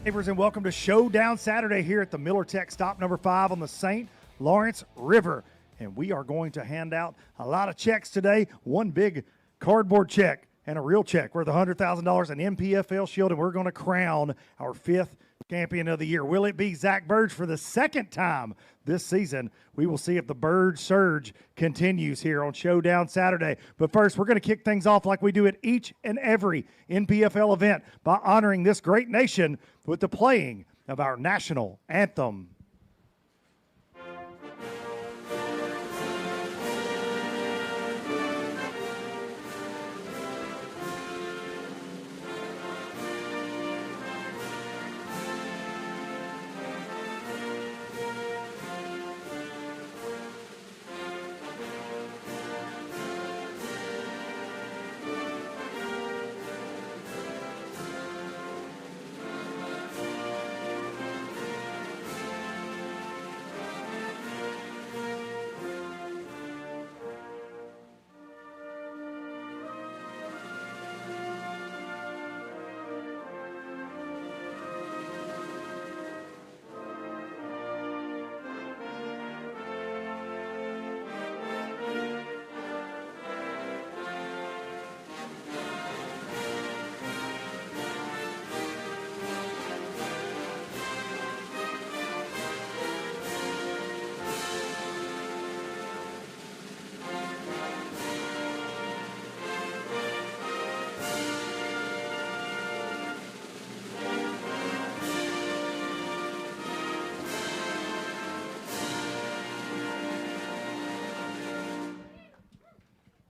Neighbors, and welcome to Showdown Saturday here at the Miller Tech stop number 5 on the St. Lawrence River. And we are going to hand out a lot of checks today. One big cardboard check and a real check worth $100,000, an NPFL shield, and we're going to crown our 5th champion of the year. Will it be Zack Birge for the 2nd time this season? We will see if the Birge surge continues here on Showdown Saturday. But first, we're going to kick things off like we do at each and every NPFL event by honoring this great nation with the playing of our national anthem.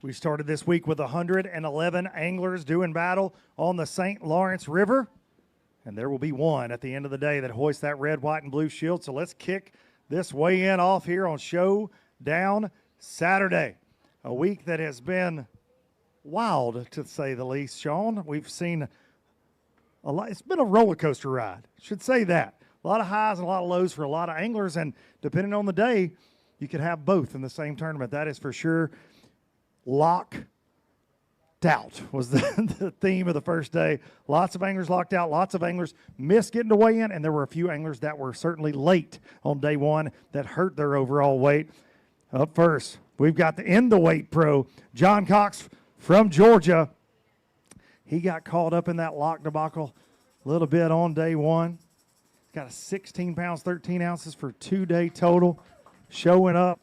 We started this week with 111 anglers doing battle on the St. Lawrence River, and there will be one at the end of the day that hoists that red, white, and blue shield. So let's kick this weigh-in off here on Showdown Saturday, a week that has been wild, to say the least, Sean. We've seen a lot. It's been a roller coaster ride, should say that. A lot of highs and a lot of lows for a lot of anglers, and depending on the day, you could have both in the same tournament. That is for sure. Locked out was the theme of the first day. Lots of anglers locked out. Lots of anglers missed getting to weigh in, and there were a few anglers that were certainly late on day one that hurt their overall weight. Up first, we've got the in the weight pro, John Cox from Georgia. He got caught up in that lock debacle a little bit on day one. Got a 16 pounds, 13 ounces for 2-day total. Showing up.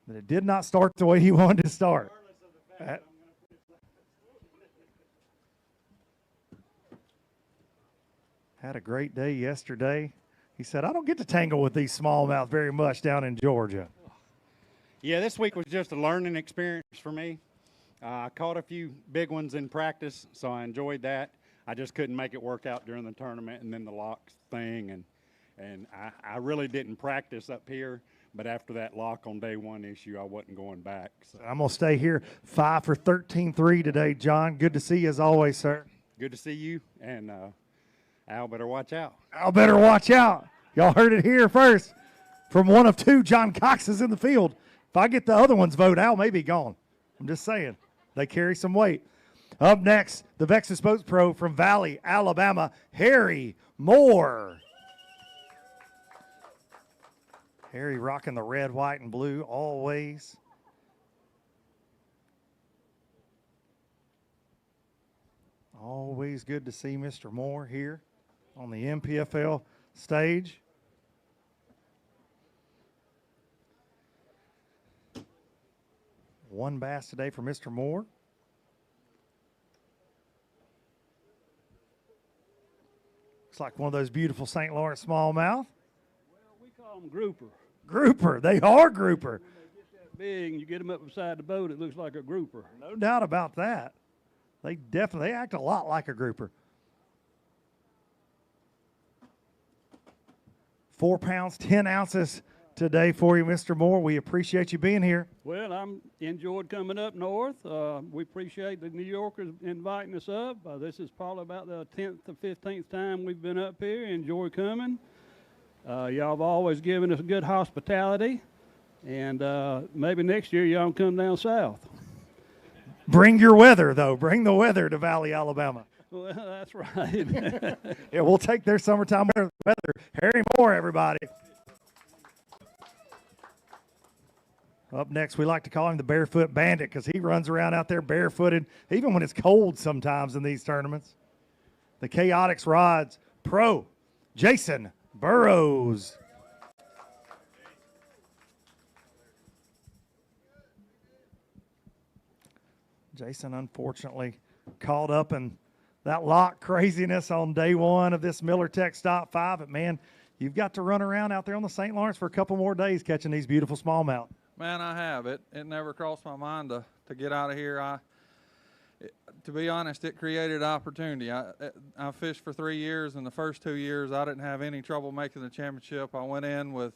But it did not start the way he wanted to start. Had a great day yesterday. He said, I don't get to tangle with these smallmouth very much down in Georgia. Yeah, this week was just a learning experience for me. I caught a few big ones in practice, so I enjoyed that. I just couldn't make it work out during the tournament and then the locks thing. And I really didn't practice up here. But after that lock on day one issue, I wasn't going back. So I'm going to stay here 5 for 13-3 today, John. Good to see you as always, sir. Good to see you. And Al better watch out. Al better watch out. Y'all heard it here first. From one of two, John Cox is in the field. If I get the other one's vote, Al may be gone. I'm just saying. They carry some weight. Up next, the Vexus Boats Pro from Valley, Alabama, Harry Moore. Harry rocking the red, white, and blue always. Always good to see Mr. Moore here on the NPFL stage. One bass today for Mr. Moore. Looks like one of those beautiful St. Lawrence smallmouth. Well, we call them grouper. Grouper, they are grouper. When they get that big and you get them up beside the boat, it looks like a grouper. No doubt about that. They act a lot like a grouper. 4 pounds, 10 ounces today for you, Mr. Moore. We appreciate you being here. Well, I'm enjoyed coming up north. We appreciate the New Yorkers inviting us up. This is probably about the 10th or 15th time we've been up here. Enjoy coming. Y'all have always given us good hospitality, and maybe next year y'all come down south. Bring your weather, though. Bring the weather to Valley, Alabama. Well, that's right. Yeah, we'll take their summertime weather. Harry Moore, everybody. Up next, we like to call him the Barefoot Bandit because he runs around out there barefooted, even when it's cold sometimes in these tournaments. The Chaotix Rods Pro, Jason Burrows. Jason, unfortunately, caught up in that lock craziness on day one of this Miller Tech Stop 5. But, man, you've got to run around out there on the St. Lawrence for a couple more days catching these beautiful smallmouth. Man, I have. It never crossed my mind to get out of here. To be honest, it created opportunity. I fished for 3 years, and the first 2 years I didn't have any trouble making the championship. I went in with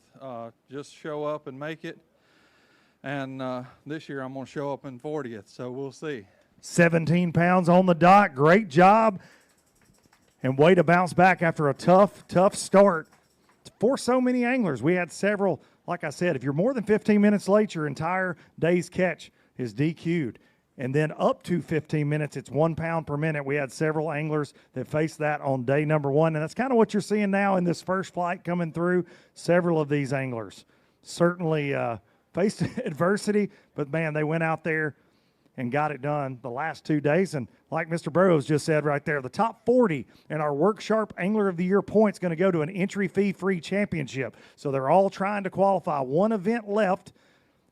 just show up and make it. And this year I'm going to show up in 40th, so we'll see. 17 pounds on the dot. Great job. And way to bounce back after a tough start for so many anglers. We had several. Like I said, if you're more than 15 minutes late, your entire day's catch is DQ'd. And then up to 15 minutes, it's 1 pound per minute. We had several anglers that faced that on day number one. And that's kind of what you're seeing now in this first flight coming through. Several of these anglers certainly faced adversity, but, man, they went out there and got it done the last 2 days. And like Mr. Burrows just said right there, the top 40 in our Work Sharp Angler of the Year points going to go to an entry fee-free championship. So they're all trying to qualify. One event left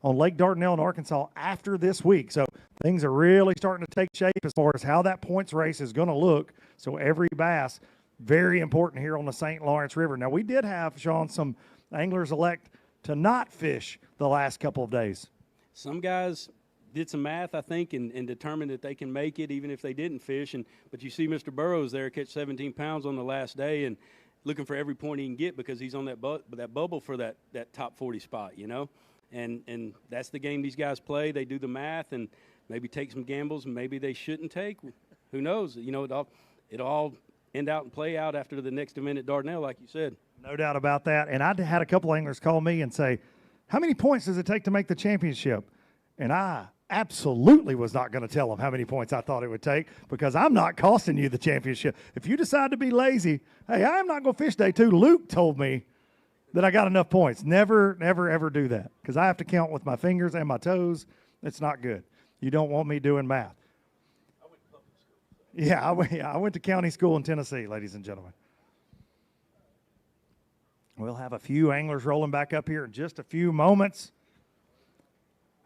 on Lake Dardanelle in Arkansas after this week. So things are really starting to take shape as far as how that points race is going to look. So every bass, very important here on the St. Lawrence River. Now, we did have, Sean, some anglers elect to not fish the last couple of days. Some guys did some math, I think, and determined that they can make it even if they didn't fish. But you see Mr. Burrows there catch 17 pounds on the last day and looking for every point he can get because he's on that bubble for that top 40 spot, you know. And that's the game these guys play. They do the math and maybe take some gambles, and maybe they shouldn't take. Who knows? You know, it'll all end out and play out after the next event at Dardanelle, like you said. No doubt about that. And I had a couple anglers call me and say, how many points does it take to make the championship? And I absolutely was not going to tell them how many points I thought it would take because I'm not costing you the championship. If you decide to be lazy, hey, I'm not going to fish day 2. Luke told me that I got enough points. Never, ever do that because I have to count with my fingers and my toes. It's not good. You don't want me doing math. Yeah, I went to county school in Tennessee, ladies and gentlemen. We'll have a few anglers rolling back up here in just a few moments.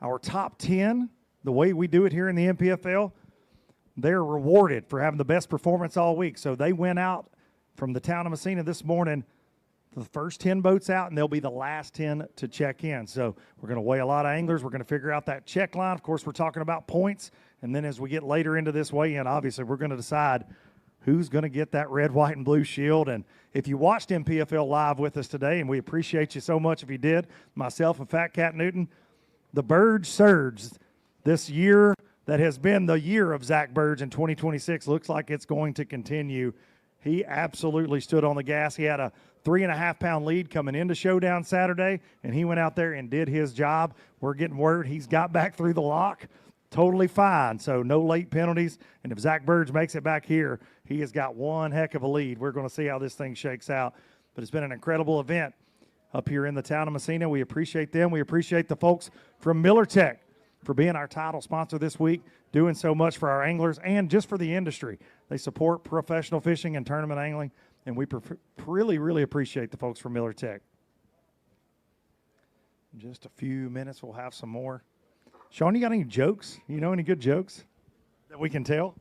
Our top 10, the way we do it here in the NPFL, they're rewarded for having the best performance all week. So they went out from the town of Messina this morning, the first 10 boats out, and they'll be the last 10 to check in. So we're going to weigh a lot of anglers. We're going to figure out that check line. Of course, we're talking about points. And then as we get later into this weigh-in, obviously, we're going to decide who's going to get that red, white, and blue shield. And if you watched NPFL Live with us today, and we appreciate you so much if you did, myself and Fat Cat Newton, the Birge Surge this year that has been the year of Zack Birge in 2026 looks like it's going to continue. He absolutely stood on the gas. He had a 3.5-pound lead coming into Showdown Saturday, and he went out there and did his job. We're getting word he's got back through the lock totally fine, so no late penalties. And if Zack Birge makes it back here, he has got one heck of a lead. We're going to see how this thing shakes out. But it's been an incredible event up here in the town of Messina. We appreciate them. We appreciate the folks from Miller Tech for being our title sponsor this week, doing so much for our anglers and just for the industry. They support professional fishing and tournament angling, and we really appreciate the folks from Miller Tech. In just a few minutes, we'll have some more. Sean, you got any jokes? You know any good jokes that we can tell?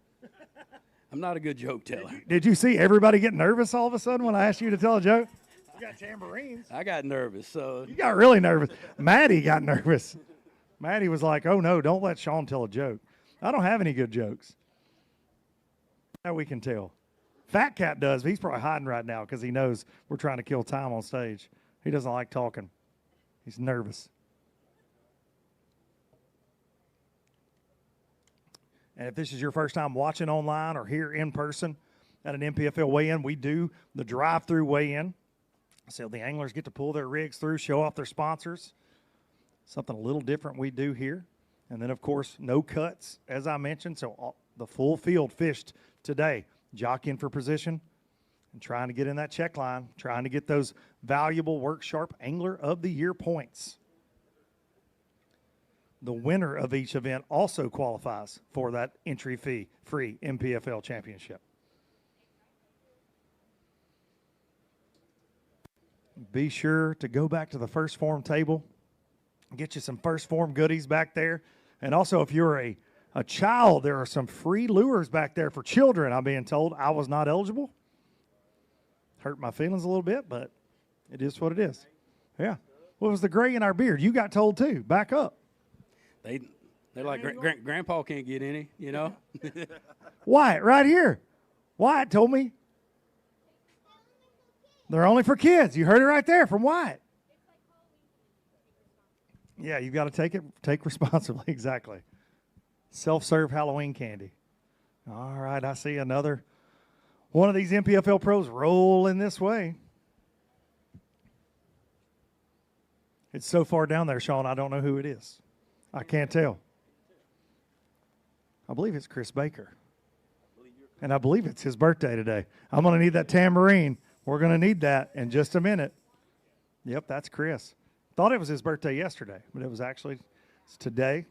I'm not a good joke teller. Did you see everybody get nervous all of a sudden when I asked you to tell a joke? You got tambourines. I got nervous, so. You got really nervous. Maddie got nervous. Maddie was like, oh, no, don't let Sean tell a joke. I don't have any good jokes. That we can tell. Fat Cat does, but he's probably hiding right now because he knows we're trying to kill time on stage. He doesn't like talking. He's nervous. And if this is your first time watching online or here in person at an NPFL weigh-in, we do the drive-through weigh-in. So the anglers get to pull their rigs through, show off their sponsors. Something a little different we do here. And then, of course, no cuts, as I mentioned. So the full field fished today, jockeying for position and trying to get in that check line, trying to get those valuable Work Sharp Angler of the Year points. The winner of each event also qualifies for that entry fee-free NPFL championship. Be sure to go back to the first form table, get you some first form goodies back there. And also, if you're a child, there are some free lures back there for children. I'm being told I was not eligible. Hurt my feelings a little bit, but it is what it is. Yeah. What was the gray in our beard? You got told too. Back up. They're like, Grandpa can't get any, you know? Wyatt, right here. Wyatt told me they're only for kids. You heard it right there from Wyatt. Yeah, you've got to take responsibly. Exactly. Self-serve Halloween candy. All right, I see another one of these NPFL pros rolling this way. It's so far down there, Sean, I don't know who it is. I can't tell. I believe it's Chris Baker. And I believe it's his birthday today. I'm going to need that tambourine. We're going to need that in just a minute. Yep, that's Chris. Thought it was his birthday yesterday, but it's today.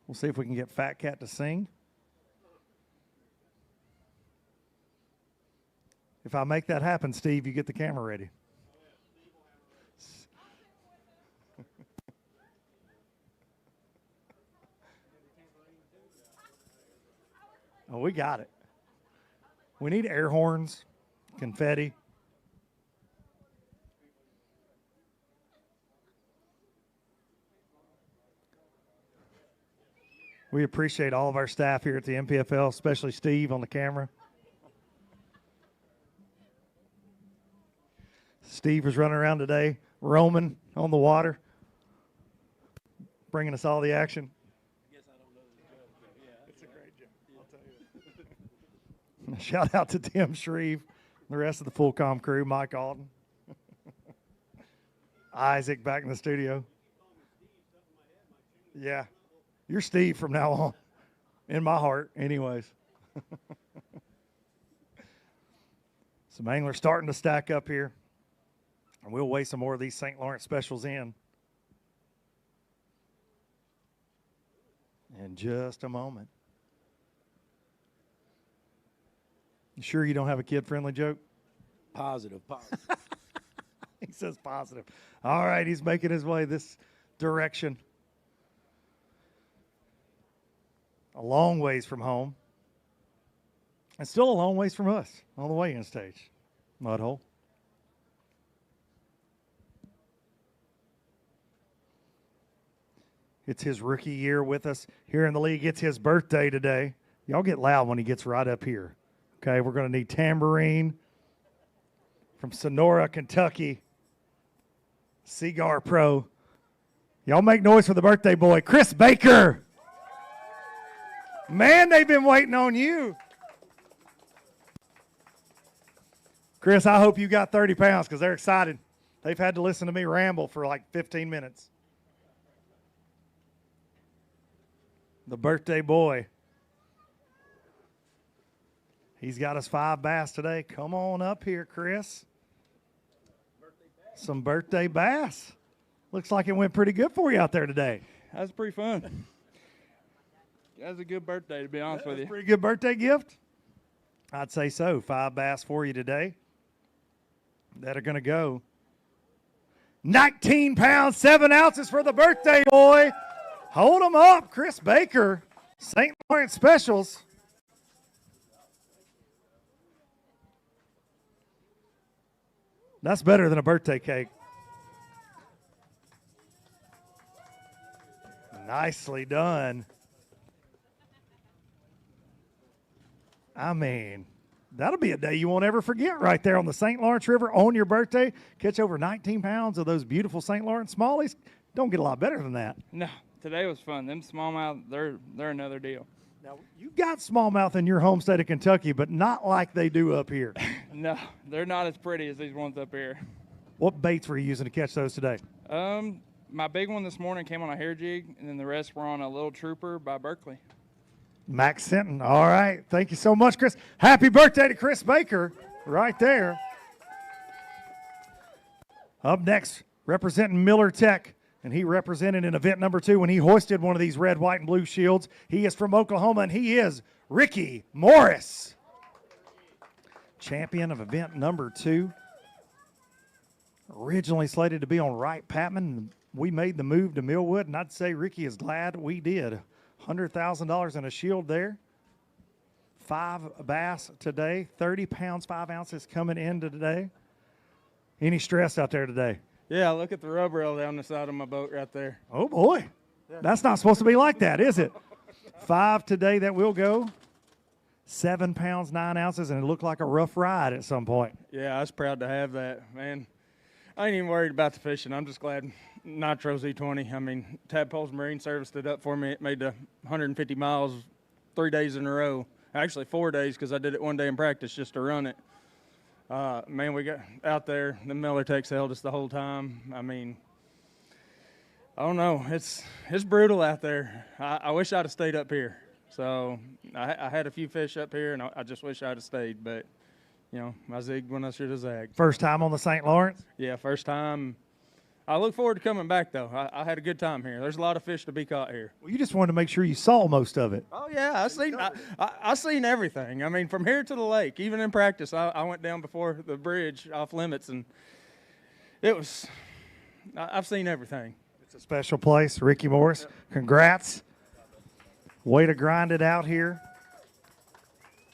We'll see if we can get Fat Cat to sing. If I make that happen, Steve, you get the camera ready. Oh, we got it. We need air horns, confetti. We appreciate all of our staff here at the NPFL, especially Steve on the camera. Steve was running around today, roaming on the water, bringing us all the action. It's a great job, I'll tell you. Shout out to Tim Shreve, the rest of the full comm crew, Mike Alden, Isaac back in the studio. Yeah. You're Steve from now on, in my heart, anyways. Some anglers starting to stack up here, and we'll weigh some more of these St. Lawrence specials in just a moment. You sure you don't have a kid-friendly joke? Positive. He says positive. All right, he's making his way this direction. A long ways from home. And still a long ways from us on the weigh-in stage. Mudhole. It's his rookie year with us here in the league. It's his birthday today. Y'all get loud when he gets right up here. Okay, we're going to need tambourine from Sonora, Kentucky. Cigar Pro. Y'all make noise for the birthday boy, Chris Baker. Man, they've been waiting on you. Chris, I hope you got 30 pounds because they're excited. They've had to listen to me ramble for like 15 minutes. The birthday boy. He's got us 5 bass today. Come on up here, Chris. Some birthday bass. Looks like it went pretty good for you out there today. That was pretty fun. That was a good birthday, to be honest with you. Pretty good birthday gift? I'd say so. 5 bass for you today that are going to go. 19 pounds, 7 ounces for the birthday boy. Hold them up, Chris Baker. St. Lawrence Specials. That's better than a birthday cake. Nicely done. I mean, that'll be a day you won't ever forget right there on the St. Lawrence River on your birthday. Catch over 19 pounds of those beautiful St. Lawrence smallies. Don't get a lot better than that. No, today was fun. Them smallmouth, they're another deal. Now, you got smallmouth in your home state of Kentucky, but not like they do up here. No, they're not as pretty as these ones up here. What baits were you using to catch those today? My big one this morning came on a hair jig, and then the rest were on a little trooper by Berkeley. Max Sinton. All right. Thank you so much, Chris. Happy birthday to Chris Baker right there. Up next, representing Miller Tech, and he represented in event number 2 when he hoisted one of these red, white, and blue shields. He is from Oklahoma, and he is Ricky Morris. Champion of event number 2. Originally slated to be on Wright Patman. We made the move to Millwood, and I'd say Ricky is glad we did. $100,000 in a shield there. 5 bass today, 30 pounds, 5 ounces coming into today. Any stress out there today? Yeah, look at the rubber rail down the side of my boat right there. Oh, boy. That's not supposed to be like that, is it? 5 today that will go. 7 pounds, 9 ounces, and it looked like a rough ride at some point. Yeah, I was proud to have that, man. I ain't even worried about the fishing. I'm just glad Nitro's E20. I mean, Tadpoles Marine Service stood up for me. It made the 150 miles 3 days in a row. Actually, 4 days because I did it one day in practice just to run it. Man, we got out there. The Miller Techs held us the whole time. I mean, I don't know. It's brutal out there. I wish I'd have stayed up here. So I had a few fish up here, and I just wish I'd have stayed. But, you know, I zigged when I should have zagged. First time on the St. Lawrence? Yeah, first time. I look forward to coming back, though. I had a good time here. There's a lot of fish to be caught here. Well, you just wanted to make sure you saw most of it. Oh, yeah. I seen everything. I mean, from here to the lake, even in practice, I went down before the bridge off limits, and it was – I've seen everything. It's a special place. Ricky Morris, congrats. Way to grind it out here.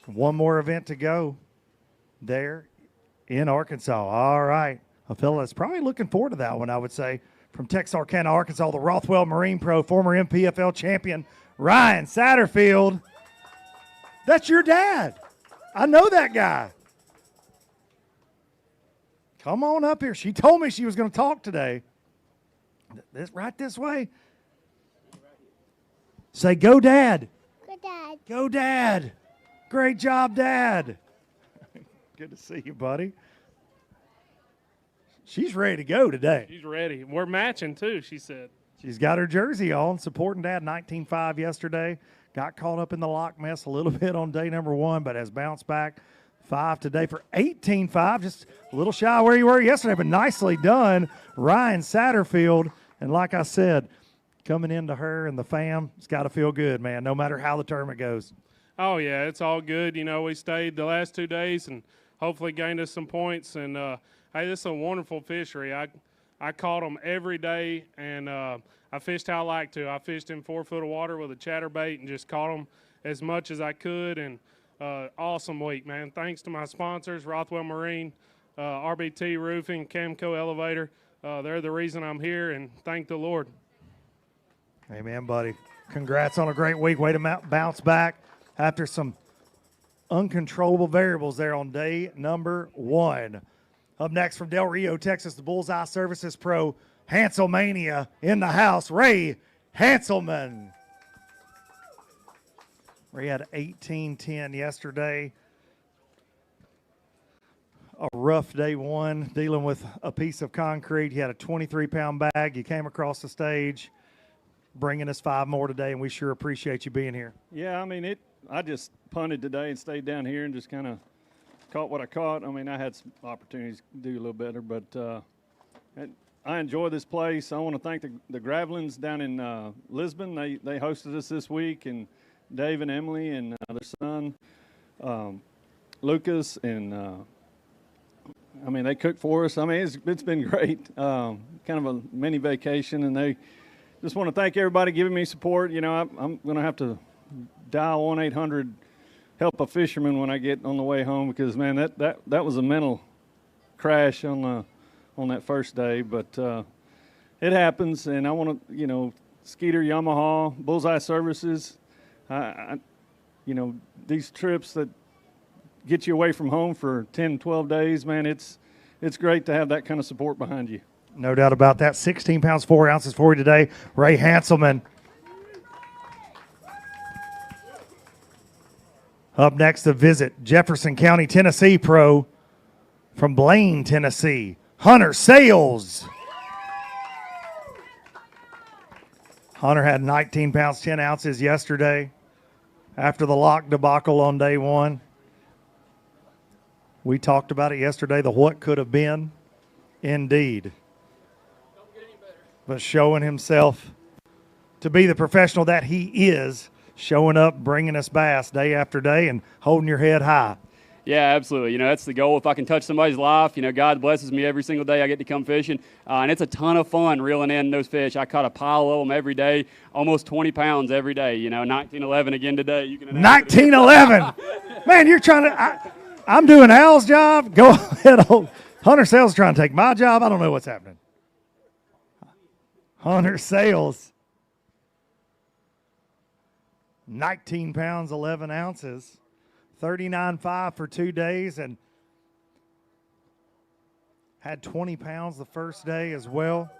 One more event to go there in Arkansas. All right. A fellow that's probably looking forward to that one, I would say. From Texarkana, Arkansas, the Rothwell Marine Pro, former NPFL champion, Ryan Satterfield. That's your dad. I know that guy. Come on up here. She told me she was going to talk today. Right this way. Say, go, Dad. Good dad. Go, Dad. Great job, Dad. Good to see you, buddy. She's ready to go today. She's ready. We're matching, too, she said. She's got her jersey on, supporting Dad. 19.5 yesterday. Got caught up in the lock mess a little bit on day number 1, but has bounced back. 5 today for 18.5. Just a little shy where you were yesterday, but nicely done. Ryan Satterfield. And like I said, coming into her and the fam, it's got to feel good, man, no matter how the tournament goes. Oh, yeah, it's all good. You know, we stayed the last 2 days and hopefully gained us some points. And, hey, this is a wonderful fishery. I caught them every day, and I fished how I like to. I fished in 4 foot of water with a chatterbait and just caught them as much as I could. And awesome week, man. Thanks to my sponsors, Rothwell Marine, RBT Roofing, Camco Elevator. They're the reason I'm here, and thank the Lord. Amen, buddy. Congrats on a great week. Way to bounce back after some uncontrollable variables there on day number 1. Up next from Del Rio, Texas, the Bullseye Services Pro, Hanselmania in the house, Ray Hanselman. Ray had 18-10 yesterday. A rough day 1, dealing with a piece of concrete. He had a 23-pound bag. You came across the stage, bringing us 5 more today, and we sure appreciate you being here. Yeah, I mean, I just punted today and stayed down here and just kind of caught what I caught. I mean, I had some opportunities to do a little better, but I enjoy this place. I want to thank the Gravelins down in Lisbon. They hosted us this week, and Dave and Emily and their son, Lucas, and I mean, they cooked for us. I mean, it's been great. Kind of a mini vacation, and they just want to thank everybody giving me support. You know, I'm going to have to dial 1-800 help a fisherman when I get on the way home, because man, that was a mental crash on that first day. But it happens, and I want to, you know, Skeeter, Yamaha, Bullseye Services. You know, these trips that get you away from home for 10, 12 days, man, it's great to have that kind of support behind you. No doubt about that. 16 pounds, 4 ounces for you today, Ray Hanselman. Up next, the Visit Jefferson County, Tennessee Pro from Blaine, Tennessee, Hunter Sales. Hunter had 19 pounds, 10 ounces yesterday after the lock debacle on day one. We talked about it yesterday, the what could have been, indeed. But showing himself to be the professional that he is, showing up, bringing us bass day after day and holding your head high. Yeah, absolutely. That's the goal. If I can touch somebody's life, God blesses me every single day I get to come fishing. And it's a ton of fun reeling in those fish. I caught a pile of them every day, almost 20 pounds every day. 1911 again today. You can 1911. Man, you're trying to I'm doing Al's job. Go ahead. Hunter Sales trying to take my job. I don't know what's happening. Hunter Sales. 19 pounds, 11 ounces. 39.5 for 2 days and had 20 pounds the first day as well.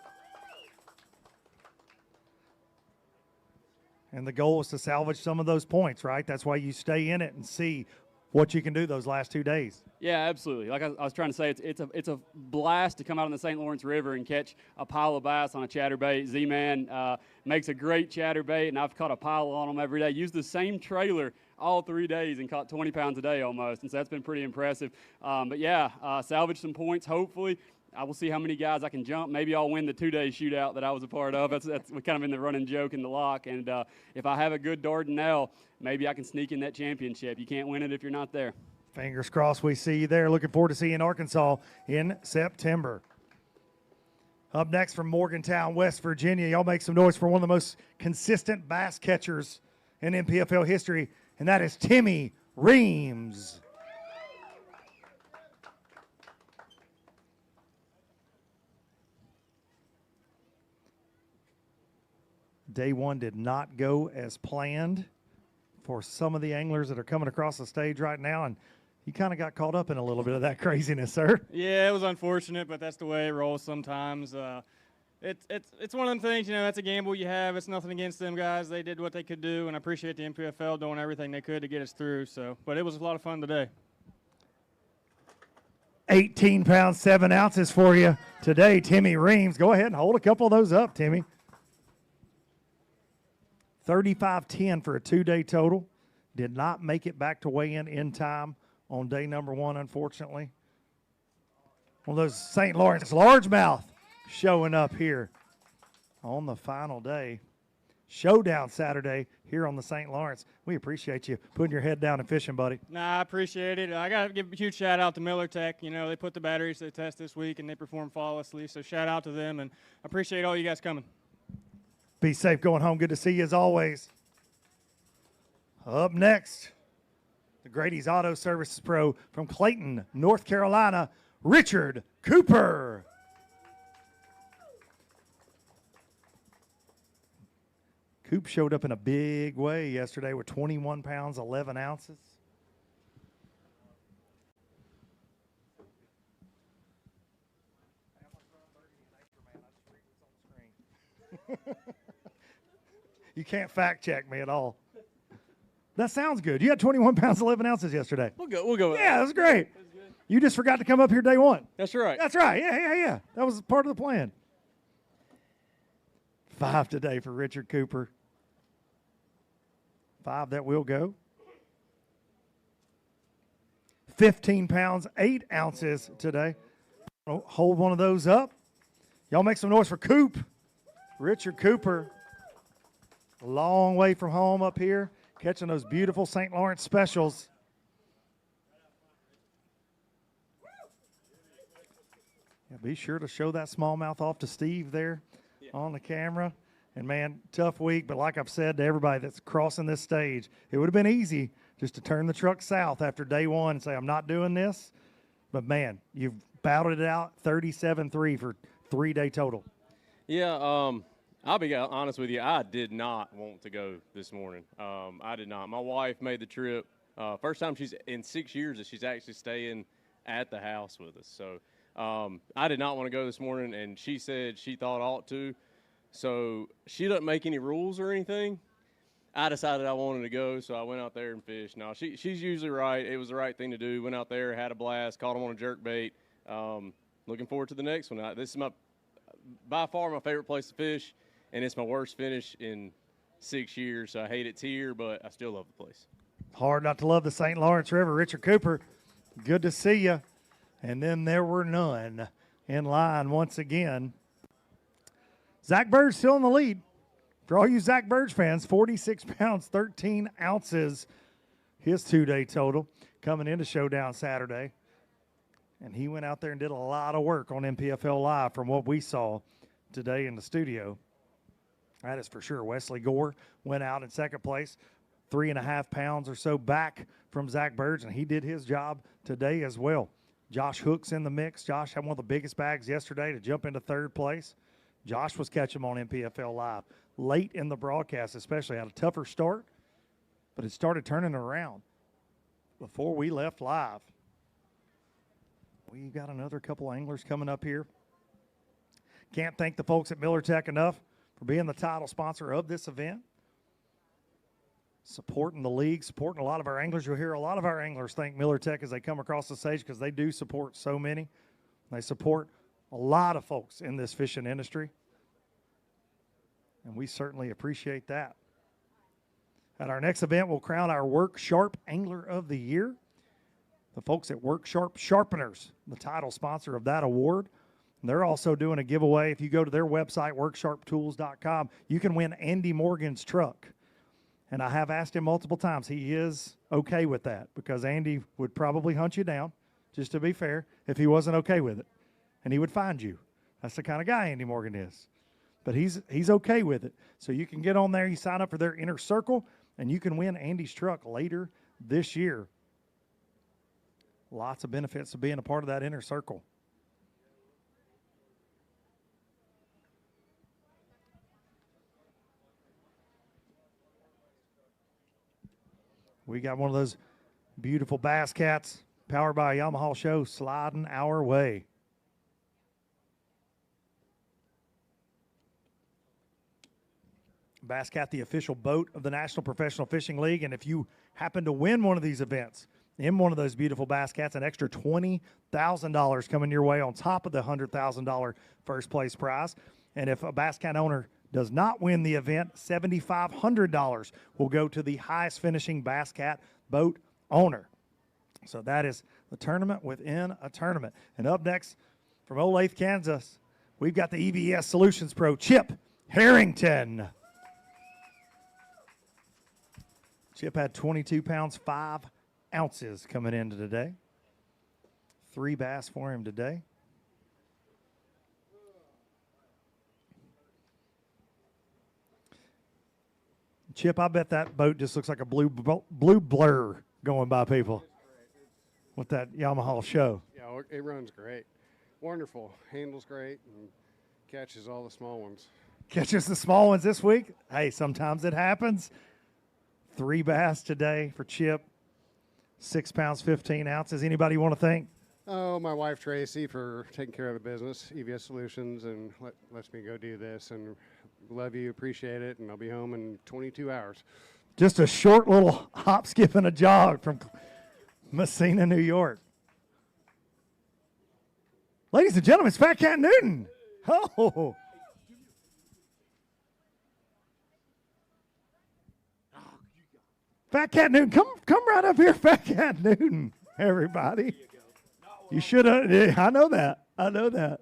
And the goal is to salvage some of those points, right? That's why you stay in it and see what you can do those last 2 days. Yeah, absolutely. Like I was trying to say, it's a blast to come out on the St. Lawrence River and catch a pile of bass on a chatterbait. Z-Man makes a great chatterbait, and I've caught a pile on them every day. Used the same trailer all 3 days and caught 20 pounds a day almost, and so that's been pretty impressive. But yeah, salvage some points, hopefully. I will see how many guys I can jump. Maybe I'll win the 2-day shootout that I was a part of. That's kind of been the running joke in the lock. And if I have a good Dardanelle, maybe I can sneak in that championship. You can't win it if you're not there. Fingers crossed we see you there. Looking forward to seeing Arkansas in September. Up next from Morgantown, West Virginia, y'all make some noise for one of the most consistent bass catchers in NPFL history, and that is Timmy Reams. Day one did not go as planned for some of the anglers that are coming across the stage right now, and you kind of got caught up in a little bit of that craziness, sir. Yeah, it was unfortunate, but that's the way it rolls sometimes. It's one of them things, that's a gamble you have. It's nothing against them guys. They did what they could do, and I appreciate the NPFL doing everything they could to get us through. But it was a lot of fun today. 18 pounds, 7 ounces for you today, Timmy Reams. Go ahead and hold a couple of those up, Timmy. 35.10 for a 2-day total. Did not make it back to weigh in time on day number one, unfortunately. One of those St. Lawrence largemouth showing up here on the final day. Showdown Saturday here on the St. Lawrence. We appreciate you putting your head down and fishing, buddy. Nah, I appreciate it. I got to give a huge shout out to Miller Tech. They put the batteries to the test this week, and they performed flawlessly. So shout out to them, and I appreciate all you guys coming. Be safe going home. Good to see you as always. Up next, the Grady's Auto Services Pro from Clayton, North Carolina, Richard Cooper. Coop showed up in a big way yesterday with 21 pounds, 11 ounces. You can't fact check me at all. That sounds good. You had 21 pounds, 11 ounces yesterday. We'll go with Yeah, that was great. You just forgot to come up here day one. That's right. That's right. Yeah. That was part of the plan. 5 today for Richard Cooper. 5 that will go. 15 pounds, 8 ounces today. Hold one of those up. Y'all make some noise for Coop. Richard Cooper. A long way from home up here, catching those beautiful St. Lawrence specials. Yeah, be sure to show that smallmouth off to Steve there on the camera. And, man, tough week, but like I've said to everybody that's crossing this stage, it would have been easy just to turn the truck south after day one and say, I'm not doing this. But, man, you've battled it out 37-3 for 3-day total. Yeah, I'll be honest with you. I did not want to go this morning. I did not. My wife made the trip. First time she's in 6 years that she's actually staying at the house with us. So I did not want to go this morning, and she said she thought I ought to. So she doesn't make any rules or anything. I decided I wanted to go, so I went out there and fished. No, she's usually right. It was the right thing to do. Went out there, had a blast, caught them on a jerkbait. Looking forward to the next one. This is by far my favorite place to fish. and it's my worst finish in 6 years. So I hate it's here, but I still love the place. Hard not to love the St. Lawrence River. Richard Cooper, good to see you. And then there were none in line once again. Zack Birge still in the lead. For all you Zack Birge fans, 46 pounds, 13 ounces, his two-day total coming into Showdown Saturday. And he went out there and did a lot of work on NPFL Live from what we saw today in the studio. That is for sure. Wesley Gore went out in second place, 3.5 pounds or so back from Zack Birge, and he did his job today as well. Josh Hook's in the mix. Josh had one of the biggest bags yesterday to jump into third place. Josh was catching him on NPFL Live late in the broadcast, especially. Had a tougher start, but it started turning around before we left live. We've got another couple anglers coming up here. Can't thank the folks at Miller Tech enough for being the title sponsor of this event. Supporting the league, supporting a lot of our anglers. You'll hear a lot of our anglers thank Miller Tech as they come across the stage because they do support so many. They support a lot of folks in this fishing industry, and we certainly appreciate that. At our next event, we'll crown our Work Sharp Angler of the Year. The folks at Work Sharp Sharpeners, the title sponsor of that award. And they're also doing a giveaway. If you go to their website, worksharptools.com, you can win Andy Morgan's truck. And I have asked him multiple times. He is okay with that because Andy would probably hunt you down, just to be fair, if he wasn't okay with it. And he would find you. That's the kind of guy Andy Morgan is. But he's okay with it. So you can get on there, you sign up for their inner circle, and you can win Andy's truck later this year. Lots of benefits to being a part of that inner circle. We got one of those beautiful Bass Cats powered by a Yamaha Show sliding our way. Bass Cat, the official boat of the National Professional Fishing League. And if you happen to win one of these events in one of those beautiful Bass Cats, an extra $20,000 coming your way on top of the $100,000 first place prize. And if a Bass Cat owner does not win the event, $7,500 will go to the highest finishing Bass Cat boat owner. So that is the tournament within a tournament. And up next from Olathe, Kansas, we've got the EVS Solutions Pro, Chip Harrington. Chip had 22 pounds, 5 ounces coming into today. 3 bass for him today. Chip, I bet that boat just looks like a blue blur going by people with that Yamaha Show. Yeah, it runs great. Wonderful. Handles great and catches all the small ones. Catches the small ones this week. Hey, sometimes it happens. 3 bass today for Chip. 6 pounds, 15 ounces. Anybody you want to thank? Oh, my wife Tracy for taking care of the business, EVS Solutions, and lets me go do this. And love you, appreciate it, and I'll be home in 22 hours. Just a short little hop, skip, and a jog from Messina, New York. Ladies and gentlemen, it's Fat Cat Newton. Oh. Fat Cat Newton, come right up here, Fat Cat Newton, everybody. You should have. Yeah, I know that,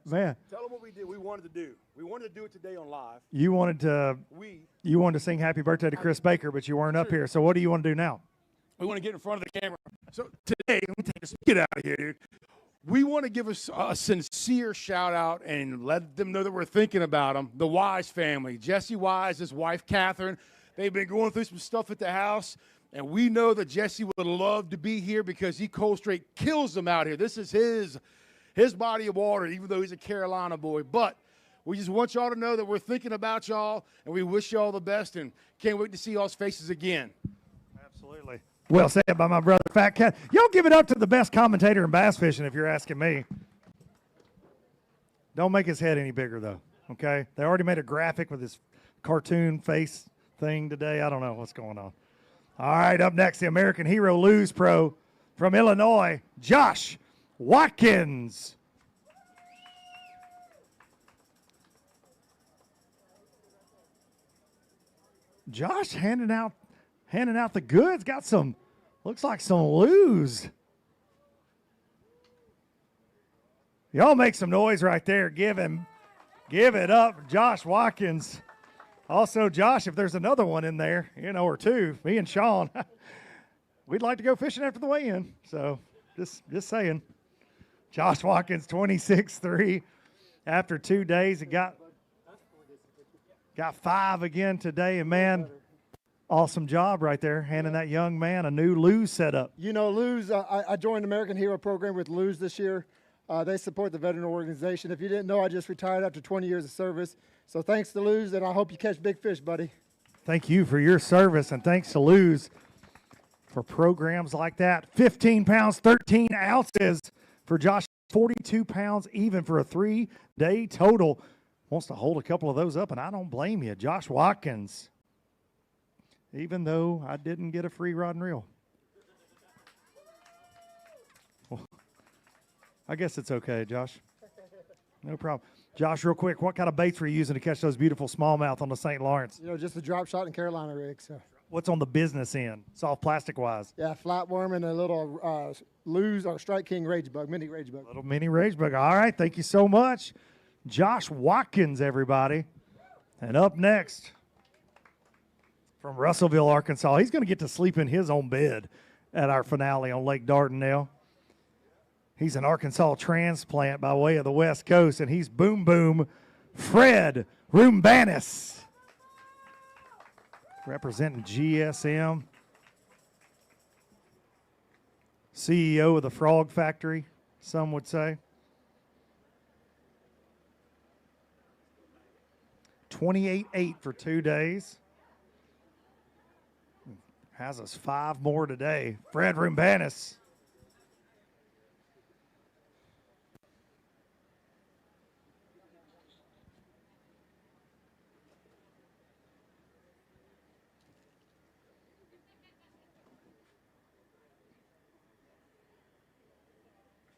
man. Tell them what we did. We wanted to do. We wanted to do it today on live. You wanted to sing happy birthday to Chris Baker, but you weren't up here. So what do you want to do now? We want to get in front of the camera. So today, let me take this. Get out of here, dude. We want to give us a sincere shout out and let them know that we're thinking about them. The Wise family, Jesse Wise, his wife Catherine. They've been going through some stuff at the house. And we know that Jesse would love to be here because he cold straight kills them out here. This is his body of water, even though he's a Carolina boy. But we just want y'all to know that we're thinking about y'all, and we wish y'all the best, and can't wait to see y'all's faces again. Absolutely. Well said by my brother, Fat Cat. Y'all give it up to the best commentator in bass fishing, if you're asking me. Don't make his head any bigger, though, okay? They already made a graphic with his cartoon face thing today. I don't know what's going on. All right, up next, the American Hero Lose Pro from Illinois, Josh Watkins. Josh handing out the goods. Got some, looks like some loos. Y'all make some noise right there. Give it up, Josh Watkins. Also, Josh, if there's another one in there, or two, me and Sean, we'd like to go fishing after the weigh-in. So just saying. Josh Watkins, 26-3 after 2 days. He got 5 again today. And, man, awesome job right there, handing that young man a new Lose setup. Lose, I joined the American Hero Program with Lose this year. They support the veteran organization. If you didn't know, I just retired after 20 years of service. So thanks to Lose, and I hope you catch big fish, buddy. Thank you for your service, and thanks to Lose for programs like that. 15 pounds, 13 ounces for Josh, 42 pounds even for a 3-day total. Wants to hold a couple of those up, and I don't blame you. Josh Watkins, even though I didn't get a free rod and reel. Well, I guess it's okay, Josh. No problem. Josh, real quick, what kind of baits were you using to catch those beautiful smallmouth on the St. Lawrence? Just a drop shot and Carolina rig. So. What's on the business end, soft plastic-wise? Yeah, flatworm and a little Lose or Strike King rage bug, mini rage bug. Little mini rage bug. All right, thank you so much. Josh Watkins, everybody. And up next, from Russellville, Arkansas, he's going to get to sleep in his own bed at our finale on Lake Dardanelle. He's an Arkansas transplant by way of the West Coast, and he's Boom Boom Fred Rumbanis, representing GSM, CEO of the Frog Factory, some would say. 28-8 for 2 days. Has us 5 more today. Fred Rumbanis.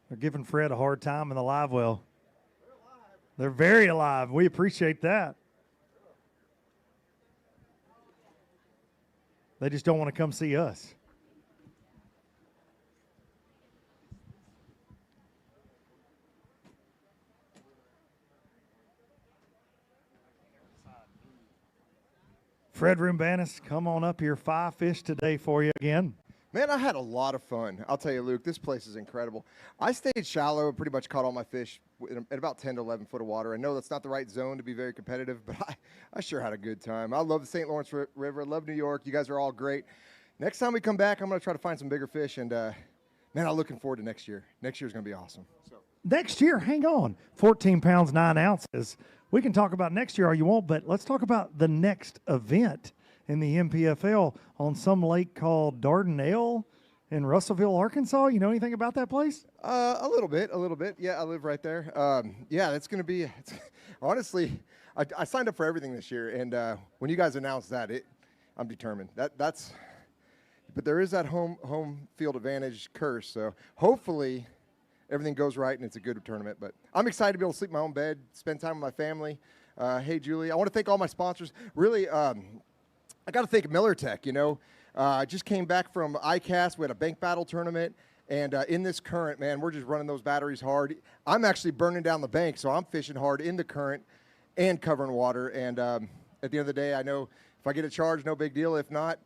They're giving Fred a hard time in the live well. They're very alive. We appreciate that. They just don't want to come see us. Fred Rumbanis, come on up here. 5 fish today for you again. Man, I had a lot of fun. I'll tell you, Luke, this place is incredible. I stayed shallow and pretty much caught all my fish at about 10 to 11 foot of water. I know that's not the right zone to be very competitive, but I sure had a good time. I love the St. Lawrence River. I love New York. You guys are all great. Next time we come back, I'm going to try to find some bigger fish, and, man, I'm looking forward to next year. Next year's going to be awesome. So. Next year, hang on. 14 pounds, 9 ounces. We can talk about next year all you want, but let's talk about the next event in the NPFL on some lake called Dardanelle in Russellville, Arkansas. You know anything about that place? A little bit. Yeah, I live right there. Yeah, it's going to be, honestly, I signed up for everything this year, and when you guys announced that, I'm determined. But there is that home field advantage curse, so hopefully everything goes right and it's a good tournament. But I'm excited to be able to sleep in my own bed, spend time with my family. Hey, Julie, I want to thank all my sponsors. Really, I got to thank Miller Tech, I just came back from ICAST. We had a bank battle tournament, and in this current, man, we're just running those batteries hard. I'm actually burning down the bank, so I'm fishing hard in the current and covering water. And at the end of the day, I know if I get a charge, no big deal. If not,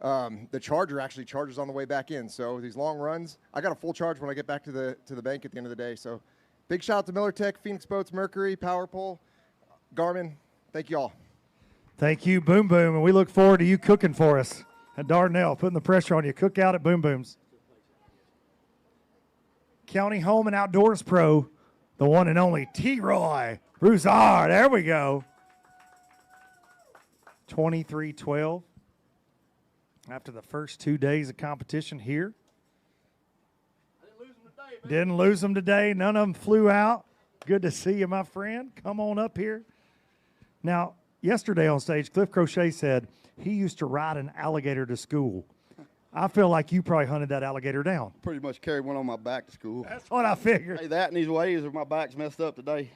the charger actually charges on the way back in. So these long runs, I got a full charge when I get back to the bank at the end of the day. So big shout out to Miller Tech, Phoenix Boats, Mercury, Power Pole, Garmin. Thank you all. Thank you, Boom Boom, and we look forward to you cooking for us at Dardanelle, putting the pressure on you. Cook out at Boom Boom's. County Home and Outdoors Pro, the one and only T-Roy Broussard. There we go. 23-12 after the first 2 days of competition here. Didn't lose them today. None of them flew out. Good to see you, my friend. Come on up here. Now, yesterday on stage, Cliff Crochet said he used to ride an alligator to school. I feel like you probably hunted that alligator down. Pretty much carried one on my back to school. That's what I figured. Hey, that and these waves, my back's messed up today.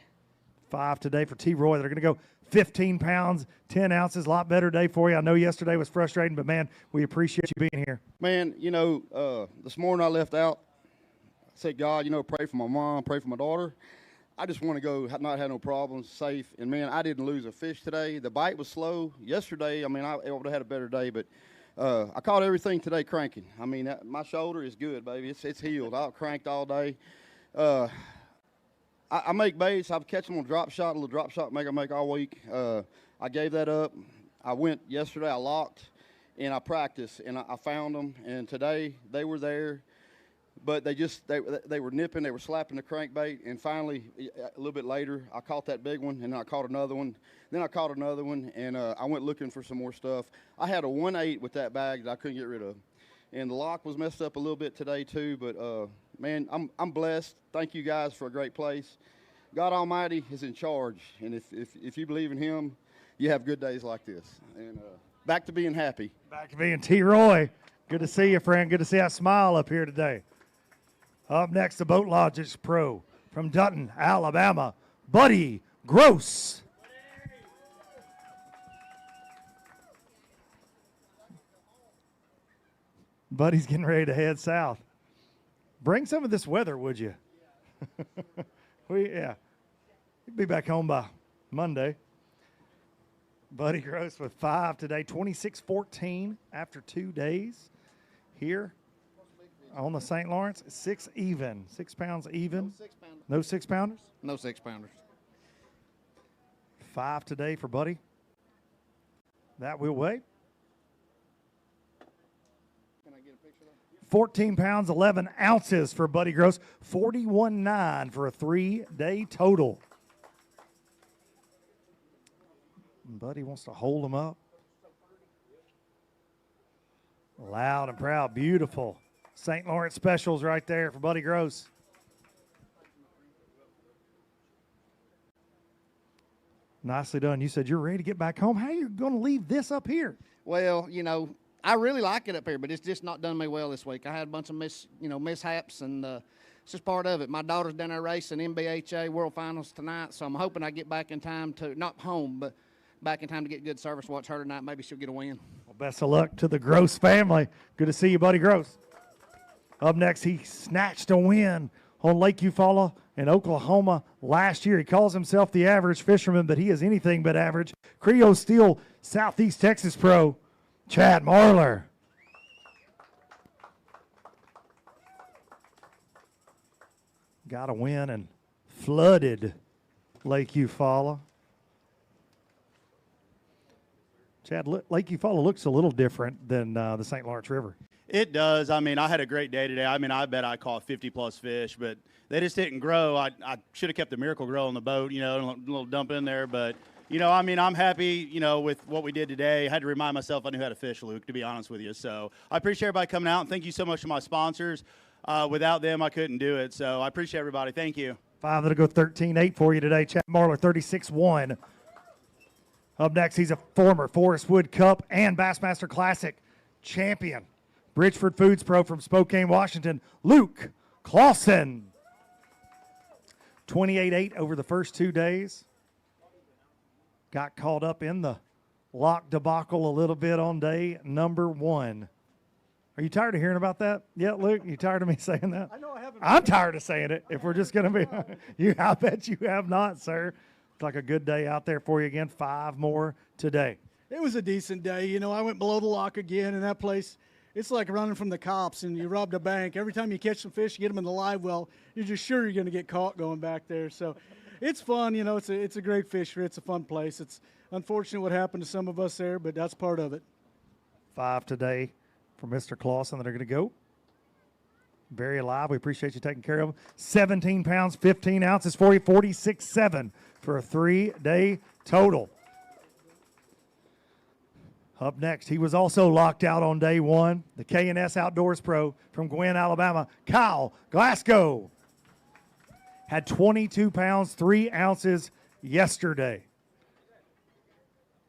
5 today for T. Roy. They're going to go 15 pounds, 10 ounces. A lot better day for you. I know yesterday was frustrating, but, man, we appreciate you being here. Man, this morning I left out. I said, God, pray for my mom, pray for my daughter. I just want to go, not have no problems, safe. And, man, I didn't lose a fish today. The bite was slow. Yesterday, I would have had a better day, but I caught everything today cranking. My shoulder is good, baby. It's healed. I cranked all day. I make baits. I catch them on drop shot, a little drop shot I make all week. I gave that up. I went yesterday, I locked, and I practiced, and I found them. And today, they were there. But they were nipping, they were slapping the crankbait, and finally, a little bit later, I caught that big one, and then I caught another one. Then I caught another one, and I went looking for some more stuff. I had a 1/8 with that bag that I couldn't get rid of. And the lock was messed up a little bit today too, but man, I'm blessed. Thank you guys for a great place. God Almighty is in charge, and if you believe in Him, you have good days like this. And back to being happy. Back to being T-Roy. Good to see you, friend. Good to see that smile up here today. Up next, the Boat Logics Pro from Dunkin, Alabama, Buddy Gross. Buddy's getting ready to head south. Bring some of this weather, would you? He'll be back home by Monday. Buddy Gross with 5 today, 26-14 after 2 days here on the St. Lawrence. 6 even, 6 pounds even. No 6-pounders? No 6-pounders. 5 today for Buddy. That will weigh. 14 pounds, 11 ounces for Buddy Gross. 41.9 for a 3-day total. Buddy wants to hold them up. Loud and proud, beautiful. St. Lawrence specials right there for Buddy Gross. Nicely done. You said you're ready to get back home. How are you going to leave this up here? Well, I really like it up here, but it's just not done me well this week. I had a bunch of mishaps, and it's just part of it. My daughter's down there racing NBHA World Finals tonight, so I'm hoping I get back in time to, not home, but back in time to get good service, watch her tonight. Maybe she'll get a win. Well, best of luck to the Gross family. Good to see you, Buddy Gross. Up next, he snatched a win on Lake Eufaula in Oklahoma last year. He calls himself the average fisherman, but he is anything but average. Creo Steel Southeast Texas Pro, Chad Marler. Got a win and flooded Lake Eufaula. Chad, Lake Eufaula looks a little different than the St. Lawrence River. It does. I had a great day today. I bet I caught 50-plus fish, but they just didn't grow. I should have kept the Miracle Grow on the boat, a little dump in there. But, I'm happy, with what we did today. I had to remind myself I knew how to fish, Luke, to be honest with you. So I appreciate everybody coming out, and thank you so much to my sponsors. Without them, I couldn't do it. So I appreciate everybody. Thank you. 5 that'll go 13-8 for you today. Chad Marler, 36-1. Up next, he's a former Forest Wood Cup and Bassmaster Classic champion. Bridgeford Foods Pro from Spokane, Washington, Luke Clausen. 28-8 over the first 2 days. Got caught up in the lock debacle a little bit on day number 1. Are you tired of hearing about that yet, Luke? You tired of me saying that? I know I haven't. I'm tired of saying it, if we're just going to be. I bet you have not, sir. Looks like a good day out there for you again. 5 more today. It was a decent day. I went below the lock again, and that place, it's like running from the cops and you robbed a bank. Every time you catch some fish, you get them in the live well, you're just sure you're going to get caught going back there. So it's fun. It's a great fishery. It's a fun place. It's unfortunate what happened to some of us there, but that's part of it. 5 today for Mr. Clausen that are going to go. Very alive. We appreciate you taking care of them. 17 pounds, 15 ounces for you, 46.7 for a 3-day total. Up next, he was also locked out on day 1, the K&S Outdoors Pro from Gwen, Alabama, Kyle Glasgow. Had 22 pounds, 3 ounces yesterday.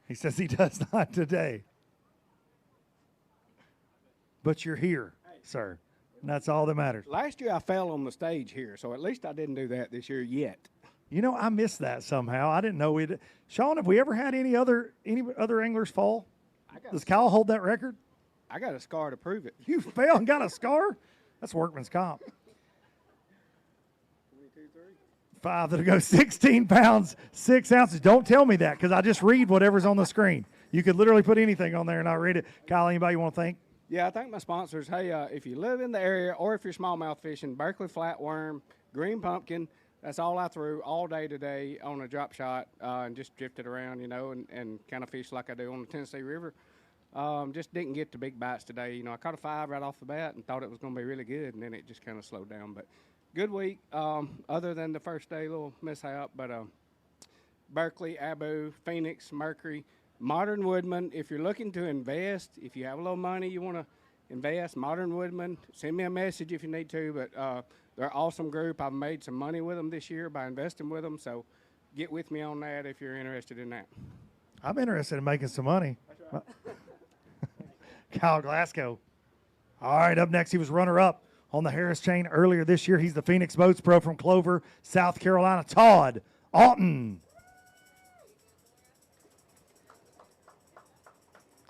He says he does not today. But you're here, sir. And that's all that matters. Last year I fell on the stage here, so at least I didn't do that this year yet. You know, I missed that somehow. I didn't know we'd. Sean, have we ever had any other anglers fall? Does Kyle hold that record? I got a scar to prove it. You fell and got a scar? That's workman's comp. 5 to go, 16 pounds, 6 ounces. Don't tell me that because I just read whatever's on the screen. You could literally put anything on there and I'll read it. Kyle, anybody you want to thank? Yeah, I thank my sponsors. Hey, if you live in the area or if you're smallmouth fishing, Berkeley flatworm, green pumpkin, that's all I threw all day today on a drop shot and just drifted around, you know, and kind of fished like I do on the Tennessee River. Just didn't get the big bites today. You know, I caught a 5 right off the bat and thought it was going to be really good, and then it just kind of slowed down. But good week, other than the first day, little mishap. But Berkeley, Abu, Phoenix, Mercury, Modern Woodman. If you're looking to invest, if you have a little money you want to invest, Modern Woodman, send me a message if you need to. But they're an awesome group. I've made some money with them this year by investing with them. So get with me on that if you're interested in that. I'm interested in making some money. Right. Kyle Glasgow. All right, up next, he was runner-up on the Harris chain earlier this year. He's the Phoenix Boats Pro from Clover, South Carolina. Todd Alton.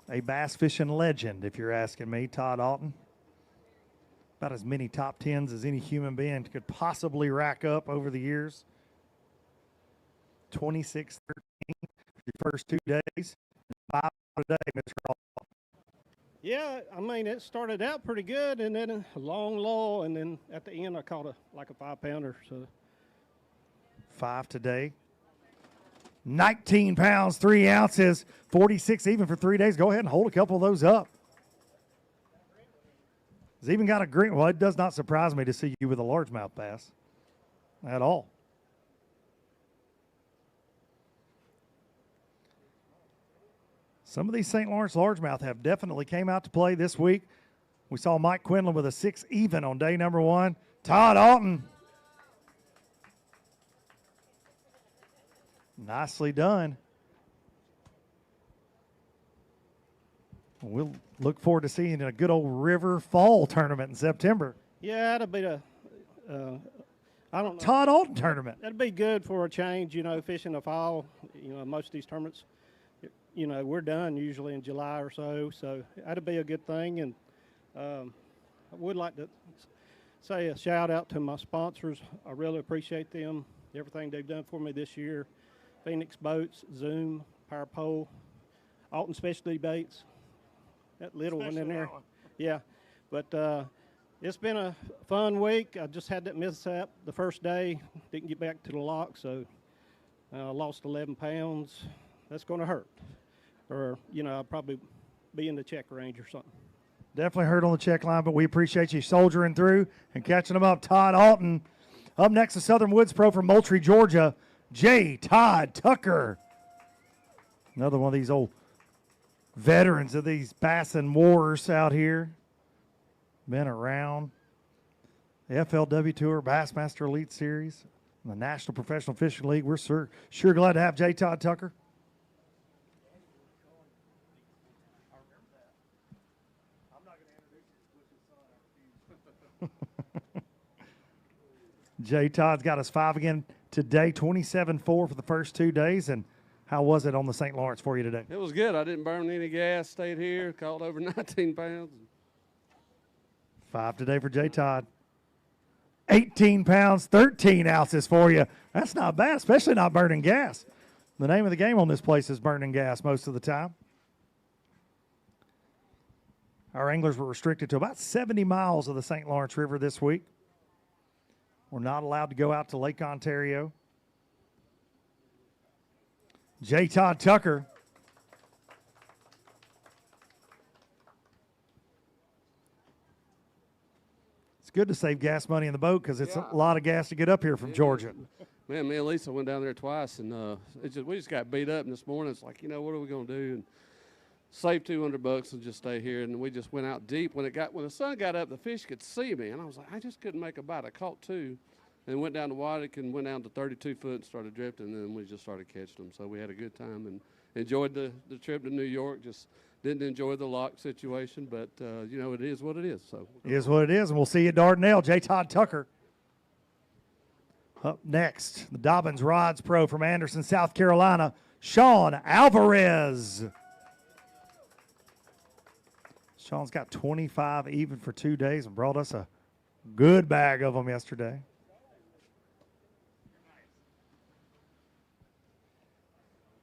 A bass fishing legend, if you're asking me, Todd Alton. About as many top 10s as any human being could possibly rack up over the years. 26-13 your first 2 days. 5 today, Mr. Alton. Yeah, I mean, it started out pretty good, and then a long lull, and then at the end I caught a 5-pounder. So 5 today. 19 pounds, 3 ounces, 46 even for 3 days. Go ahead and hold a couple of those up. He's even got a green. Well, it does not surprise me to see you with a largemouth bass at all. Some of these St. Lawrence largemouth have definitely came out to play this week. We saw Mike Quinlan with a 6 even on day number 1. Todd Alton. Nicely done. We'll look forward to seeing a good old river fall tournament in September. yeah, that'll be the I don't know. Todd Alton tournament. That'd be good for a change, you know, fishing the fall. You know, most of these tournaments, you know, we're done usually in July or so. So that'd be a good thing. And I would like to say a shout out to my sponsors. I really appreciate them, everything they've done for me this year. Phoenix Boats, Zoom, Power Pole, Alton Specialty Baits, that little one in there. Yeah, but it's been a fun week. I just had that mishap the first day, didn't get back to the lock, so I lost 11 pounds. That's going to hurt. Or, you know, I'll probably be in the check range or something. Definitely hurt on the check line, but we appreciate you soldiering through and catching them up. Todd Alton. Up next, the Southern Woods Pro from Moultrie, Georgia, J. Todd Tucker. Another one of these old veterans of these bass and wars out here. Been around. The FLW Tour, Bassmaster Elite Series, the National Professional Fishing League. We're sure glad to have J. Todd Tucker. J. Todd's got us 5 again today, 27-4 for the first 2 days. And how was it on the St. Lawrence for you today? It was good. I didn't burn any gas, stayed here, caught over 19 pounds. 5 today for J. Todd. 18 pounds, 13 ounces for you. That's not bad, especially not burning gas. The name of the game on this place is burning gas most of the time. Our anglers were restricted to about 70 miles of the St. Lawrence River this week. We're not allowed to go out to Lake Ontario. J. Todd Tucker. It's good to save gas money in the boat because it's a lot of gas to get up here from Georgia. Man, me and Lisa went down there twice, and we just got beat up. And this morning, it's like, you know, what are we going to do? And save $200 and just stay here. And we just went out deep. When the sun got up, the fish could see me, and I was like, I just couldn't make a bite. I caught 2, and went down to Waddick and went down to 32 foot and started drifting, and then we just started catching them. So we had a good time and enjoyed the trip to New York. Just didn't enjoy the lock situation, but you know, it is what it is. So it is what it is, and we'll see you at Dardanelle. J. Todd Tucker. Up next, the Dobbins Rods Pro from Anderson, South Carolina, Sean Alvarez. Sean's got 25 even for 2 days and brought us a good bag of them yesterday.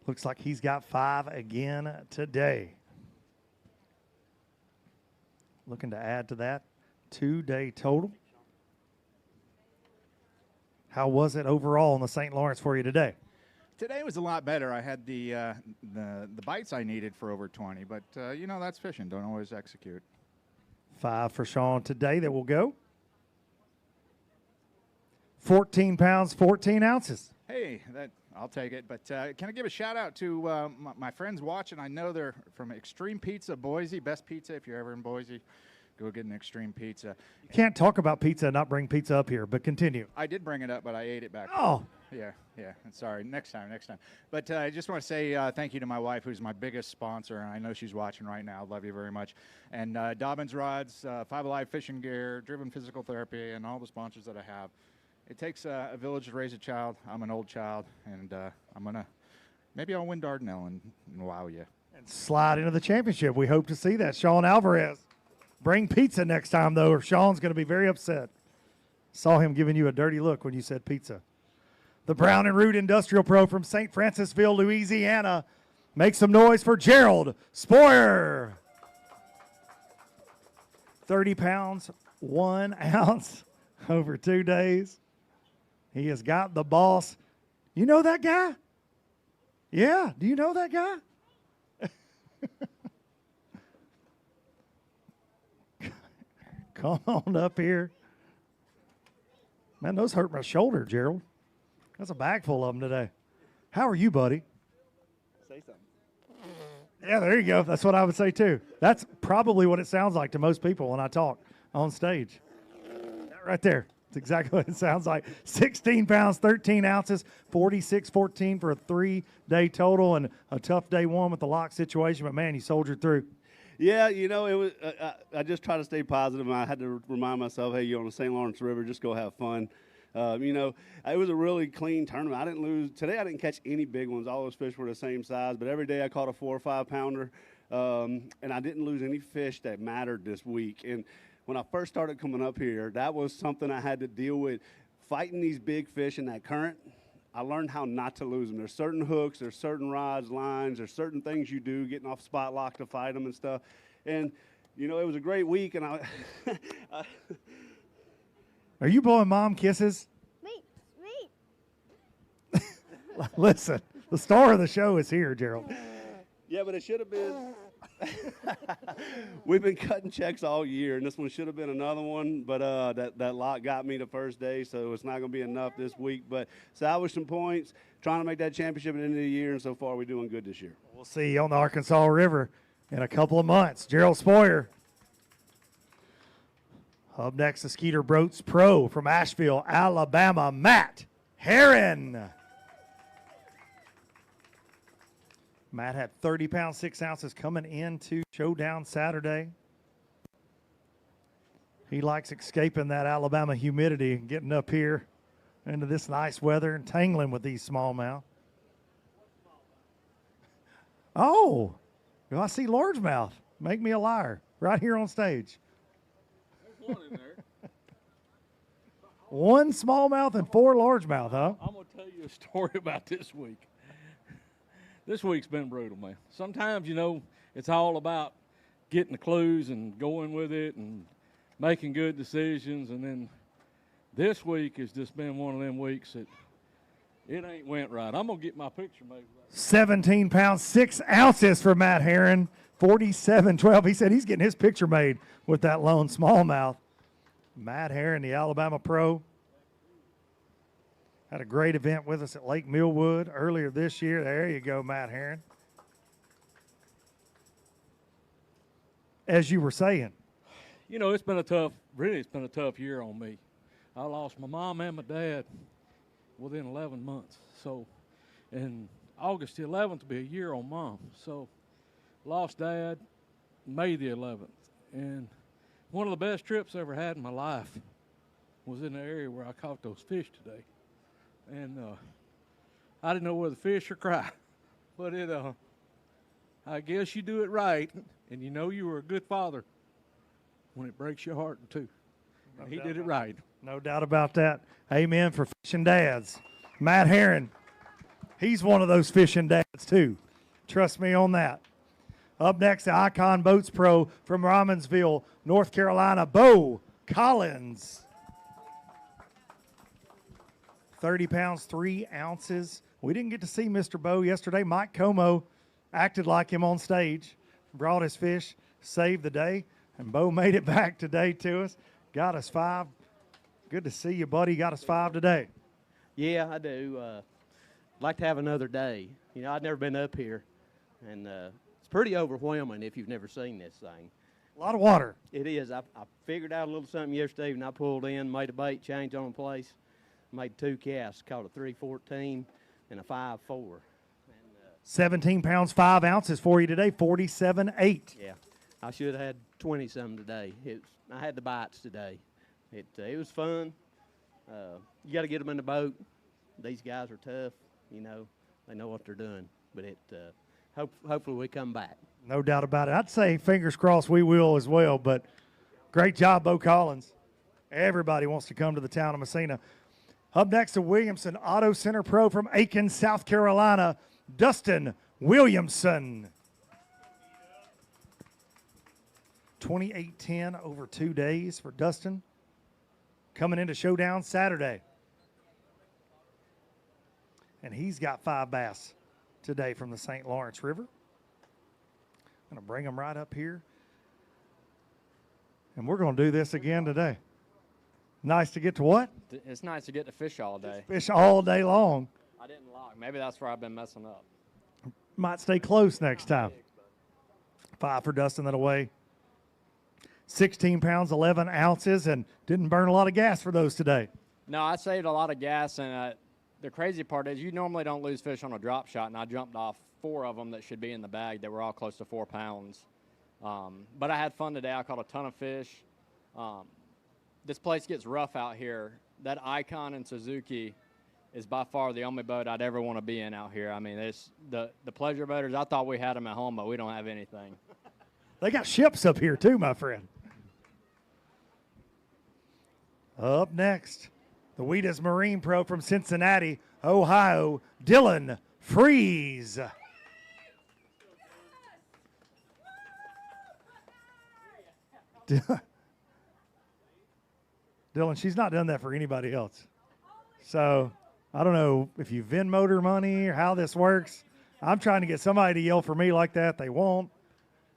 Looks like he's got 5 again today. Looking to add to that 2-day total. How was it overall in the St. Lawrence for you today? Today was a lot better. I had the bites I needed for over 20, but you know, that's fishing. Don't always execute. 5 for Sean today that will go. 14 pounds, 14 ounces. Hey, I'll take it. But can I give a shout out to my friends watching? I know they're from Extreme Pizza, Boise. Best pizza if you're ever in Boise. Go get an Extreme Pizza. You can't talk about pizza and not bring pizza up here, but continue. I did bring it up, but I ate it back. Oh. Yeah. Sorry. Next time. But I just want to say thank you to my wife, who's my biggest sponsor, and I know she's watching right now. Love you very much. And Dobbins Rods, Five Alive Fishing Gear, Driven Physical Therapy, and all the sponsors that I have. It takes a village to raise a child. I'm an old child, and maybe I'll win Dardanelle and wow you. And slide into the championship. We hope to see that. Sean Alvarez. Bring pizza next time, though, or Sean's going to be very upset. Saw him giving you a dirty look when you said pizza. The Brown & Root Industrial Pro from St. Francisville, Louisiana. Make some noise for Gerald Spoyer. 30 pounds, 1 ounce over 2 days. He has got the boss. You know that guy? Yeah, do you know that guy? Come on up here. Man, those hurt my shoulder, Gerald. That's a bag full of them today. How are you, buddy? Say something. Yeah, there you go. That's what I would say, too. That's probably what it sounds like to most people when I talk on stage. That right there. That's exactly what it sounds like. 16 pounds, 13 ounces, 46.14 for a 3-day total, and a tough day one with the lock situation. But, man, you soldiered through. Yeah, you know, it was. I just try to stay positive, and I had to remind myself, hey, you're on the St. Lawrence River, just go have fun. You know, it was a really clean tournament. I didn't lose. Today I didn't catch any big ones. All those fish were the same size, but every day I caught a 4 or 5 pounder, and I didn't lose any fish that mattered this week. And when I first started coming up here, that was something I had to deal with, fighting these big fish in that current. I learned how not to lose them. There's certain hooks, there's certain rods, lines, there's certain things you do, getting off spot lock to fight them and stuff. And, you know, it was a great week, and Are you blowing mom kisses? Me. Listen, the star of the show is here, Gerald. Yeah, but it should have been. We've been cutting checks all year, and this one should have been another one, but that lot got me the first day, so it's not going to be enough this week. But salvage some points, trying to make that championship at the end of the year, and so far we're doing good this year. We'll see you on the Arkansas River in a couple of months. Gerald Spoyer. Up next, the Skeeter Boats Pro from Asheville, Alabama, Matt Herron. Matt had 30 pounds, 6 ounces coming into Showdown Saturday. He likes escaping that Alabama humidity and getting up here into this nice weather and tangling with these smallmouth. Oh, do I see largemouth? Make me a liar right here on stage. There's one in there. 1 smallmouth and 4 largemouth, huh? I'm going to tell you a story about this week. This week's been brutal, man. Sometimes, you know, it's all about getting the clues and going with it and making good decisions. And then this week has just been one of them weeks that it ain't went right. I'm going to get my picture made. 17 pounds, 6 ounces for Matt Herron, 47.12. He said he's getting his picture made with that lone smallmouth. Matt Herron, the Alabama pro. Had a great event with us at Lake Millwood earlier this year. There you go, Matt Herron. As you were saying. You know, it's been a tough year on me. I lost my mom and my dad within 11 months. So, and August the 11th will be a year on Mom. So, lost Dad May the 11th. And one of the best trips I ever had in my life was in the area where I caught those fish today. and I didn't know whether to fish or cry. But I guess you do it right, and you know you were a good father when it breaks your heart in two. And he did it right. No doubt about that. Amen for fishing dads. Matt Herron, he's one of those fishing dads too. Trust me on that. Up next, the Icon Boats Pro from Robbinsville, North Carolina, Bo Collins. 30 pounds, 3 ounces. We didn't get to see Mr. Bo yesterday. Mike Como acted like him on stage, brought his fish, saved the day, and Bo made it back today to us. Got us 5. Good to see you, buddy. Got us 5 today. Yeah, I do. Like to have another day. You know, I'd never been up here, and it's pretty overwhelming if you've never seen this thing. A lot of water. It is. I figured out a little something yesterday when I pulled in, made a bait change on place, made 2 casts, caught a 314 and a 5.4. 17 pounds, 5 ounces for you today, 47.8. Yeah, I should have had 20-something today. I had the bites today. It was fun. You got to get them in the boat. These guys are tough. You know, they know what they're doing. But hopefully we come back. No doubt about it. I'd say fingers crossed we will as well, but great job, Bo Collins. Everybody wants to come to the town of Messina. Up next, the Williamson Auto Center Pro from Aiken, South Carolina, Dustin Williamson. 28-10 over 2 days for Dustin. Coming into Showdown Saturday. And he's got 5 bass today from the St. Lawrence River. I'm going to bring them right up here. And we're going to do this again today. Nice to get to what? It's nice to get to fish all day. Fish all day long. I didn't lock. Maybe that's where I've been messing up. Might stay close next time. 5 for Dustin that away. 16 pounds, 11 ounces, and didn't burn a lot of gas for those today. No, I saved a lot of gas, and the crazy part is you normally don't lose fish on a drop shot, and I jumped off 4 of them that should be in the bag that were all close to 4 pounds. But I had fun today. I caught a ton of fish. This place gets rough out here. That Icon and Suzuki is by far the only boat I'd ever want to be in out here. I mean, it's the pleasure boaters, I thought we had them at home, but we don't have anything. They got ships up here too, my friend. Up next, the Wheatas Marine Pro from Cincinnati, Ohio, Dylan Freeze. Dylan, she's not done that for anybody else. So I don't know if you Venmo'd her money or how this works. I'm trying to get somebody to yell for me like that. They won't.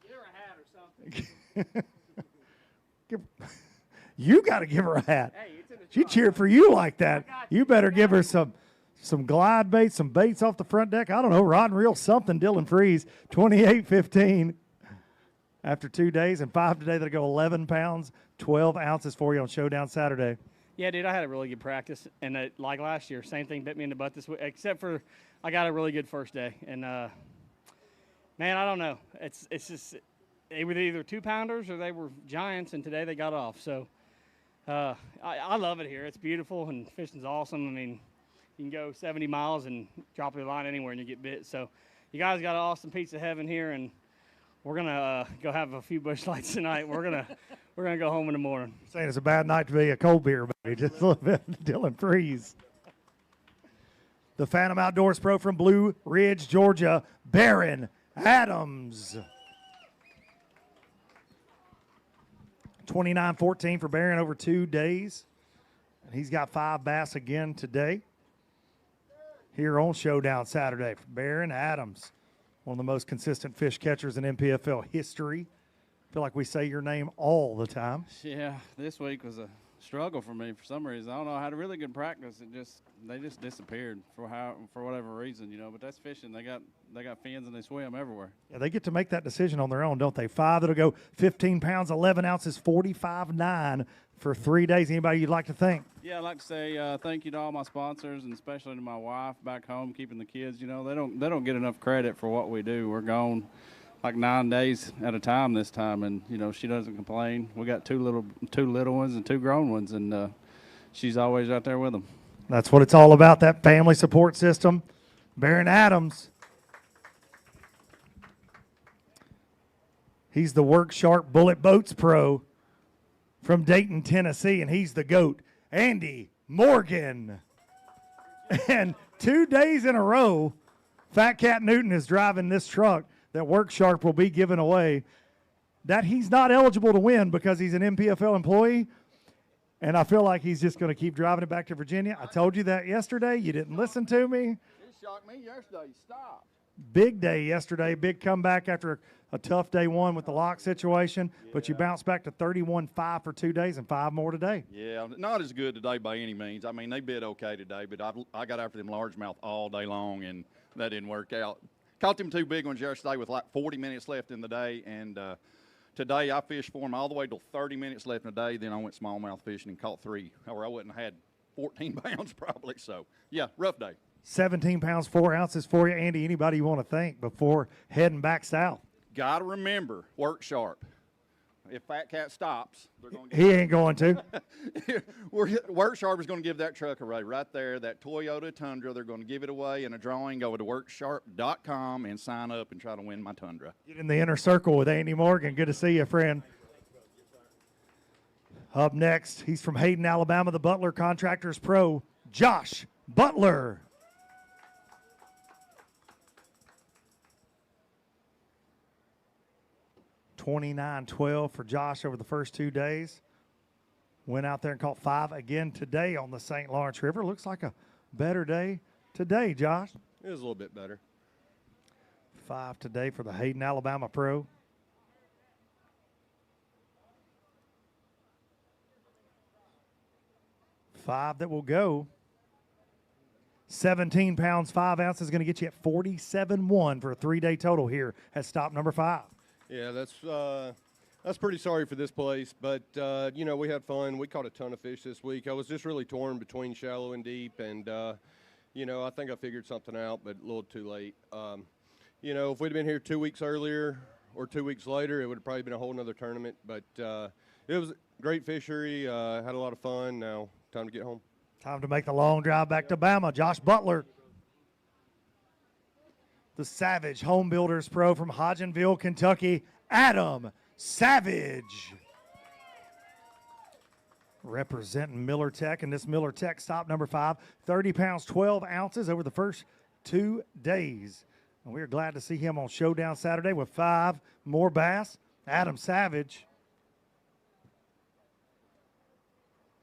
Give her a hat or something. You got to give her a hat. Hey, it's in the She cheered for you like that. You better give her some glide baits, some baits off the front deck. I don't know, rod and reel something. Dylan Freeze, 28-15 after 2 days, and 5 today that'll go 11 pounds, 12 ounces for you on Showdown Saturday. Yeah, dude, I had a really good practice, and like last year, same thing bit me in the butt this week, except for I got a really good first day, and man, I don't know. It's just they were either 2-pounders or they were giants, and today they got off. So I love it here. It's beautiful, and fishing's awesome. I mean, you can go 70 miles and drop your line anywhere, and you get bit. So you guys got an awesome piece of heaven here, and we're gonna go have a few bush lights tonight. We're gonna go home in the morning. Saying it's a bad night to be a cold beer buddy. Just a little bit. Dylan Freeze. The Phantom Outdoors Pro from Blue Ridge, Georgia, Barron Adams. 29-14 for Barron over 2 days. And he's got 5 bass again today. Here on Showdown Saturday for Barron Adams. One of the most consistent fish catchers in NPFL history. I feel like we say your name all the time. Yeah, this week was a struggle for me for some reason. I don't know. I had a really good practice. They just disappeared for whatever reason, you know. But that's fishing. They got fins and they swim everywhere. Yeah, they get to make that decision on their own, don't they? 5 that'll go 15 pounds, 11 ounces, 45.9 for 3 days. Anybody you'd like to thank? Yeah, I'd like to say thank you to all my sponsors and especially to my wife back home keeping the kids. You know, they don't get enough credit for what we do. We're gone like 9 days at a time this time, and you know she doesn't complain. We got two little ones and 2 grown ones, and she's always out there with them. That's what it's all about, that family support system. Baron Adams. He's the Work Sharp Bullet Boats Pro from Dayton, Tennessee, and he's the GOAT. Andy Morgan. And 2 days in a row, Fat Cat Newton is driving this truck that Work Sharp will be giving away, that he's not eligible to win because he's an NPFL employee. And I feel like he's just going to keep driving it back to Virginia. I told you that yesterday. You didn't listen to me. It shocked me yesterday. You stopped. Big day yesterday. Big comeback after a tough day one with the lock situation. Yeah. But you bounced back to 31.5 for 2 days and 5 more today. Yeah, not as good today by any means. I mean, they bid okay today, but I got after them largemouth all day long, and that didn't work out. Caught them 2 big ones yesterday with like 40 minutes left in the day, and today I fished for them all the way till 30 minutes left in the day. Then I went smallmouth fishing and caught 3, or I wouldn't have had 14 pounds probably. So, yeah, rough day. 17 pounds, 4 ounces for you. Andy, anybody you want to thank before heading back south? Got to remember, Work Sharp. If Fat Cat stops, they're going to he ain't going to. Work Sharp is going to give that truck away right there, that Toyota Tundra. They're going to give it away in a drawing. Go to worksharp.com and sign up and try to win my Tundra. Get in the inner circle with Andy Morgan. Good to see you, friend. Up next, he's from Hayden, Alabama, the Butler Contractors Pro, Josh Butler. $29.12 for Josh over the first 2 days. Went out there and caught 5 again today on the St. Lawrence River. Looks like a better day today, Josh. It was a little bit better. 5 today for the Hayden, Alabama Pro. Five that will go. 17 pounds, 5 ounces is going to get you at 47.1 for a 3-day total here at stop number 5. Yeah, that's pretty sorry for this place, but you know, we had fun. We caught a ton of fish this week. I was just really torn between shallow and deep, and you know, I think I figured something out, but a little too late. You know, if we'd been here 2 weeks earlier or 2 weeks later, it would have probably been a whole nother tournament. But it was a great fishery. Had a lot of fun. Now time to get home. Time to make the long drive back to Bama. Josh Butler, the Savage Home Builders Pro from Hodgenville, Kentucky, Adam Savage. Representing Miller Tech, and this Miller Tech stop number 5, 30 pounds, 12 ounces over the first 2 days. And we're glad to see him on Showdown Saturday with 5 more bass. Adam Savage.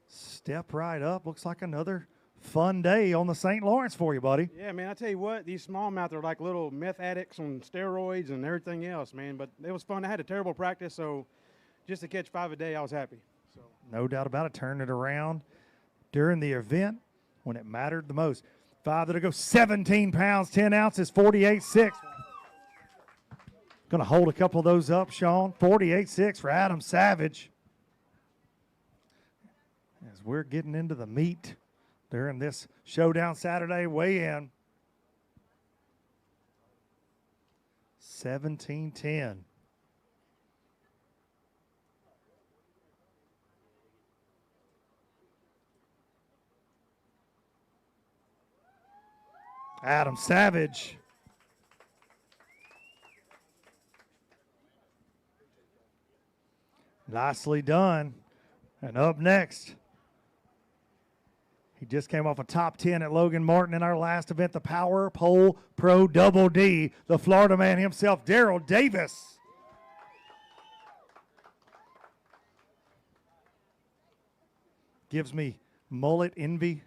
Step right up. Looks like another fun day on the St. Lawrence for you, buddy. Yeah, man, I tell you what, these smallmouth are like little meth addicts on steroids and everything else, man. But it was fun. I had a terrible practice, so just to catch 5 a day, I was happy. So. No doubt about it. Turn it around during the event when it mattered the most. 5 that'll go 17 pounds, 10 ounces, 48.6. Going to hold a couple of those up, Sean. 48.6 for Adam Savage. As we're getting into the meat during this Showdown Saturday weigh-in. 17-10. Adam Savage. Nicely done. And up next, he just came off a top 10 at Logan Martin in our last event, the Power Pole Pro Double D, the Florida man himself, Daryl Davis. Gives me mullet envy.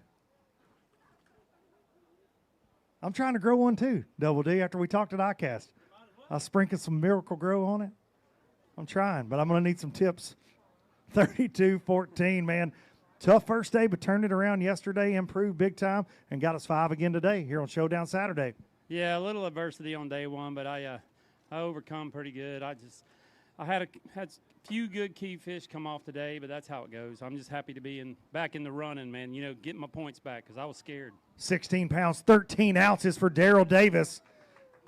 I'm trying to grow one too, Double D, after we talked at ICAST. I sprinkled some Miracle Grow on it. I'm trying, but I'm going to need some tips. 32-14, man. Tough first day, but turned it around yesterday, improved big time, and got us 5 again today here on Showdown Saturday. Yeah, a little adversity on day one, but I overcome pretty good. I had a few good key fish come off today, but that's how it goes. I'm just happy to be back in the running, man. You know, getting my points back because I was scared. 16 pounds, 13 ounces for Daryl Davis.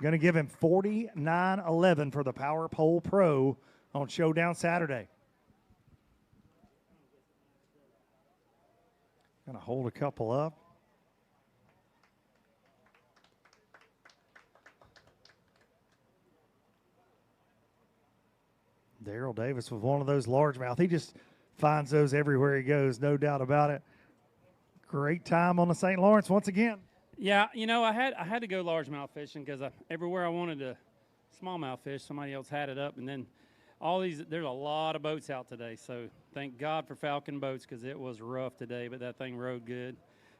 Going to give him 49.11 for the Power Pole Pro on Showdown Saturday. Going to hold a couple up. Daryl Davis with one of those largemouth. He just finds those everywhere he goes, no doubt about it. Great time on the St. Lawrence once again. Yeah, you know, I had to go largemouth fishing because everywhere I wanted to smallmouth fish, somebody else had it up, and then there's a lot of boats out today. So thank God for Falcon Boats because it was rough today, but that thing rode good.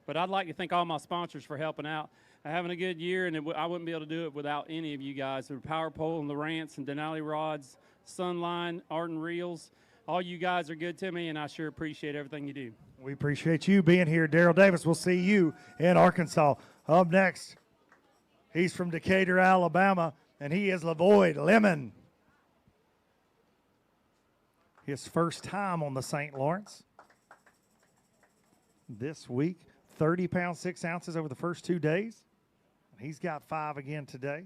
But I'd like to thank all my sponsors for helping out, having a good year, and I wouldn't be able to do it without any of you guys. The Power Pole and Lowrance and Denali Rods, Sunline, Arden Reels. All you guys are good to me, and I sure appreciate everything you do. We appreciate you being here, Daryl Davis. We'll see you in Arkansas. Up next, he's from Decatur, Alabama, and he is Lavoyd Lemon. His first time on the St. Lawrence this week. 30 pounds, 6 ounces over the first 2 days. He's got 5 again today.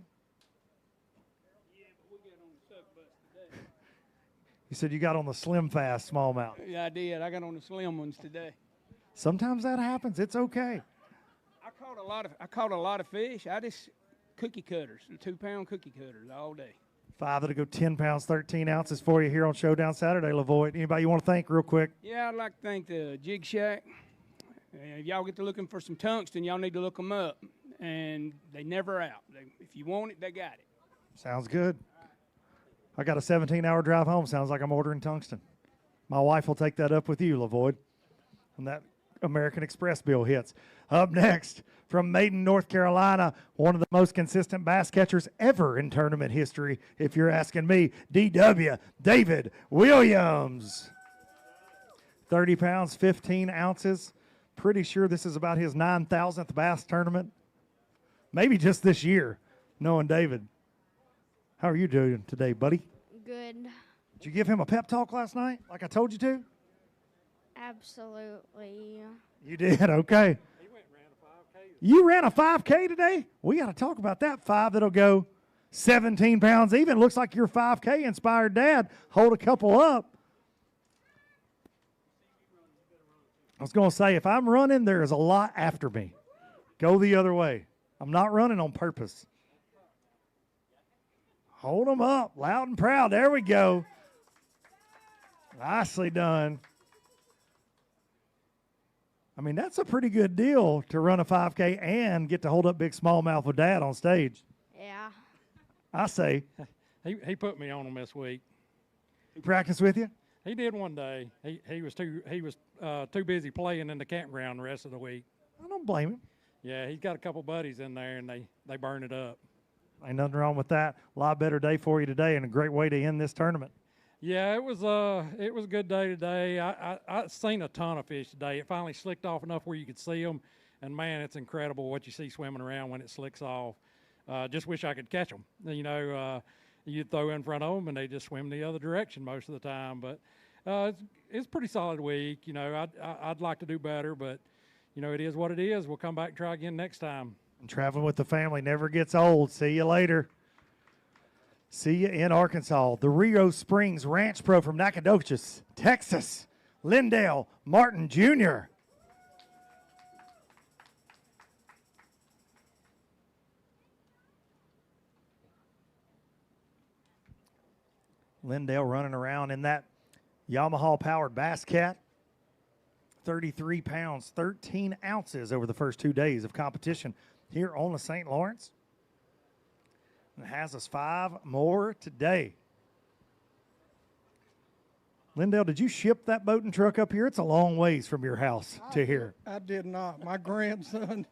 You said you got on the Slim Fast smallmouth. Yeah, I did. I got on the slim ones today. Sometimes that happens. It's okay. I caught a lot of fish. I just cookie cutters, 2-pound cookie cutters all day. 5 that'll go 10 pounds, 13 ounces for you here on Showdown Saturday, Lavoyd. Anybody you want to thank real quick? Yeah, I'd like to thank the Jig Shack. If y'all get to looking for some tungsten, y'all need to look them up. And they never out. If you want it, they got it. Sounds good. I got a 17-hour drive home. Sounds like I'm ordering tungsten. My wife will take that up with you, Lavoyd, when that American Express bill hits. Up next, from Maiden, North Carolina, one of the most consistent bass catchers ever in tournament history, if you're asking me, DW David Williams. 30 pounds, 15 ounces. Pretty sure this is about his 9,000th bass tournament. Maybe just this year, knowing David. How are you doing today, buddy? Good. Did you give him a pep talk last night like I told you to? Absolutely. You did, okay. You ran a 5K today? We got to talk about that 5 that'll go 17 pounds even. Looks like your 5K inspired dad. Hold a couple up. I was going to say, if I'm running, there is a lot after me. Go the other way. I'm not running on purpose. Hold them up, loud and proud. There we go. Nicely done. I mean, that's a pretty good deal to run a 5K and get to hold up big smallmouth with Dad on stage. Yeah. I say. He put me on him this week. He practiced with you? He did one day. He was too busy playing in the campground the rest of the week. I don't blame him. Yeah, he's got a couple buddies in there, and they burn it up. Ain't nothing wrong with that. A lot better day for you today and a great way to end this tournament. Yeah, it was a good day today. I seen a ton of fish today. It finally slicked off enough where you could see them, and man, it's incredible what you see swimming around when it slicks off. Just wish I could catch them. You know, you throw in front of them and they just swim the other direction most of the time. But it's a pretty solid week. You know, I'd like to do better, but you know, it is what it is. We'll come back and try again next time. And traveling with the family never gets old. See you later. See you in Arkansas. The Rio Springs Ranch Pro from Nacogdoches, Texas, Lindale Martin Jr. Lindale running around in that Yamaha-powered Bass Cat. 33 pounds, 13 ounces over the first 2 days of competition here on the St. Lawrence. And has us 5 more today. Lindale, did you ship that boat and truck up here? It's a long ways from your house to here. I did not. My grandson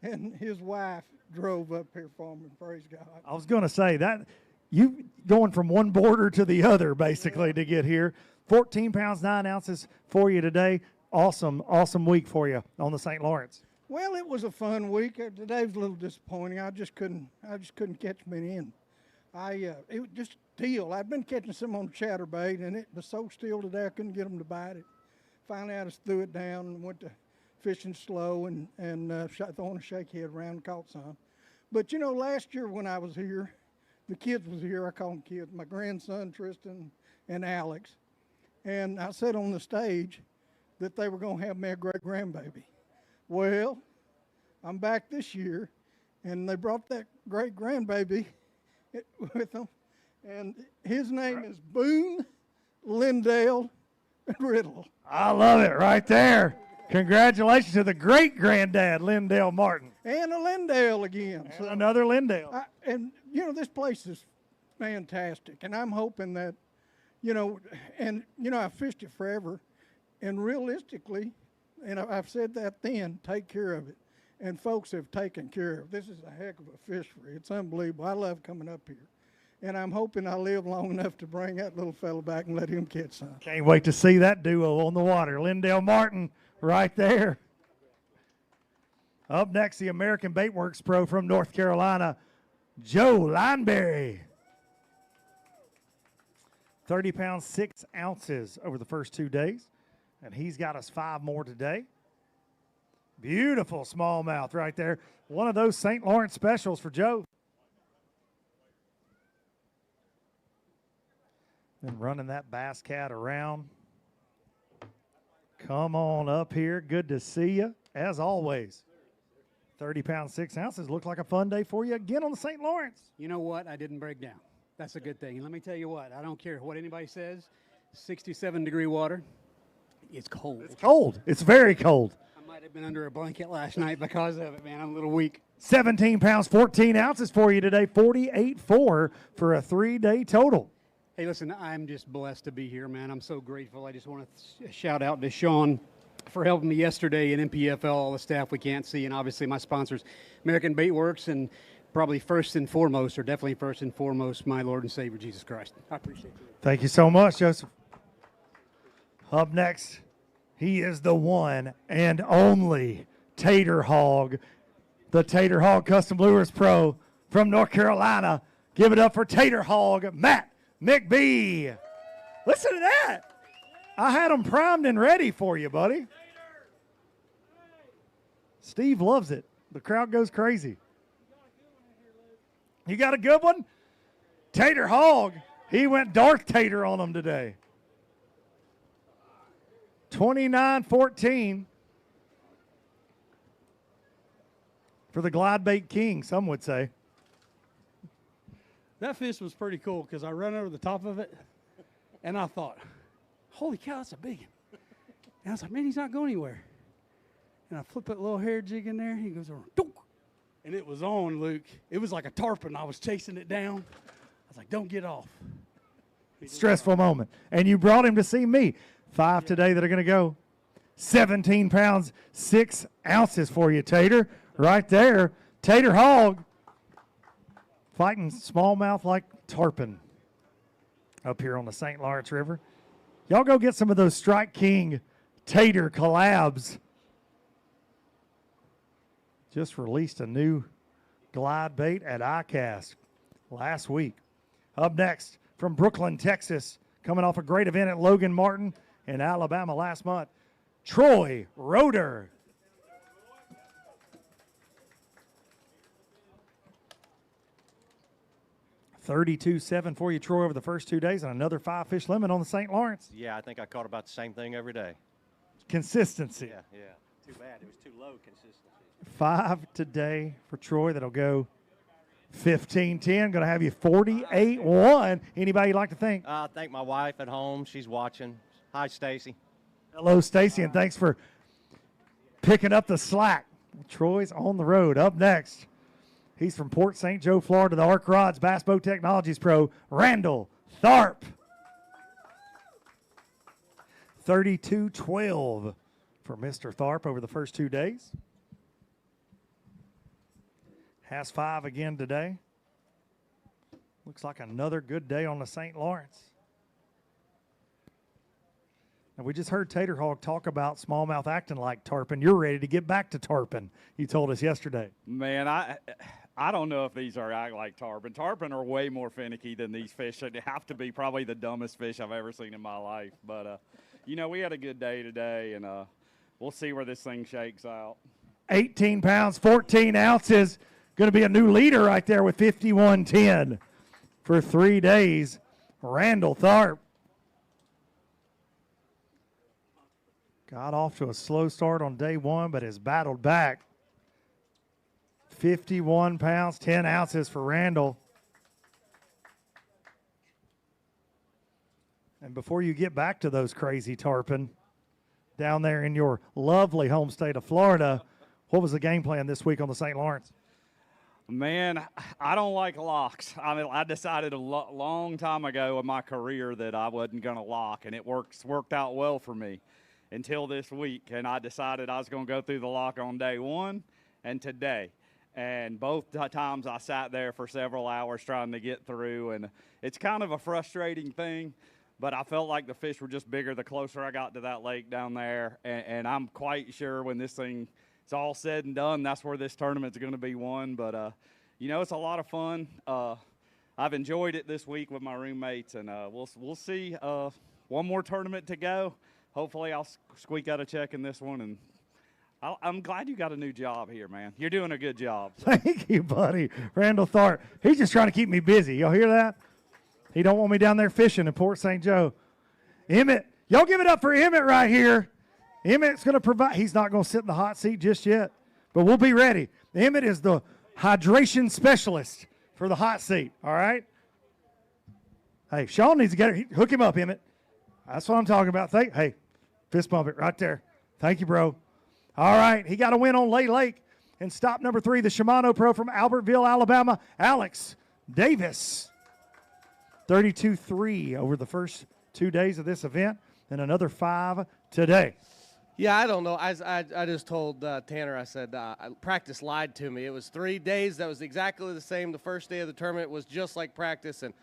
and his wife drove up here for me, praise God. I was going to say that you going from one border to the other basically to get here. 14 pounds, 9 ounces for you today. Awesome, awesome week for you on the St. Lawrence. Well, it was a fun week. Today was a little disappointing. I just couldn't catch many in. It was just still. I'd been catching some on chatterbait, and it was so still today I couldn't get them to bite it. Finally, I just threw it down and went to fishing slow and throwing a shake head around and caught some. But you know, last year when I was here, the kids was here. I call them kids. My grandson Tristan and Alex, and I said on the stage that they were going to have me a great grandbaby. Well, I'm back this year, and they brought that great grandbaby with them, And his name is Boone Lindale Riddle. I love it right there. Congratulations to the great-granddad, Lindale Martin. And a Lindale again. And another Lindale. And, you know, this place is fantastic. And I'm hoping that, you know, I've fished it forever. And realistically, and I've said that then, take care of it. And folks have taken care of it. This is a heck of a fishery. It's unbelievable. I love coming up here. And I'm hoping I live long enough to bring that little fella back and let him catch some. Can't wait to see that duo on the water. Lindale Martin right there. Up next, the American Baitworks Pro from North Carolina, Joe Lineberry. 30 pounds, 6 ounces over the first 2 days. And he's got us 5 more today. Beautiful smallmouth right there. One of those St. Lawrence specials for Joe. Then running that bass cat around. Come on up here. Good to see you, as always. 30 pounds, 6 ounces. Looked like a fun day for you again on the St. Lawrence. You know what? I didn't break down. That's a good thing. And let me tell you what. I don't care what anybody says. 67-degree water. It's cold. It's cold. It's very cold. I might have been under a blanket last night because of it, man. I'm a little weak. 17 pounds, 14 ounces for you today. 48.4 for a 3-day total. Hey, listen, I'm just blessed to be here, man. I'm so grateful. I just want to shout out to Sean for helping me yesterday in NPFL, all the staff we can't see, and obviously my sponsors, American Baitworks, and probably first and foremost, or definitely first and foremost, my Lord and Savior, Jesus Christ. I appreciate you. Thank you so much, Joseph. Up next, he is the one and only Tater Hog, the Tater Hog Custom Lures Pro from North Carolina. Give it up for Tater Hog, Matt McBee. Listen to that. I had them primed and ready for you, buddy. Steve loves it. The crowd goes crazy. You got a good one? Tater Hog. He went Darth Tater on them today. 29-14 for the Glide Bait King, some would say. That fish was pretty cool because I ran over the top of it, and I thought, holy cow, that's a big one. And I was like, man, he's not going anywhere. And I flipped that little hair jig in there, he goes over, Dook! And it was on, Luke. It was like a tarpon. I was chasing it down. I was like, don't get off. Stressful moment. And you brought him to see me. 5 today that are going to go. 17 pounds, 6 ounces for you, Tater. Right there. Tater Hog. Fighting smallmouth like tarpon up here on the St. Lawrence River. Y'all go get some of those Strike King Tater collabs. Just released a new glide bait at ICAST last week. Up next from Brooklyn, Texas, coming off a great event at Logan Martin in Alabama last month, Troy Roeder. $32.7 for you, Troy, over the first 2 days, and another 5-fish limit on the St. Lawrence. Yeah, I think I caught about the same thing every day. Consistency. Yeah. Too bad. It was too low consistency. 5 today for Troy. That'll go 15-10. Going to have you 48-1. Anybody you'd like to thank? I thank my wife at home. She's watching. Hi, Stacy. Hello, Stacy, and thanks for picking up the slack. Troy's on the road. Up next, he's from Port St. Joe, Florida, the Arc Rods Bass Boat Technologies Pro, Randall Tharp. 32-12 for Mr. Tharp over the first 2 days. Has 5 again today. Looks like another good day on the St. Lawrence. And we just heard Tater Hog talk about smallmouth acting like tarpon. You're ready to get back to tarpon, you told us yesterday. Man, I don't know if these are act like tarpon. Tarpon are way more finicky than these fish. They have to be probably the dumbest fish I've ever seen in my life. But, you know, we had a good day today, and we'll see where this thing shakes out. 18 pounds, 14 ounces. Going to be a new leader right there with 51.10 for 3 days. Randall Tharp. Got off to a slow start on day 1, but has battled back. 51 pounds, 10 ounces for Randall. And before you get back to those crazy tarpon down there in your lovely home state of Florida, what was the game plan this week on the St. Lawrence? Man, I don't like locks. I mean, I decided a long time ago in my career that I wasn't going to lock, and it worked out well for me until this week. And I decided I was going to go through the lock on day one and today. And both times I sat there for several hours trying to get through, and it's kind of a frustrating thing. But I felt like the fish were just bigger the closer I got to that lake down there. And I'm quite sure when this thing is all said and done, that's where this tournament's going to be won. But, you know, it's a lot of fun. I've enjoyed it this week with my roommates, and we'll see. One more tournament to go. Hopefully I'll squeak out a check in this one. And I'm glad you got a new job here, man. You're doing a good job. So. Thank you, buddy. Randall Tharp. He's just trying to keep me busy. Y'all hear that? He don't want me down there fishing in Port St. Joe. Emmett, y'all give it up for Emmett right here. Emmett's going to provide. He's not going to sit in the hot seat just yet, but we'll be ready. Emmett is the hydration specialist for the hot seat, all right? Hey, Sean needs to get it. Hook him up, Emmett. That's what I'm talking about. Hey, fist bump it right there. Thank you, bro. All right, he got a win on Lay Lake. And stop number 3, the Shimano Pro from Albertville, Alabama, Alex Davis. 32-3 over the first 2 days of this event, and another 5 today. Yeah, I don't know. I just told Tanner, I said, practice lied to me. It was 3 days. That was exactly the same. The first day of the tournament was just like practice, and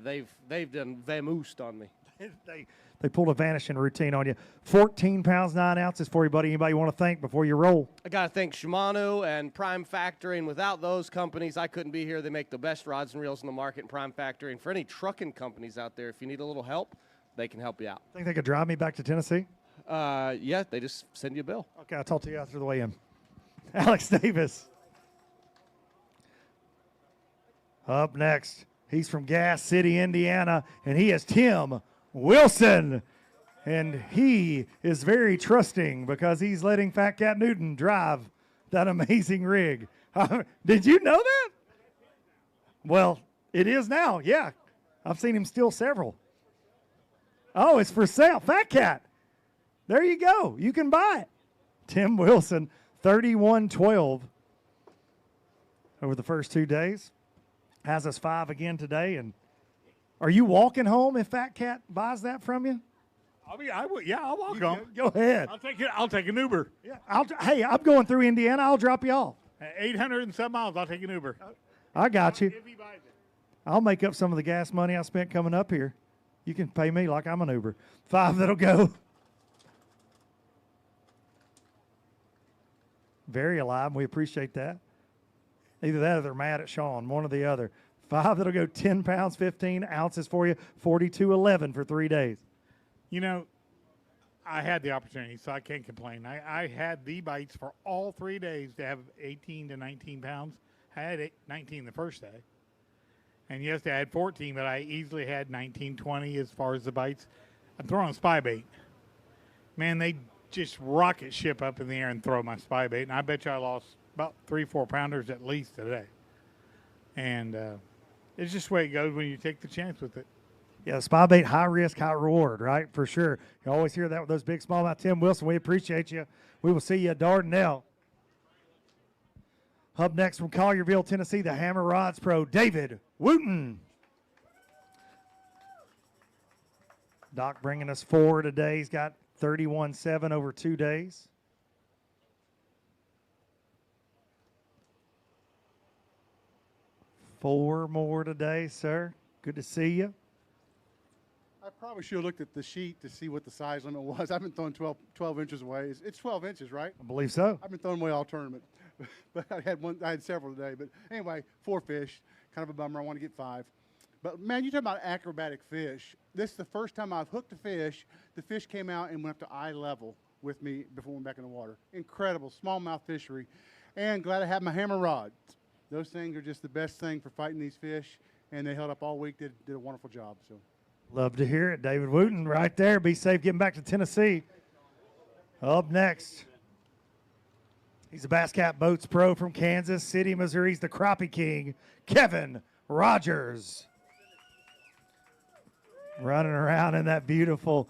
they've done vamoosed on me. They pulled a vanishing routine on you. 14 pounds, 9 ounces for you, buddy. Anybody you want to thank before you roll? I got to thank Shimano and Prime Factory, and without those companies, I couldn't be here. They make the best rods and reels in the market in Prime Factory. And for any trucking companies out there, if you need a little help, they can help you out. Think they could drive me back to Tennessee? Yeah, they just send you a bill. Okay, I'll talk to you after the weigh-in. Alex Davis. Up next, he's from Gas City, Indiana, and he is Tim Wilson. And he is very trusting because he's letting Fat Cat Newton drive that amazing rig. Did you know that? Well, it is now, yeah. I've seen him steal several. Oh, it's for sale. Fat Cat. There you go. You can buy it. Tim Wilson, 31-12 over the first 2 days. Has us 5 again today. And are you walking home if Fat Cat buys that from you? I'll walk home. Go ahead. I'll take an Uber. Yeah. Hey, I'm going through Indiana. I'll drop you off. 800 and some miles. I'll take an Uber. I got you. If he buys it. I'll make up some of the gas money I spent coming up here. You can pay me like I'm an Uber. 5 that'll go. Very alive. We appreciate that. Either that or they're mad at Sean, one or the other. 5 that'll go 10 pounds, 15 ounces for you, 42.11 for 3 days. You know, I had the opportunity, so I can't complain. I had the bites for all 3 days to have 18 to 19 pounds. I had 19 the first day. And yesterday I had 14, but I easily had 19, 20 as far as the bites. I'm throwing a spy bait. Man, they just rocket ship up in the air and throw my spy bait. And I bet you I lost about 3-4 pounders at least today. And it's just the way it goes when you take the chance with it. Yeah, spy bait, high risk, high reward, right? For sure. You always hear that with those big smallmouth. Tim Wilson, we appreciate you. We will see you at Dardanelle. Up next from Collierville, Tennessee, the Hammer Rods Pro, David Wooten. Doc bringing us 4 today. He's got 31.7 over 2 days. Four more today, sir. Good to see you. I probably should have looked at the sheet to see what the size limit was. I've been throwing 12 inches away. It's 12 inches, right? I believe so. I've been throwing away all tournament. But I had several today. But anyway, 4 fish. Kind of a bummer. I want to get 5. But, man, you talk about acrobatic fish. This is the first time I've hooked a fish. The fish came out and went up to eye level with me before we went back in the water. Incredible smallmouth fishery. And glad I have my hammer rods. Those things are just the best thing for fighting these fish. And they held up all week, did a wonderful job. So. Love to hear it. David Wooten right there. Be safe getting back to Tennessee. Up next, he's a Bass Cat Boats Pro from Kansas City, Missouri. He's the Crappie King, Kevin Rogers. running around in that beautiful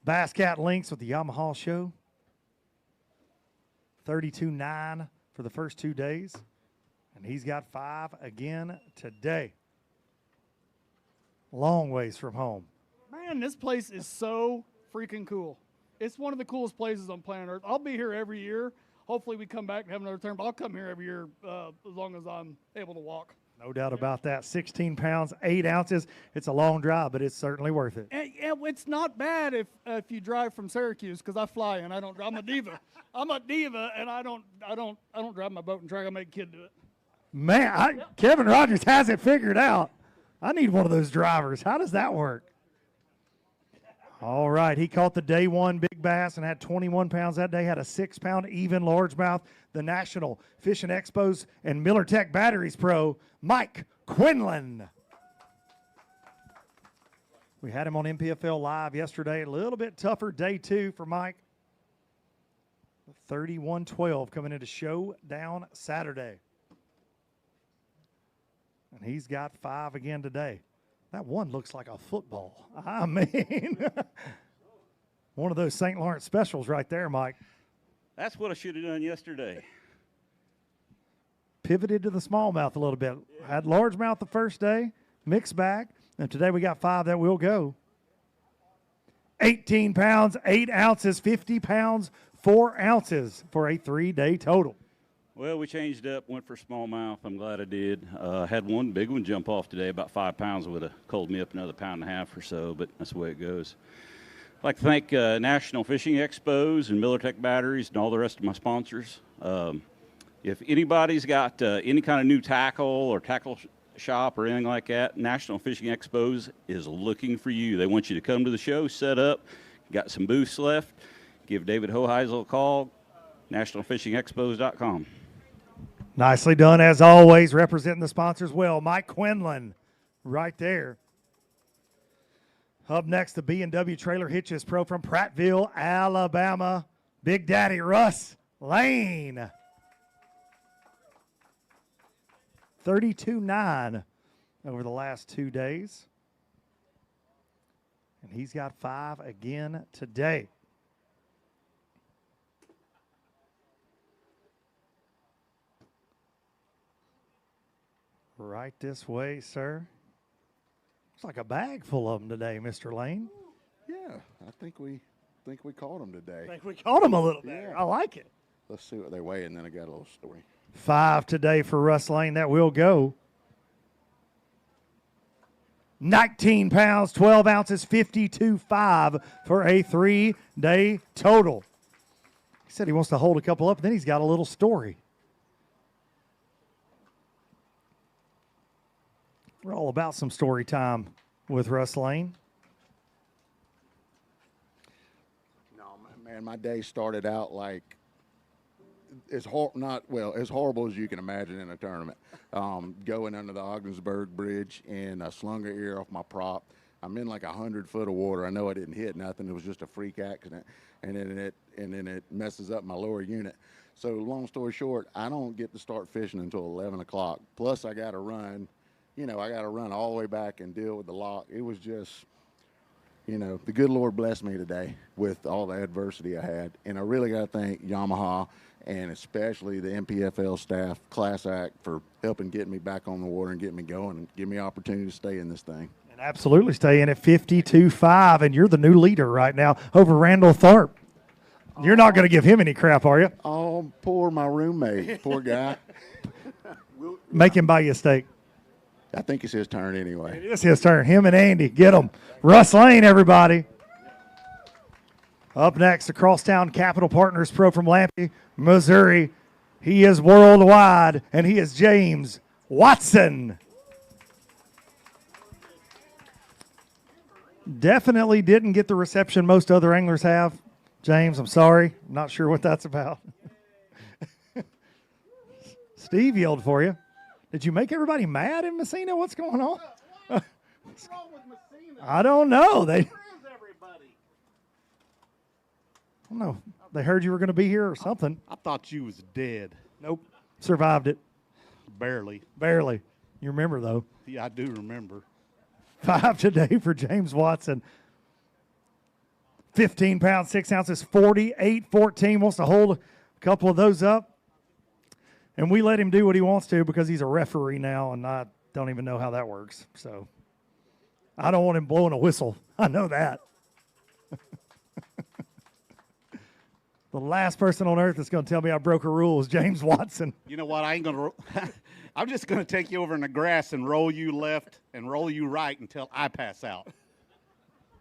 Bass Cat Lynx with the Yamaha show. 32.9 for the first 2 days. And he's got 5 again today. Long ways from home. Man, this place is so freaking cool. It's one of the coolest places on planet Earth. I'll be here every year. Hopefully we come back and have another term, but I'll come here every year as long as I'm able to walk. No doubt about that. 16 pounds, 8 ounces. It's a long drive, but it's certainly worth it. And it's not bad if you drive from Syracuse, because I fly and I don't. I'm a diva. I'm a diva, and I don't drive my boat and track. I make a kid do it. Man, Kevin Rogers has it figured out. I need one of those drivers. How does that work? All right, he caught the day one big bass and had 21 pounds that day, had a 6-pound even largemouth. The National Fishing Expos and Miller Tech Batteries Pro, Mike Quinlan. We had him on NPFL Live yesterday. A little bit tougher day 2 for Mike. 31-12 coming into Showdown Saturday. And he's got 5 again today. That one looks like a football. I mean, one of those St. Lawrence specials right there, Mike. That's what I should have done yesterday. Pivoted to the smallmouth a little bit. Had largemouth the first day, mixed bag, and today we got 5 that will go. 18 pounds, 8 ounces, 50 pounds, 4 ounces for a 3-day total. Well, we changed up, went for smallmouth. I'm glad I did. Had one big one jump off today, about 5 pounds. Would have culled me up another 1.5 pounds or so, but that's the way it goes. I'd like to thank National Fishing Expos and Miller Tech Batteries and all the rest of my sponsors. If anybody's got any kind of new tackle or tackle shop or anything like that, National Fishing Expos is looking for you. They want you to come to the show, set up, got some booths left. Give David Hoheisel a call, nationalfishingexpos.com. Nicely done, as always, representing the sponsors well. Mike Quinlan right there. Up next, the B&W Trailer Hitches Pro from Prattville, Alabama, Big Daddy Russ Lane. 32.9 over the last 2 days. And he's got 5 again today. Right this way, sir. Looks like a bag full of them today, Mr. Lane. Yeah, I think we caught them today. I think we caught them a little bit. Yeah. I like it. Let's see what they weigh, and then I got a little story. 5 today for Russ Lane. That will go. 19 pounds, 12 ounces, 52.5 for a 3-day total. He said he wants to hold a couple up, and then he's got a little story. We're all about some story time with Russ Lane. No, man, my day started out like as horrible as you can imagine in a tournament. Going under the Ogdensburg Bridge, and I slung her ear off my prop. I'm in like 100 foot of water. I know I didn't hit nothing. It was just a freak accident, and then it messes up my lower unit. So long story short, I don't get to start fishing until 11 o'clock. Plus, I got to run. I got to run all the way back and deal with the lock. It was just, the good Lord blessed me today with all the adversity I had. And I really got to thank Yamaha and especially the NPFL staff, Class Act, for helping get me back on the water and get me going and give me opportunity to stay in this thing. And absolutely stay in at 52.5, and you're the new leader right now over Randall Tharp. You're not going to give him any crap, are you? Oh, poor my roommate. Poor guy. Make him buy you a steak. I think it's his turn anyway. It is his turn. Him and Andy. Get him. Russ Lane, everybody. Up next, the Crosstown Capital Partners Pro from Lampe, Missouri. He is worldwide, and he is James Watson. Definitely didn't get the reception most other anglers have. James, I'm sorry. Not sure what that's about. Steve yelled for you. Did you make everybody mad in Messina? What's going on? What's wrong with Messina? I don't know. Where is everybody? I don't know. They heard you were going to be here or something. I thought you was dead. Nope. Survived it. Barely. Barely. You remember, though. Yeah, I do remember. 5 today for James Watson. 15 pounds, 6 ounces, 48-14. Wants to hold a couple of those up. And we let him do what he wants to because he's a referee now, and I don't even know how that works. So I don't want him blowing a whistle. I know that. The last person on earth that's going to tell me I broke a rule is James Watson. You know what? I ain't going to. I'm just going to take you over in the grass and roll you left and roll you right until I pass out.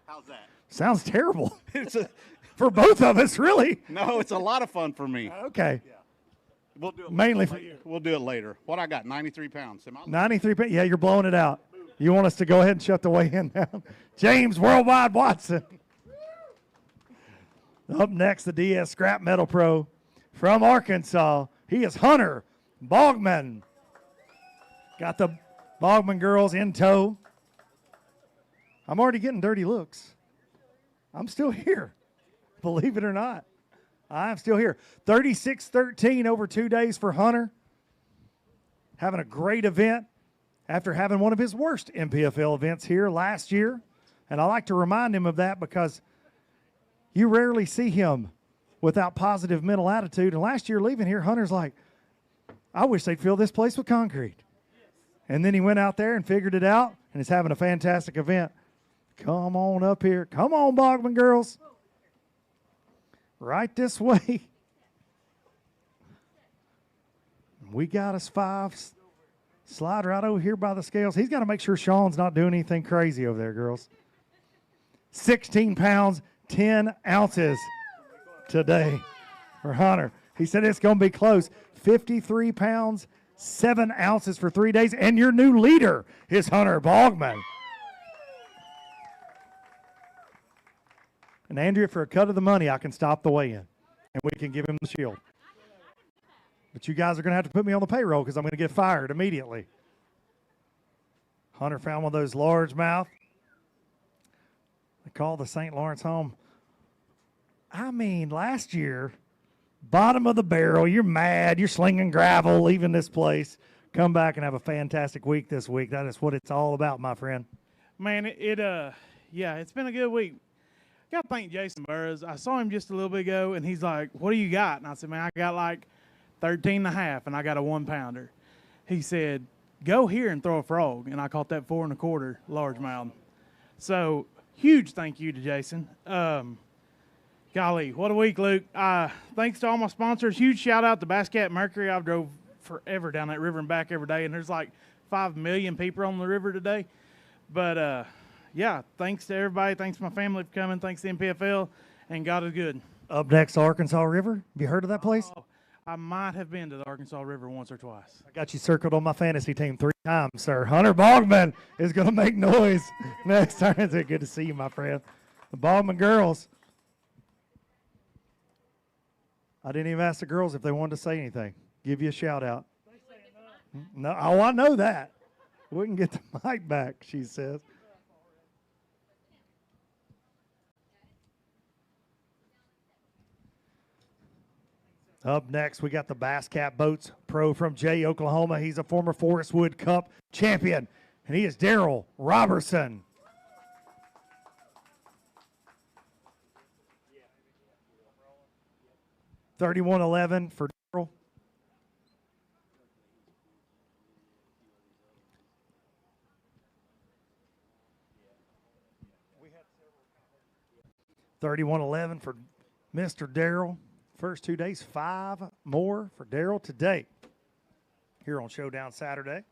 How's that? Sounds terrible. It's a, for both of us, really. No, it's a lot of fun for me. Okay. Yeah. We'll do it Mainly later. for you. We'll do it later. What I got? 93 pounds. 93 pounds. Yeah, you're blowing it out. You want us to go ahead and shut the weigh-in down? James Worldwide Watson. Up next, the DS Scrap Metal Pro from Arkansas. He is Hunter Bogman. Got the Bogman girls in tow. I'm already getting dirty looks. I'm still here, believe it or not. I'm still here. 36-13 over 2 days for Hunter. Having a great event after having one of his worst NPFL events here last year. And I like to remind him of that because you rarely see him without positive mental attitude. And last year leaving here, Hunter's like, I wish they'd fill this place with concrete. And then he went out there and figured it out and is having a fantastic event. Come on up here. Come on, Bogman girls. Right this way. We got us 5. Slide right over here by the scales. He's got to make sure Sean's not doing anything crazy over there, girls. 16 pounds, 10 ounces today for Hunter. He said it's going to be close. 53 pounds, 7 ounces for 3 days. And your new leader is Hunter Bogman. And Andrea, for a cut of the money, I can stop the weigh-in, and we can give him the shield. But you guys are going to have to put me on the payroll because I'm going to get fired immediately. Hunter found one of those largemouth. They call the St. Lawrence home. I mean, last year, bottom of the barrel, you're mad, you're slinging gravel, leaving this place. Come back and have a fantastic week this week. That is what it's all about, my friend. Man, yeah, it's been a good week. Got to thank Jason Burrs. I saw him just a little bit ago, and he's like, what do you got? And I said, man, I got like 13 and a half, and I got a 1-pounder. He said, go here and throw a frog, and I caught that 4 1/4 largemouth. So, huge thank you to Jason. Golly, what a week, Luke. Thanks to all my sponsors. Huge shout out to Basscat Mercury. I've drove forever down that river and back every day, and there's like 5 million people on the river today. But, yeah, thanks to everybody. Thanks to my family for coming. Thanks to NPFL, and God is good. Up next, Arkansas River. Have you heard of that place? I might have been to the Arkansas River once or twice. I got you circled on my fantasy team 3 times, sir. Hunter Bogman is going to make noise next time. It's good to see you, my friend. The Bogman girls. I didn't even ask the girls if they wanted to say anything. Give you a shout out. No, oh, I know that. We can get the mic back, she says. Up next, we got the Bass Cat Boats Pro from Jay, Oklahoma. He's a former Forest Wood Cup champion, and he is Daryl Robertson. $31.11 for Daryl. $31.11 for Mr. Daryl. First 2 days, 5 more for Daryl today here on Showdown Saturday.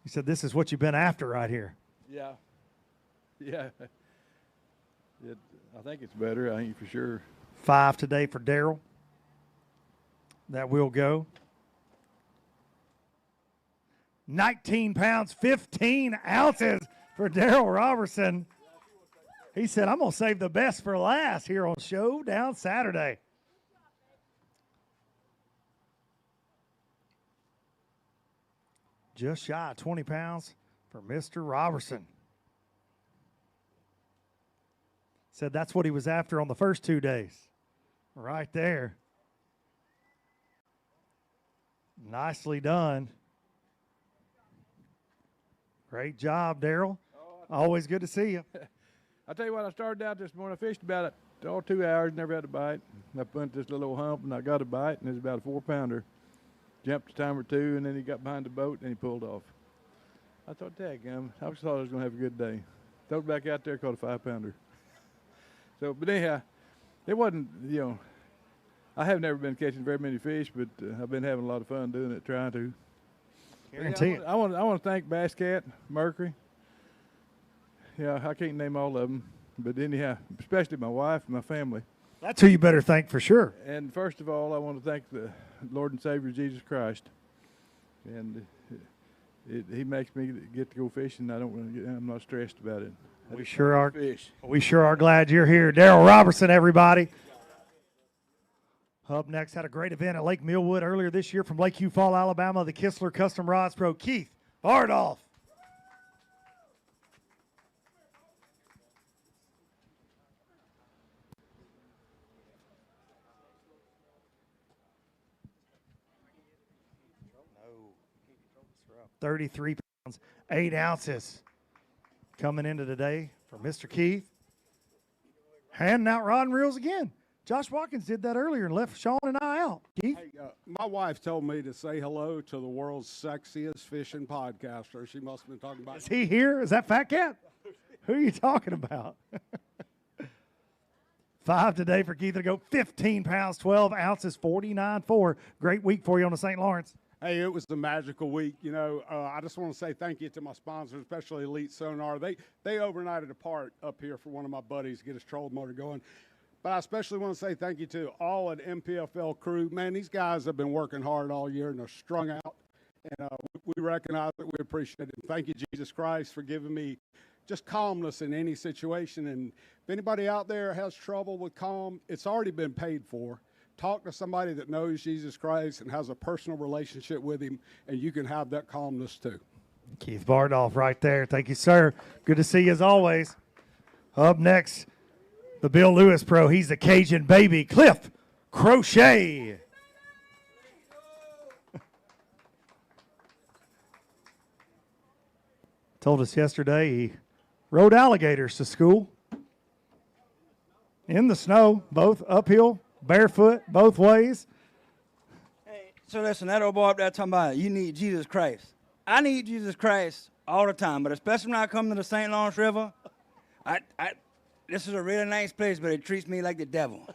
You said this is what you've been after right here. Yeah. Yeah. I think it's better. I ain't for sure. 5 today for Daryl. That will go. 19 pounds, 15 ounces for Daryl Robertson. He said, I'm going to save the best for last here on Showdown Saturday. Just shy of 20 pounds for Mr. Robertson. Said that's what he was after on the first 2 days. Right there. Nicely done. Great job, Daryl. Always good to see you. I tell you what, I started out this morning. I fished about 2 hours, never had a bite. I went this little hump, and I got a bite, and it was about a 4-pounder. Jumped a time or two, and then he got behind the boat, and he pulled off. I thought, daggum, I just thought I was going to have a good day. Threw it back out there, caught a 5-pounder. So, but anyhow, it wasn't, I have never been catching very many fish, but I've been having a lot of fun doing it, trying to. Guarantee it. I want to thank Bass Cat, Mercury. Yeah, I can't name all of them, but anyhow, especially my wife and my family. That's who you better thank for sure. And first of all, I want to thank the Lord and Savior Jesus Christ. And he makes me get to go fishing. I'm not stressed about it. We sure are. We sure are glad you're here, Daryl Robertson. Everybody. Up next, had a great event at Lake Millwood earlier this year from Lakeview Fall, Alabama. The Kistler Custom Rods Pro Keith Bardolph. No. 33 pounds, 8 ounces. Coming into today for Mr. Keith. Handing out rod and reels again. Josh Watkins did that earlier and left Sean and I out. Keith? Hey, my wife told me to say hello to the world's sexiest fishing podcaster. She must have been talking about. Is he here? Is that Fat Cat? Who are you talking about? 5 today for Keith to go. 15 pounds, 12 ounces, 49.4. Great week for you on the St. Lawrence. Hey, it was a magical week. I just want to say thank you to my sponsors, especially Elite Sonar. They overnighted a part up here for one of my buddies to get his trolling motor going. But I especially want to say thank you to all at NPFL crew. Man, these guys have been working hard all year, and they're strung out. And we recognize it. We appreciate it. Thank you, Jesus Christ, for giving me just calmness in any situation. And if anybody out there has trouble with calm, it's already been paid for. Talk to somebody that knows Jesus Christ and has a personal relationship with him, and you can have that calmness too. Keith Bardolph right there. Thank you, sir. Good to see you as always. Up next, the Bill Lewis Pro. He's the Cajun baby, Cliff Crochet. Told us yesterday he rode alligators to school. In the snow, both uphill, barefoot, both ways. So listen, that old boy up there talking about you need Jesus Christ. I need Jesus Christ all the time, but especially when I come to the St. Lawrence River, this is a really nice place, but it treats me like the devil.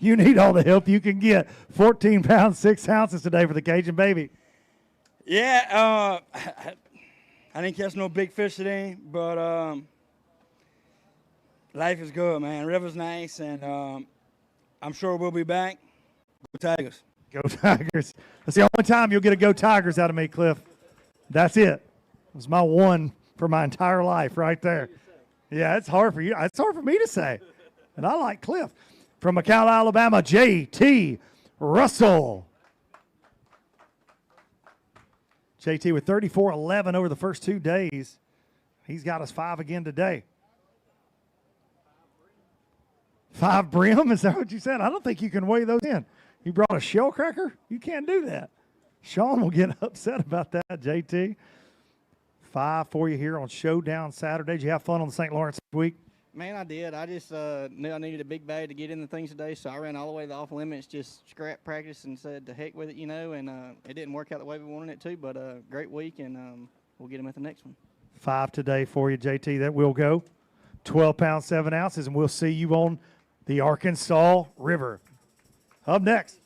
You need all the help you can get. 14 pounds, 6 ounces today for the Cajun baby. Yeah, I didn't catch no big fish today, but life is good, man. River's nice, and I'm sure we'll be back. Go Tigers. Go Tigers. That's the only time you'll get a Go Tigers out of me, Cliff. That's it. It was my one for my entire life right there. Yeah, it's hard for you. It's hard for me to say. And I like Cliff. From McCall, Alabama, J.T. Russell. JT with 34-11 over the first 2 days. He's got us 5 again today. 5 brim? Is that what you said? I don't think you can weigh those in. You brought a shell cracker? You can't do that. Sean will get upset about that, JT. 5 for you here on Showdown Saturday. Did you have fun on the St. Lawrence week? Man, I did. I just knew I needed a big bag to get in the things today, so I ran all the way to the off limits, just scrap practice and said to heck with it, and it didn't work out the way we wanted it to, but great week, and we'll get them at the next one. 5 today for you, JT. That will go. 12 pounds, 7 ounces, and we'll see you on the Arkansas River. Up next,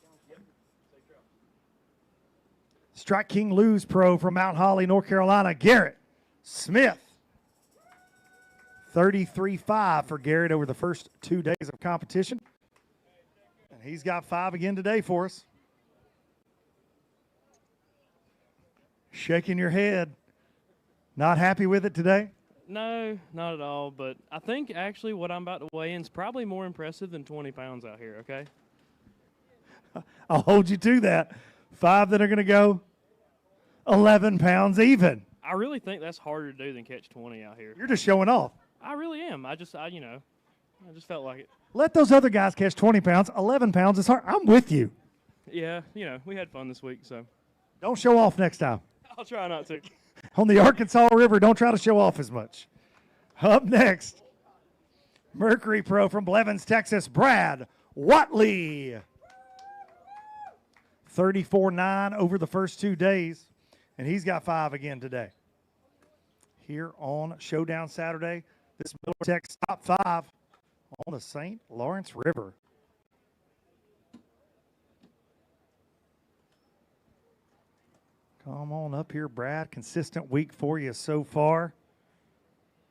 Strike King Lose Pro from Mount Holly, North Carolina, Garrett Smith. 33.5 for Garrett over the first 2 days of competition. And he's got 5 again today for us. Shaking your head. Not happy with it today? No, not at all. But I think actually what I'm about to weigh in is probably more impressive than 20 pounds out here, okay? I'll hold you to that. 5 that are going to go 11 pounds even. I really think that's harder to do than catch 20 out here. You're just showing off. I really am. I just felt like it. Let those other guys catch 20 pounds. 11 pounds is hard. I'm with you. Yeah, we had fun this week, so. Don't show off next time. I'll try not to. On the Arkansas River, don't try to show off as much. Up next, Mercury Pro from Blevins, Texas, Brad Watley. 34-9 over the first 2 days, and he's got 5 again today. Here on Showdown Saturday, this Miller Tech's top 5 on the St. Lawrence River. Come on up here, Brad. Consistent week for you so far.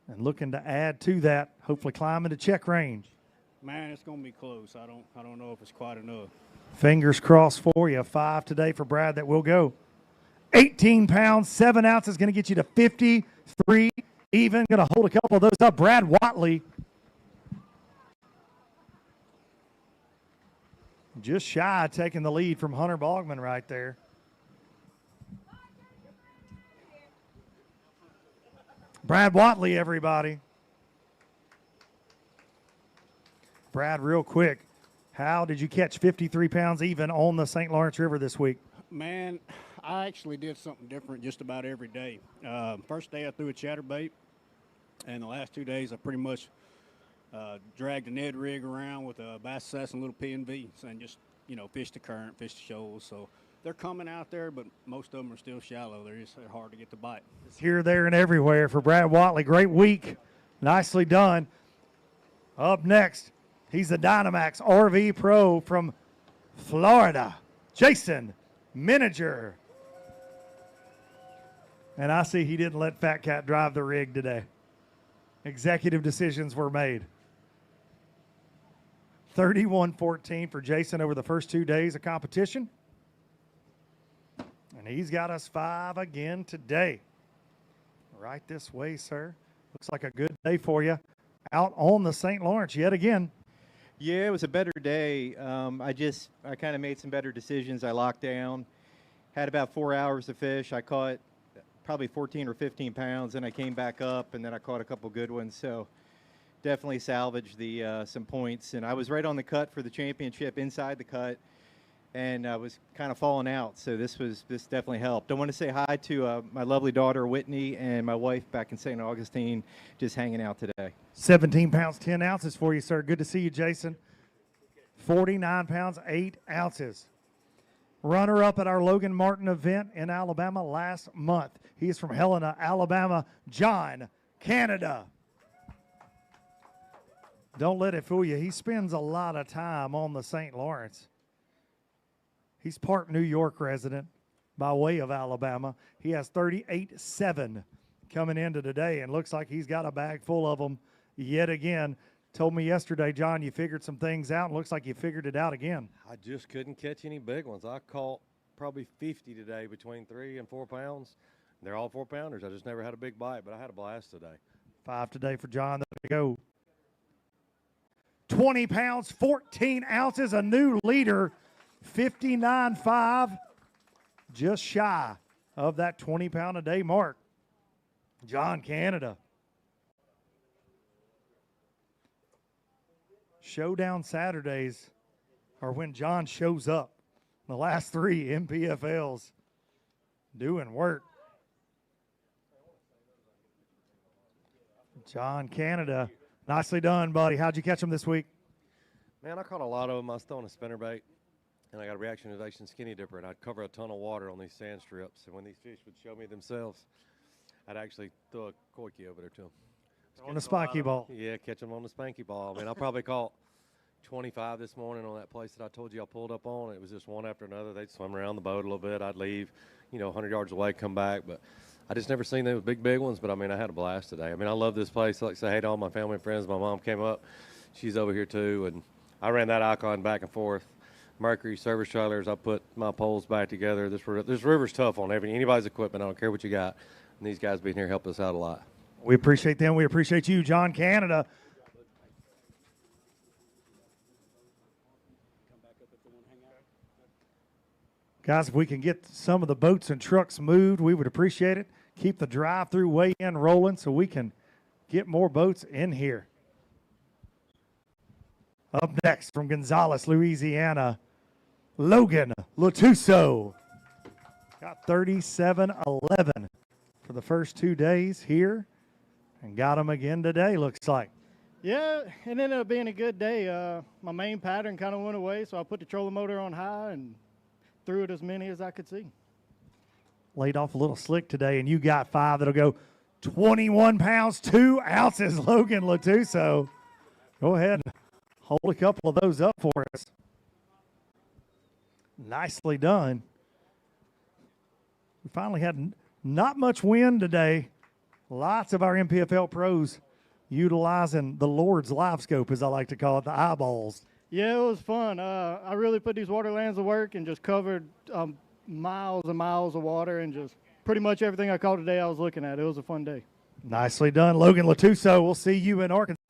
And looking to add to that, hopefully climb into check range. Man, it's going to be close. I don't know if it's quite enough. Fingers crossed for you. 5 today for Brad that will go. 18 pounds, 7 ounces, going to get you to 53 even. Going to hold a couple of those up. Brad Watley. Just shy of taking the lead from Hunter Bogman right there. Brad Watley, everybody. Brad, real quick, how did you catch 53 pounds even on the St. Lawrence River this week? Man, I actually did something different just about every day. First day I threw a chatterbait, and the last 2 days I pretty much dragged a Ned rig around with a bass assassin, little P&V, and just, fish the current, fish the shoals. So they're coming out there, but most of them are still shallow. They're hard to get the bite. Here, there, and everywhere for Brad Watley. Great week. Nicely done. Up next, he's the Dynamax RV Pro from Florida, Jason Miniger. And I see he didn't let Fat Cat drive the rig today. Executive decisions were made. 31-14 for Jason over the first 2 days of competition. And he's got us 5 again today. Right this way, sir. Looks like a good day for you. Out on the St. Lawrence yet again. Yeah, it was a better day. I kind of made some better decisions. I locked down, had about 4 hours of fish. I caught probably 14 or 15 pounds, and I came back up, and then I caught a couple good ones. So definitely salvaged some points. And I was right on the cut for the championship, inside the cut, and I was kind of falling out. So this definitely helped. I want to say hi to my lovely daughter Whitney and my wife back in St. Augustine, just hanging out today. 17 pounds, 10 ounces for you, sir. Good to see you, Jason. 49 pounds, 8 ounces. Runner-up at our Logan Martin event in Alabama last month. He is from Helena, Alabama. John Canada. Don't let it fool you. He spends a lot of time on the St. Lawrence. He's part New York resident by way of Alabama. He has 38.7 coming into today, and looks like he's got a bag full of them yet again. Told me yesterday, John, you figured some things out, and looks like you figured it out again. I just couldn't catch any big ones. I caught probably 50 today between 3 and 4 pounds. They're all 4-pounders. I just never had a big bite, but I had a blast today. 5 today for John. There we go. 20 pounds, 14 ounces, a new leader, 59.5, just shy of that 20-pound-a-day mark. John Canada. Showdown Saturdays are when John shows up. The last 3 NPFLs doing work. John Canada. Nicely done, buddy. How'd you catch them this week? Man, I caught a lot of them. I was throwing a spinnerbait, and I got a reactionization skinny dipper, and I'd cover a ton of water on these sand strips. And when these fish would show me themselves, I'd actually throw a koiki over there to them. On the spiky ball. Yeah, catch them on the spanky ball. I mean, I probably caught 25 this morning on that place that I told you I pulled up on. It was just one after another. They'd swim around the boat a little bit. I'd leave, 100 yards away, come back. But I just never seen those big ones. But, I mean, I had a blast today. I mean, I love this place. I like to say hey to all my family and friends. My mom came up. She's over here, too. And I ran that icon back and forth. Mercury service trailers. I put my poles back together. This river's tough on anybody's equipment. I don't care what you got. And these guys being here helped us out a lot. We appreciate them. We appreciate you, John Canada. Guys, if we can get some of the boats and trucks moved, we would appreciate it. Keep the drive-through weigh-in rolling so we can get more boats in here. Up next from Gonzales, Louisiana, Logan Latuso. Got 37-11 for the first 2 days here, and got them again today, looks like. Yeah, it ended up being a good day. My main pattern kind of went away, so I put the trolling motor on high and threw it as many as I could see. Laid off a little slick today, and you got 5 that'll go 21 pounds, 2 ounces, Logan Latuso. Go ahead and hold a couple of those up for us. Nicely done. We finally had not much wind today. Lots of our NPFL pros utilizing the Lord's live scope, as I like to call it, the eyeballs. Yeah, it was fun. I really put these water lands to work and just covered miles and miles of water, and just pretty much everything I caught today I was looking at. It was a fun day. Nicely done, Logan Latuso. We'll see you in Arkansas.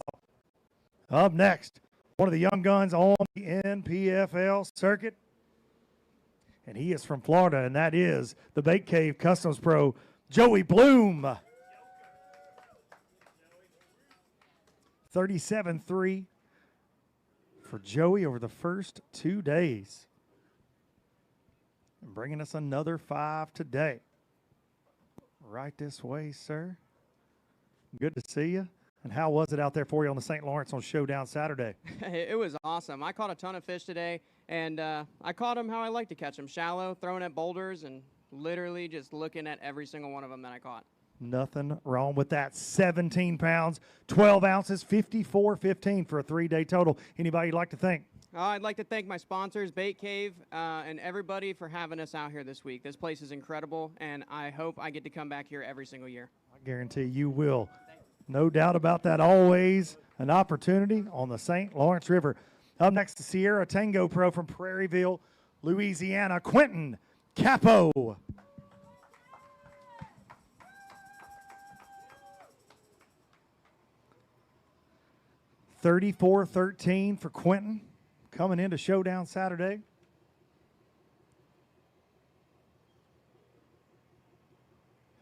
Up next, one of the young guns on the NPFL circuit. And he is from Florida, and that is the Bait Cave Customs Pro, Joey Bloom. 37-3 for Joey over the first 2 days. And bringing us another 5 today. Right this way, sir. Good to see you. And how was it out there for you on the St. Lawrence on Showdown Saturday? It was awesome. I caught a ton of fish today, and I caught them how I like to catch them, shallow, throwing at boulders, and literally just looking at every single one of them that I caught. Nothing wrong with that. 17 pounds, 12 ounces, 54.15 for a 3-day total. Anybody you'd like to thank? I'd like to thank my sponsors, Bait Cave, and everybody for having us out here this week. This place is incredible, and I hope I get to come back here every single year. I guarantee you will. No doubt about that. Always an opportunity on the St. Lawrence River. Up next, the Sierra Tango Pro from Prairieville, Louisiana, Quentin Capo. $34-13 for Quentin coming into Showdown Saturday.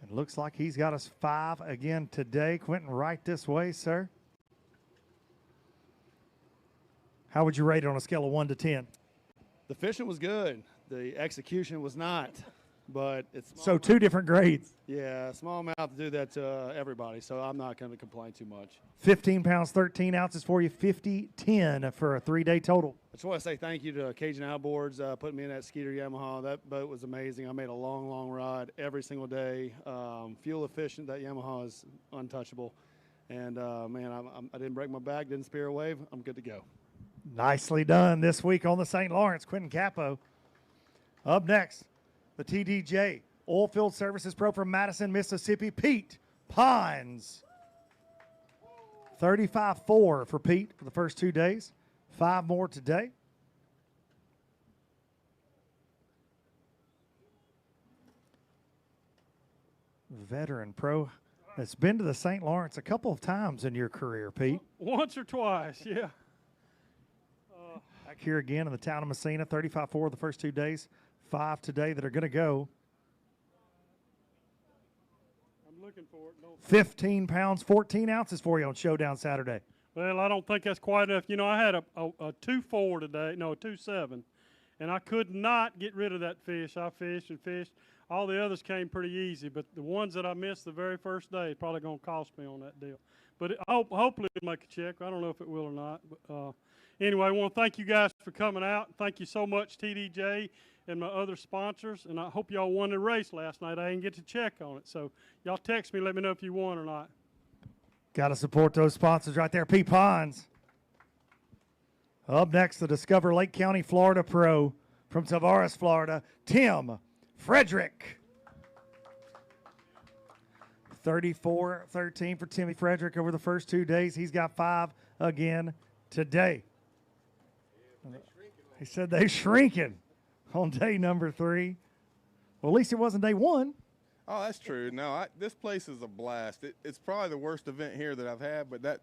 It looks like he's got us 5 again today. Quentin, right this way, sir. How would you rate it on a scale of 1 to 10? The fishing was good. The execution was not, but it's So 2 different grades. yeah, smallmouth to do that to everybody. So I'm not going to complain too much. 15 pounds, 13 ounces for you, 50-10 for a 3-day total. I just want to say thank you to Cajun Outboards putting me in that Skeeter Yamaha. That boat was amazing. I made a long, long ride every single day. Fuel efficient. That Yamaha is untouchable. And man, I didn't break my back, didn't spear a wave. I'm good to go. Nicely done this week on the St. Lawrence, Quentin Capo. Up next, the TDJ Oilfield Services Pro from Madison, Mississippi, Pete Pines. 35-4 for Pete for the first 2 days. 5 more today. Veteran pro that's been to the St. Lawrence a couple of times in your career, Pete. Once or twice, yeah. Back here again in the town of Messina, 35-4 the first 2 days. 5 today that are going to go. I'm looking for it. 15 pounds, 14 ounces for you on Showdown Saturday. Well, I don't think that's quite enough. You know, I had a 2.4 today, no, a 2.7, and I could not get rid of that fish. I fished and fished. All the others came pretty easy, but the ones that I missed the very first day is probably going to cost me on that deal. But hopefully it'll make a check. I don't know if it will or not. But anyway, I want to thank you guys for coming out. Thank you so much, TDJ and my other sponsors, and I hope y'all won the race last night. I didn't get to check on it, so y'all text me, let me know if you won or not. Got to support those sponsors right there. Pete Pines. Up next, the Discover Lake County, Florida Pro from Tavares, Florida, Tim Frederick. 34-13 for Timmy Frederick over the first 2 days. He's got 5 again today. He said they're shrinking on day number 3. Well, at least it wasn't day 1. Oh, that's true. No, this place is a blast. It's probably the worst event here that I've had, but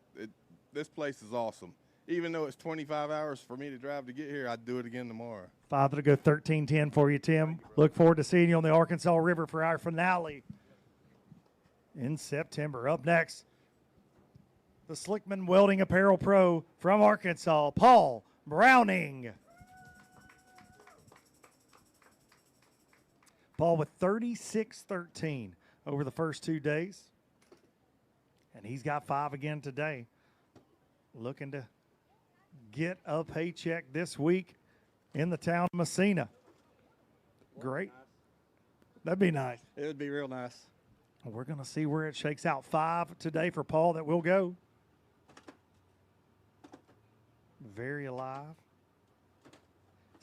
this place is awesome. Even though it's 25 hours for me to drive to get here, I'd do it again tomorrow. 5 to go, 13-10 for you, Tim. Look forward to seeing you on the Arkansas River for our finale in September. Up next, the Slickman Welding Apparel Pro from Arkansas, Paul Browning. Paul with 36-13 over the first 2 days. And he's got 5 again today. Looking to get a paycheck this week in the town of Messina. Great. That'd be nice. It would be real nice. We're going to see where it shakes out. 5 today for Paul that will go. Very alive.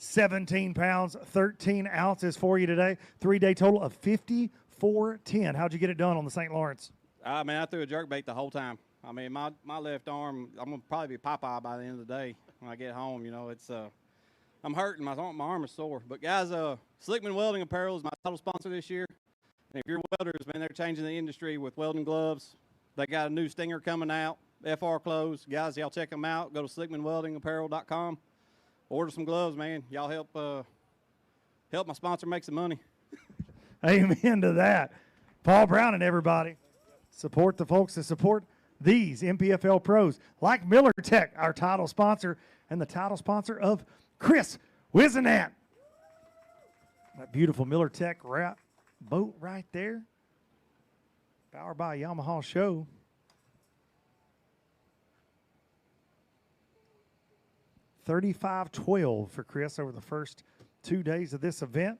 17 pounds, 13 ounces for you today. 3-day total of 54.10. How'd you get it done on the St. Lawrence? Man, I threw a jerkbait the whole time. I mean, my left arm, I'm going to probably be Popeye by the end of the day when I get home. You know, it's I'm hurting. My arm is sore. But, guys, Slickman Welding Apparel is my title sponsor this year. And if you're welders, man, they're changing the industry with welding gloves. They got a new Stinger coming out, FR clothes. Guys, y'all check them out. Go to slickmanweldingapparel.com. Order some gloves, man. Y'all help my sponsor make some money. Amen to that. Paul Brown and everybody. Support the folks that support these NPFL pros, like Miller Tech, our title sponsor, and the title sponsor of Chris Wisenant. That beautiful Miller Tech boat right there. Powered by Yamaha Show. $35.12 for Chris over the first 2 days of this event.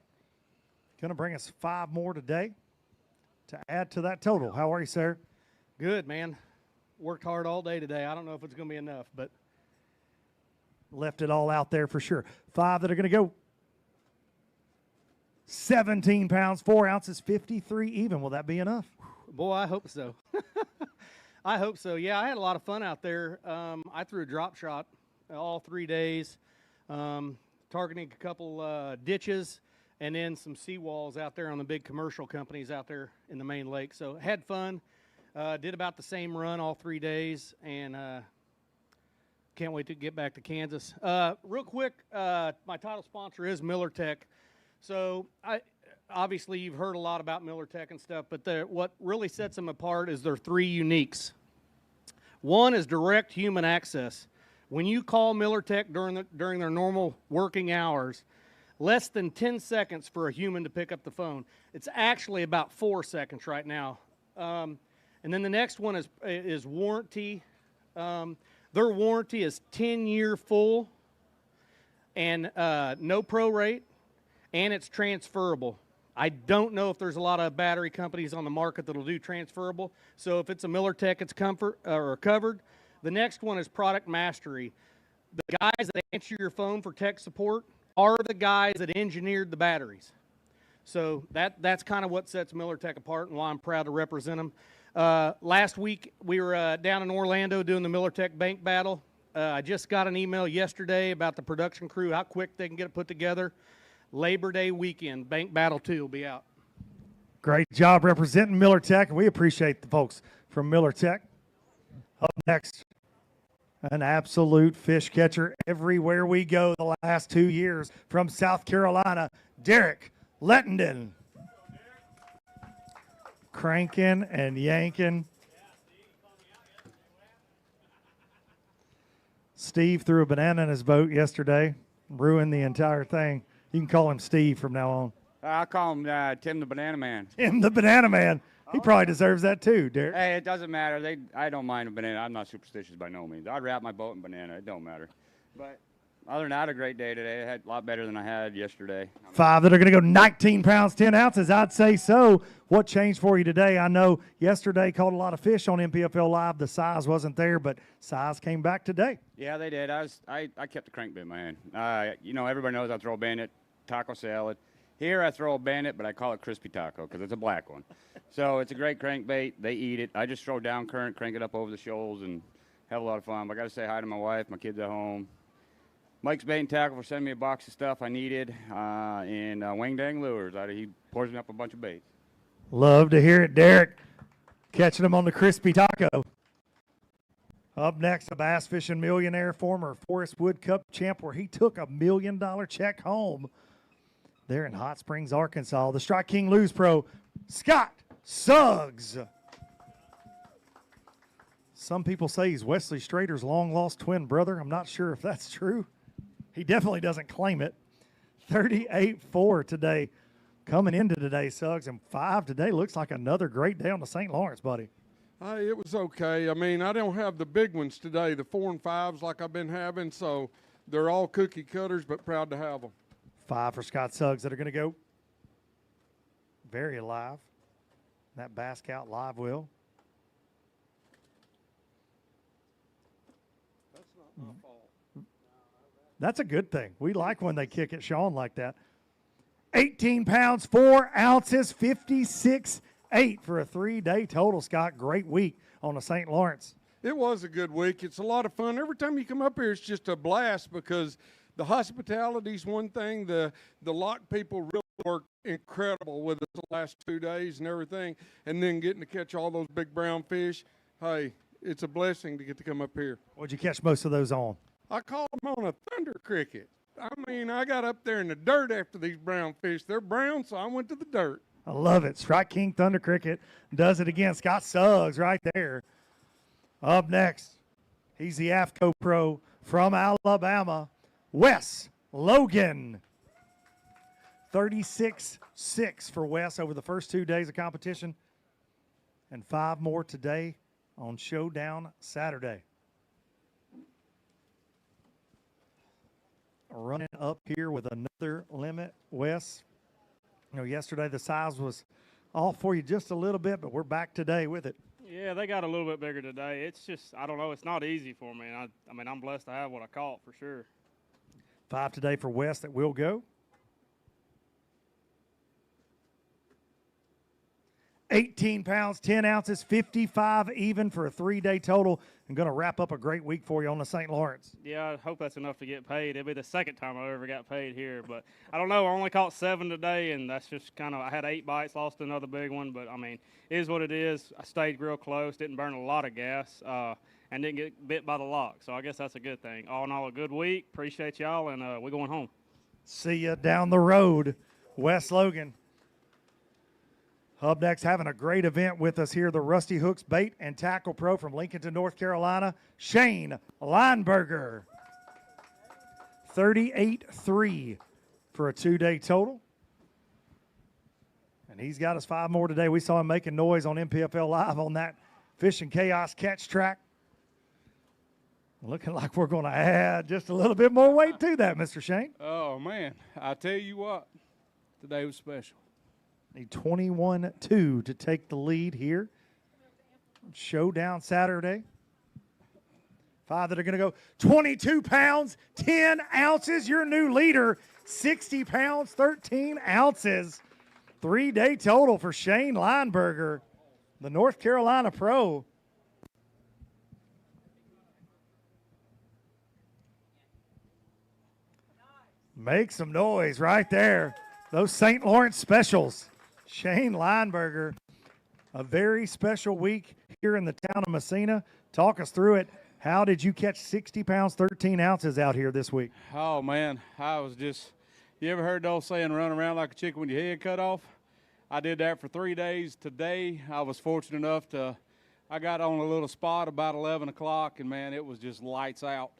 Going to bring us 5 more today to add to that total. How are you, sir? Good, man. Worked hard all day today. I don't know if it's going to be enough, but left it all out there for sure. 5 that are going to go. 17 pounds, 4 ounces, 53 even. Will that be enough? boy, I hope so. I hope so. Yeah, I had a lot of fun out there. I threw a drop shot all 3 days, targeting a couple ditches and then some seawalls out there on the big commercial companies out there in the main lake. So had fun. Did about the same run all 3 days, and can't wait to get back to Kansas. Real quick, my title sponsor is Miller Tech. So obviously you've heard a lot about Miller Tech and stuff, but what really sets them apart is their 3 uniques. One is direct human access. When you call Miller Tech during their normal working hours, less than 10 seconds for a human to pick up the phone. It's actually about 4 seconds right now. And then the next one is warranty. Their warranty is 10-year full and no prorate, and it's transferable. I don't know if there's a lot of battery companies on the market that'll do transferable. So if it's a Miller Tech, it's covered. The next one is product mastery. The guys that answer your phone for tech support are the guys that engineered the batteries. So that's kind of what sets Miller Tech apart and why I'm proud to represent them. Last week, we were down in Orlando doing the Miller Tech bank battle. I just got an email yesterday about the production crew, how quick they can get it put together. Labor Day weekend, bank battle 2 will be out. Great job representing Miller Tech, and we appreciate the folks from Miller Tech. Up next, an absolute fish catcher everywhere we go the last 2 years from South Carolina, Derek Lettenden. Cranking and yanking. Steve threw a banana in his boat yesterday, ruined the entire thing. You can call him Steve from now on. I'll call him Tim the Banana Man. Tim the Banana Man. He probably deserves that too, Derek. Hey, it doesn't matter. I don't mind a banana. I'm not superstitious by no means. I'd wrap my boat in banana. It don't matter. But other than that, I had a great day today. I had a lot better than I had yesterday. 5 that are going to go 19 pounds, 10 ounces. I'd say so. What changed for you today? I know yesterday caught a lot of fish on NPFL Live. The size wasn't there, but size came back today. Yeah, they did. I kept the crankbait in my hand. You know, everybody knows I throw a bandit, taco salad. Here I throw a bandit, but I call it crispy taco because it's a black one. So it's a great crankbait. They eat it. I just throw down current, crank it up over the shoals, and have a lot of fun. But I got to say hi to my wife, my kids at home. Mike's Bait and Tackle for sending me a box of stuff I needed, and Wing Dang Lures. He pours me up a bunch of baits. Love to hear it, Derek. Catching them on the crispy taco. Up next, a bass fishing millionaire, former Forest Wood Cup champ, where he took $1 million check home there in Hot Springs, Arkansas. The Strike King Lose Pro, Scott Suggs. Some people say he's Wesley Strader's long-lost twin brother. I'm not sure if that's true. He definitely doesn't claim it. 38-4 today. coming into today, Suggs, and 5 today looks like another great day on the St. Lawrence, buddy. It was okay. I mean, I don't have the big ones today, the 4 and 5s like I've been having, so they're all cookie cutters, but proud to have them. 5 for Scott Suggs that are going to go very alive. That basket out live will. That's not my fault. That's a good thing. We like when they kick at Sean like that. 18 pounds, 4 ounces, 56.8 for a 3-day total, Scott. Great week on the St. Lawrence. It was a good week. It's a lot of fun. Every time you come up here, it's just a blast because the hospitality's one thing. The lock people really worked incredible with us the last 2 days and everything. And then getting to catch all those big brown fish. Hey, it's a blessing to get to come up here. What'd you catch most of those on? I caught them on a thunder cricket. I mean, I got up there in the dirt after these brown fish. They're brown, so I went to the dirt. I love it. Strike King Thunder Cricket does it again. Scott Suggs right there. Up next, he's the AFCO Pro from Alabama, Wes Logan. 36-6 for Wes over the first 2 days of competition, and 5 more today on Showdown Saturday. Running up here with another limit, Wes. You know, yesterday the size was off for you just a little bit, but we're back today with it. Yeah, they got a little bit bigger today. It's just, I don't know, it's not easy for me. I mean, I'm blessed to have what I caught for sure. 5 today for Wes that will go. 18 pounds, 10 ounces, 55 even for a 3-day total, and going to wrap up a great week for you on the St. Lawrence. Yeah, I hope that's enough to get paid. It'll be the second time I ever got paid here, but I don't know. I only caught 7 today, and that's just kind of, I had 8 bites, lost another big one, but I mean, it is what it is. I stayed real close, didn't burn a lot of gas, and didn't get bit by the lock, so I guess that's a good thing. All in all, a good week. Appreciate y'all, and we're going home. See you down the road, Wes Logan. Up next, having a great event with us here, the Rusty Hooks Bait and Tackle Pro from Lincolnton, North Carolina, Shane Lineberger. 38-3 for a 2-day total. And he's got us 5 more today. We saw him making noise on NPFL Live on that Fishing Chaos catch track. Looking like we're going to add just a little bit more weight to that, Mr. Shane. Oh, man. I tell you what, today was special. Need 21-2 to take the lead here. Showdown Saturday. 5 that are going to go 22 pounds, 10 ounces. Your new leader, 60 pounds, 13 ounces. 3-day total for Shane Lineberger, the North Carolina Pro. Make some noise right there. Those St. Lawrence specials. Shane Lineberger, a very special week here in the town of Messina. Talk us through it. How did you catch 60 pounds, 13 ounces out here this week? Oh, man, I was just, you ever heard the old saying, run around like a chicken with your head cut off? I did that for 3 days. Today, I was fortunate enough to, I got on a little spot about 11 o'clock, and, man, it was just lights out.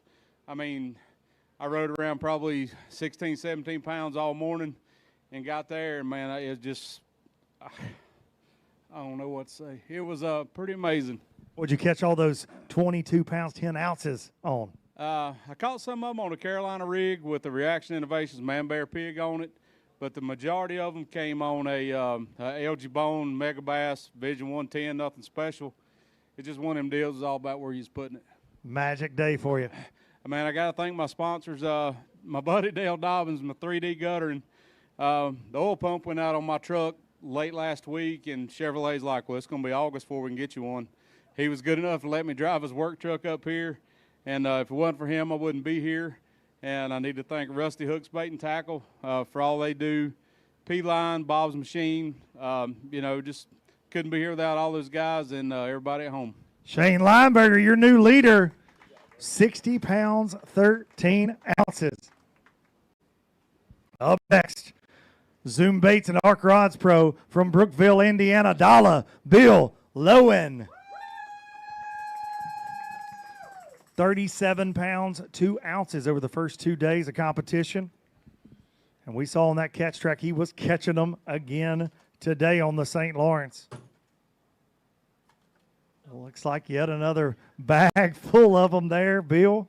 I mean, I rode around probably 16, 17 pounds all morning and got there, and, man, it was just, I don't know what to say. It was pretty amazing. What'd you catch all those 22 pounds, 10 ounces on? I caught some of them on a Carolina rig with the Reaction Innovations Man Bear Pig on it, but the majority of them came on a LG Bone Mega Bass Vision 110, nothing special. It's just one of them deals. It's all about where you're putting it. Magic day for you. Man, I got to thank my sponsors, my buddy Dale Dobbins, my 3D gutter, and the oil pump went out on my truck late last week, and Chevrolet's like, well, it's going to be August before we can get you one. He was good enough to let me drive his work truck up here, and if it wasn't for him, I wouldn't be here. And I need to thank Rusty Hooks Bait and Tackle for all they do. P-Line, Bob's Machine, you know, just couldn't be here without all those guys and everybody at home. Shane Lineberger, your new leader, 60 pounds, 13 ounces. Up next, Zoom Baits and Arc Rods Pro from Brookville, Indiana, Dalla Bill Lowen. 37 pounds, 2 ounces over the first 2 days of competition. And we saw on that catch track, he was catching them again today on the St. Lawrence. Looks like yet another bag full of them there, Bill.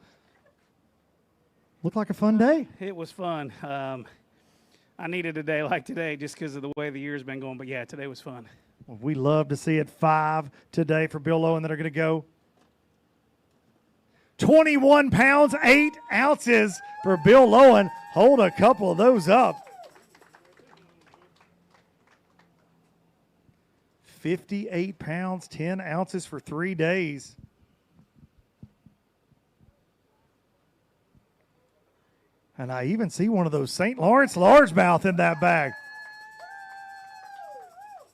Looked like a fun day. It was fun. I needed a day like today just because of the way the year's been going. But, yeah, today was fun. Well, we love to see it. 5 today for Bill Lowen that are going to go. 21 pounds, 8 ounces for Bill Lowen. Hold a couple of those up. 58 pounds, 10 ounces for 3 days. And I even see one of those St. Lawrence largemouth in that bag.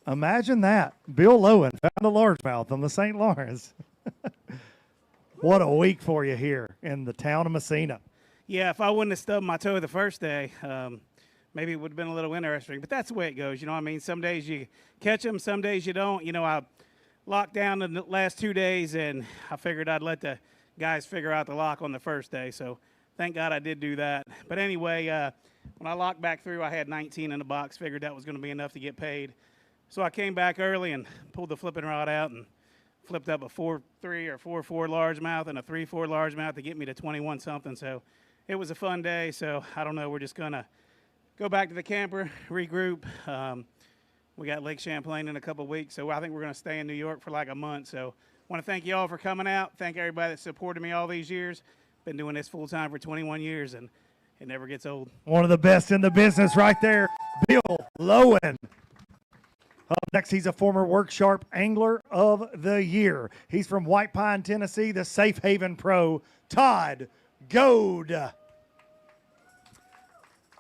Imagine that. Bill Lowen found a largemouth on the St. Lawrence. What a week for you here in the town of Messina. Yeah, if I wouldn't have stubbed my toe the first day, maybe it would have been a little interesting. But that's the way it goes. You know what I mean? Some days you catch them, some days you don't. You know, I locked down the last 2 days, and I figured I'd let the guys figure out the lock on the first day. So thank God I did do that. But anyway, when I locked back through, I had 19 in the box. Figured that was going to be enough to get paid. So I came back early and pulled the flipping rod out and flipped up a 4.3 or 4.4 largemouth and a 3.4 largemouth to get me to 21 something. So it was a fun day. So I don't know. We're just going to go back to the camper, regroup. We got Lake Champlain in a couple of weeks. So I think we're going to stay in New York for like a month. So I want to thank you all for coming out. Thank everybody that supported me all these years. Been doing this full time for 21 years, and it never gets old. One of the best in the business right there, Bill Lowen. Up next, he's a former Work Sharp Angler of the Year. He's from White Pine, Tennessee, the Safe Haven Pro, Todd Goad.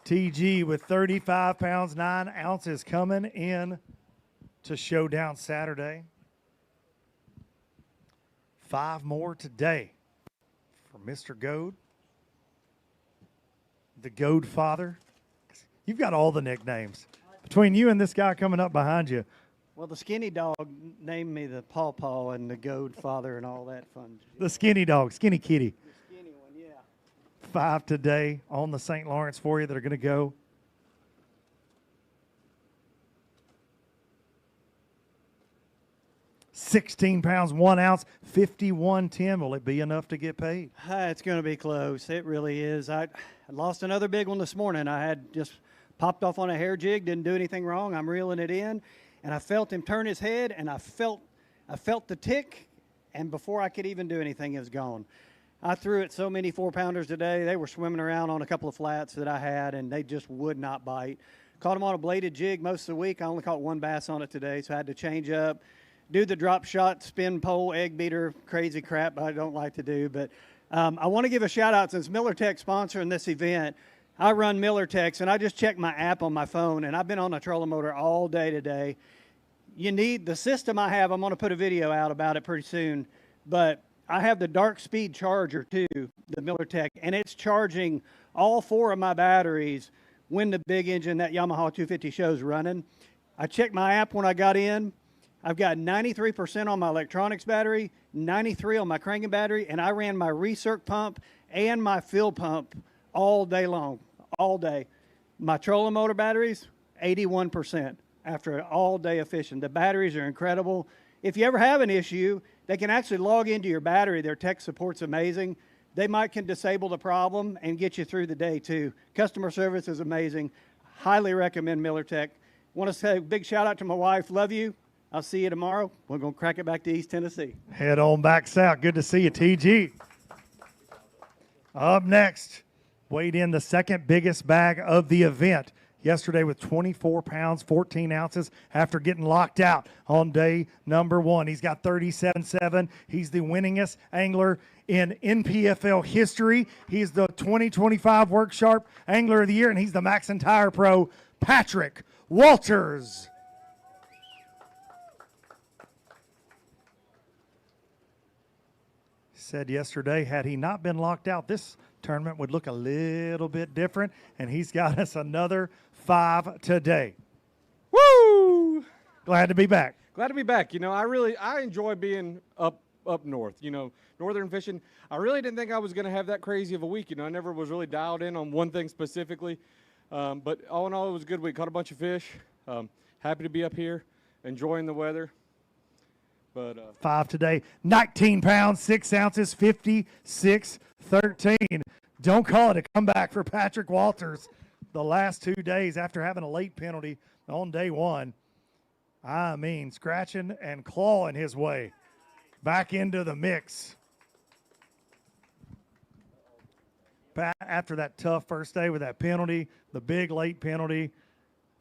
TG with 35 pounds, 9 ounces coming in to Showdown Saturday. 5 more today for Mr. Goad, the Goad father. You've got all the nicknames. Between you and this guy coming up behind you. Well, the skinny dog named me the Paw Paw and the Goad father and all that fun. The skinny dog, skinny kitty. The skinny one, yeah. 5 today on the St. Lawrence for you that are going to go. $16 pounds, 1 ounce, 51.10. Will it be enough to get paid? It's going to be close. It really is. I lost another big one this morning. I had just popped off on a hair jig, didn't do anything wrong. I'm reeling it in, and I felt him turn his head, and I felt the tick, and before I could even do anything, it was gone. I threw it so many 4-pounders today. They were swimming around on a couple of flats that I had, and they just would not bite. Caught them on a bladed jig most of the week. I only caught 1 bass on it today, so I had to change up, do the drop shot, spin pole, egg beater, crazy crap I don't like to do. But I want to give a shout out since Miller Tech sponsoring this event. I run Miller Techs, and I just checked my app on my phone, and I've been on a trolling motor all day today. You need the system I have. I'm going to put a video out about it pretty soon, but I have the dark speed charger too, the Miller Tech, and it's charging all 4 of my batteries when the big engine, that Yamaha 250 show's running. I checked my app when I got in. I've got 93% on my electronics battery, 93 on my cranking battery, and I ran my recirc pump and my fill pump all day long, all day. My trolling motor batteries, 81% after all day of fishing. The batteries are incredible. If you ever have an issue, they can actually log into your battery. Their tech support's amazing. They can disable the problem and get you through the day too. Customer service is amazing. Highly recommend Miller Tech. Want to say a big shout out to my wife. Love you. I'll see you tomorrow. We're going to crack it back to East Tennessee. Head on back south. Good to see you, TG. Up next, weighed in the second biggest bag of the event yesterday with 24 pounds, 14 ounces after getting locked out on day number 1. He's got 37.7. He's the winningest angler in NPFL history. He's the 2025 Work Sharp Angler of the Year, and he's the Max and Tire Pro, Patrick Walters. Said yesterday, had he not been locked out, this tournament would look a little bit different, and he's got us another 5 today. Woo! Glad to be back. Glad to be back. You know, I enjoy being up north, you know, northern fishing. I really didn't think I was going to have that crazy of a week. You know, I never was really dialed in on one thing specifically. But all in all, it was a good week. Caught a bunch of fish. Happy to be up here, enjoying the weather. But 5 today, 19 pounds, 6 ounces, 56-13. Don't call it a comeback for Patrick Walters. The last 2 days after having a late penalty on day 1. I mean, scratching and clawing his way back into the mix. After that tough first day with that penalty, the big late penalty,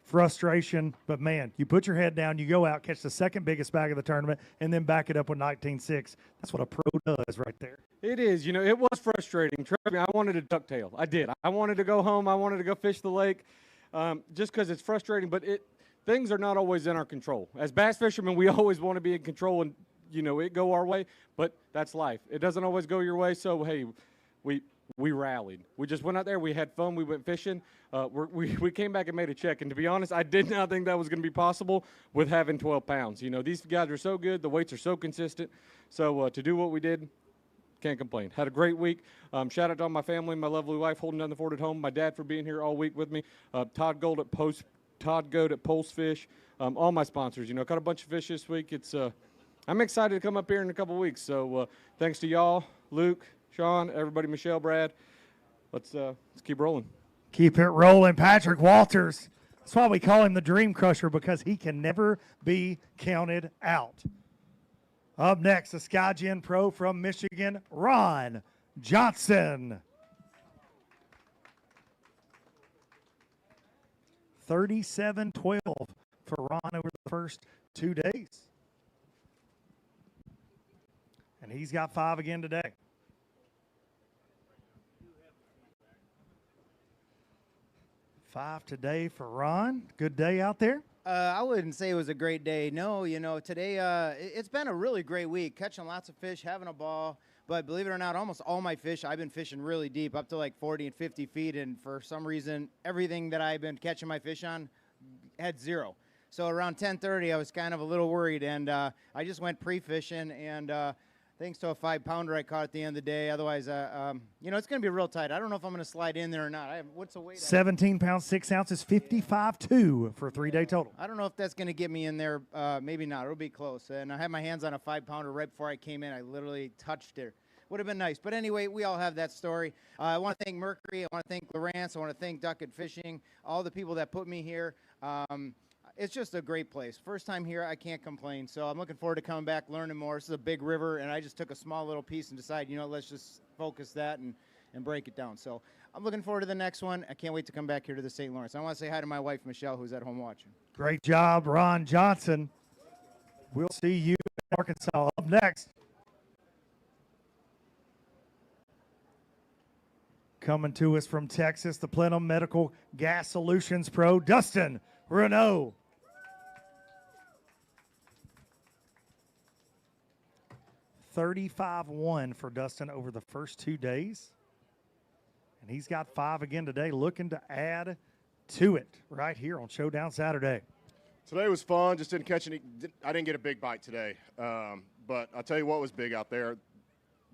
frustration. But, man, you put your head down, you go out, catch the second biggest bag of the tournament, and then back it up with 19-6. That's what a pro does right there. it is. You know, it was frustrating. Trust me, I wanted to ducktail. I did. I wanted to go home. I wanted to go fish the lake just because it's frustrating. But things are not always in our control. As bass fishermen, we always want to be in control and, you know, it go our way. But that's life. It doesn't always go your way. So, hey, we rallied. We just went out there. We had fun. We went fishing. We came back and made a check. And to be honest, I did not think that was going to be possible with having 12 pounds. You know, these guys are so good. The weights are so consistent. So to do what we did, can't complain. Had a great week. Shout out to all my family, my lovely wife holding down the fort at home, my dad for being here all week with me, Todd Gold at Pulse Fish, all my sponsors. You know, caught a bunch of fish this week. I'm excited to come up here in a couple weeks. So thanks to y'all, Luke, Sean, everybody, Michelle, Brad. Let's keep rolling. Keep it rolling. Patrick Walters. That's why we call him the Dream Crusher, because he can never be counted out. Up next, a Sky Gen Pro from Michigan, Ron Johnson. 37-12 for Ron over the first 2 days. And he's got 5 again today. Five today for Ron. Good day out there. I wouldn't say it was a great day. No, you know, today it's been a really great week. Catching lots of fish, having a ball. But believe it or not, almost all my fish, I've been fishing really deep, up to like 40 and 50 feet. And for some reason, everything that I've been catching my fish on had 0. So around 10:30, I was kind of a little worried. And I just went pre-fishing. And thanks to a 5-pounder I caught at the end of the day. Otherwise, you know, it's going to be real tight. I don't know if I'm going to slide in there or not. What's the weight? 17 pounds, 6 ounces, 55.2 for a 3-day total. I don't know if that's going to get me in there. Maybe not. It'll be close. And I had my hands on a 5-pounder right before I came in. I literally touched it. Would have been nice. But anyway, we all have that story. I want to thank Mercury. I want to thank Lawrence. I want to thank Dunkin Fishing, all the people that put me here. It's just a great place. First time here, I can't complain. So I'm looking forward to coming back, learning more. This is a big river, and I just took a small little piece and decided, you know, let's just focus that and break it down. So I'm looking forward to the next one. I can't wait to come back here to the St. Lawrence. I want to say hi to my wife, Michelle, who's at home watching. Great job, Ron Johnson. We'll see you in Arkansas. Up next, coming to us from Texas, the Plenum Medical Gas Solutions Pro, Dustin Renault. 35-1 for Dustin over the first 2 days. And he's got 5 again today, looking to add to it right here on Showdown Saturday. Today was fun. Just didn't catch any. I didn't get a big bite today. But I'll tell you what was big out there,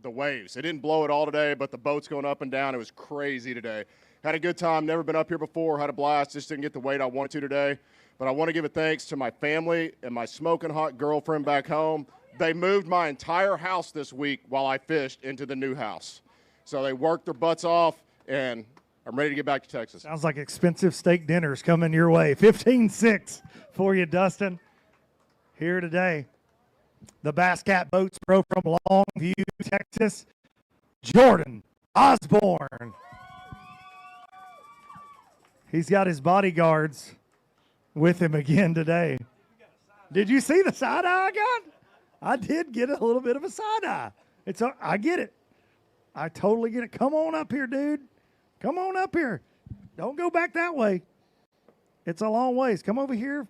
the waves. It didn't blow at all today, but the boats going up and down, it was crazy today. Had a good time. Never been up here before. Had a blast. Just didn't get the weight I wanted to today. But I want to give a thanks to my family and my smoking hot girlfriend back home. They moved my entire house this week while I fished into the new house. So they worked their butts off, and I'm ready to get back to Texas. Sounds like expensive steak dinners coming your way. 15-6 for you, Dustin. Here today, the Bass Cat Boats Pro from Longview, Texas, Jordan Osborne. He's got his bodyguards with him again today. Did you see the side eye I got? I did get a little bit of a side eye. I get it. I totally get it. Come on up here, dude. Come on up here. Don't go back that way. It's a long ways. Come over here.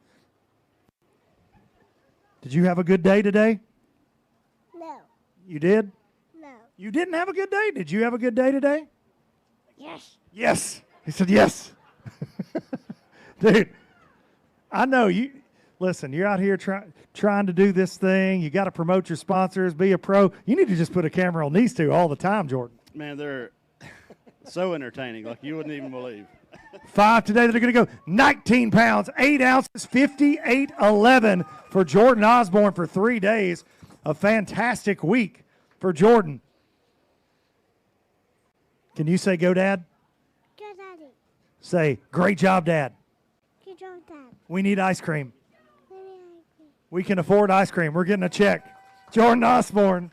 Did you have a good day today? No. You did? No. You didn't have a good day? Did you have a good day today? Yes. Yes. He said yes. Dude, I know you. Listen, you're out here trying to do this thing. You got to promote your sponsors, be a pro. You need to just put a camera on these two all the time, Jordan. Man, they're so entertaining, like you wouldn't even believe. 5 today that are going to go 19 pounds, 8 ounces, 58.11 for Jordan Osborne for 3 days. A fantastic week for Jordan. Can you say go, Dad? Go, Daddy. Say, great job, Dad. Good job, Dad. We need ice cream. We can afford ice cream. We're getting a check. Jordan Osborne.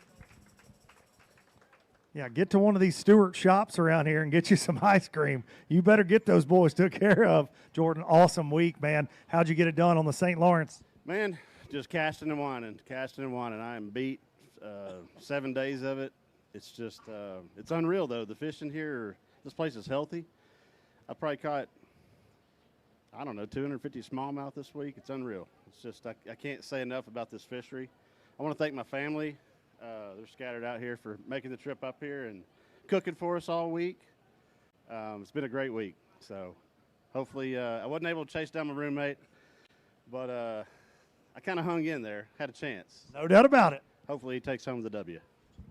Yeah, get to one of these Stewart shops around here and get you some ice cream. You better get those boys took care of. Jordan, awesome week, man. How'd you get it done on the St. Lawrence? Man, just casting and whining. I am beat. 7 days of it. It's just, it's unreal, though. The fishing here, this place is healthy. I probably caught, I don't know, 250 smallmouth this week. It's unreal. It's just, I can't say enough about this fishery. I want to thank my family. They're scattered out here for making the trip up here and cooking for us all week. It's been a great week. So hopefully, I wasn't able to chase down my roommate, but I kind of hung in there, had a chance. No doubt about it. Hopefully he takes home the W.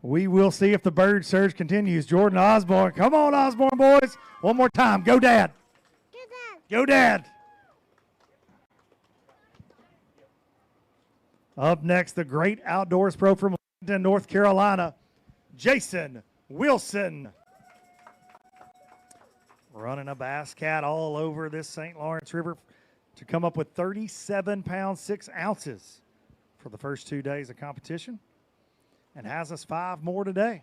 We will see if the bird surge continues. Jordan Osborne. Come on, Osborne boys. One more time. Go, Dad. Go, Dad. Up next, the great outdoors pro from Lincoln, North Carolina, Jason Wilson. Running a bass cat all over this St. Lawrence River to come up with 37 pounds, 6 ounces for the first 2 days of competition, and has us 5 more today.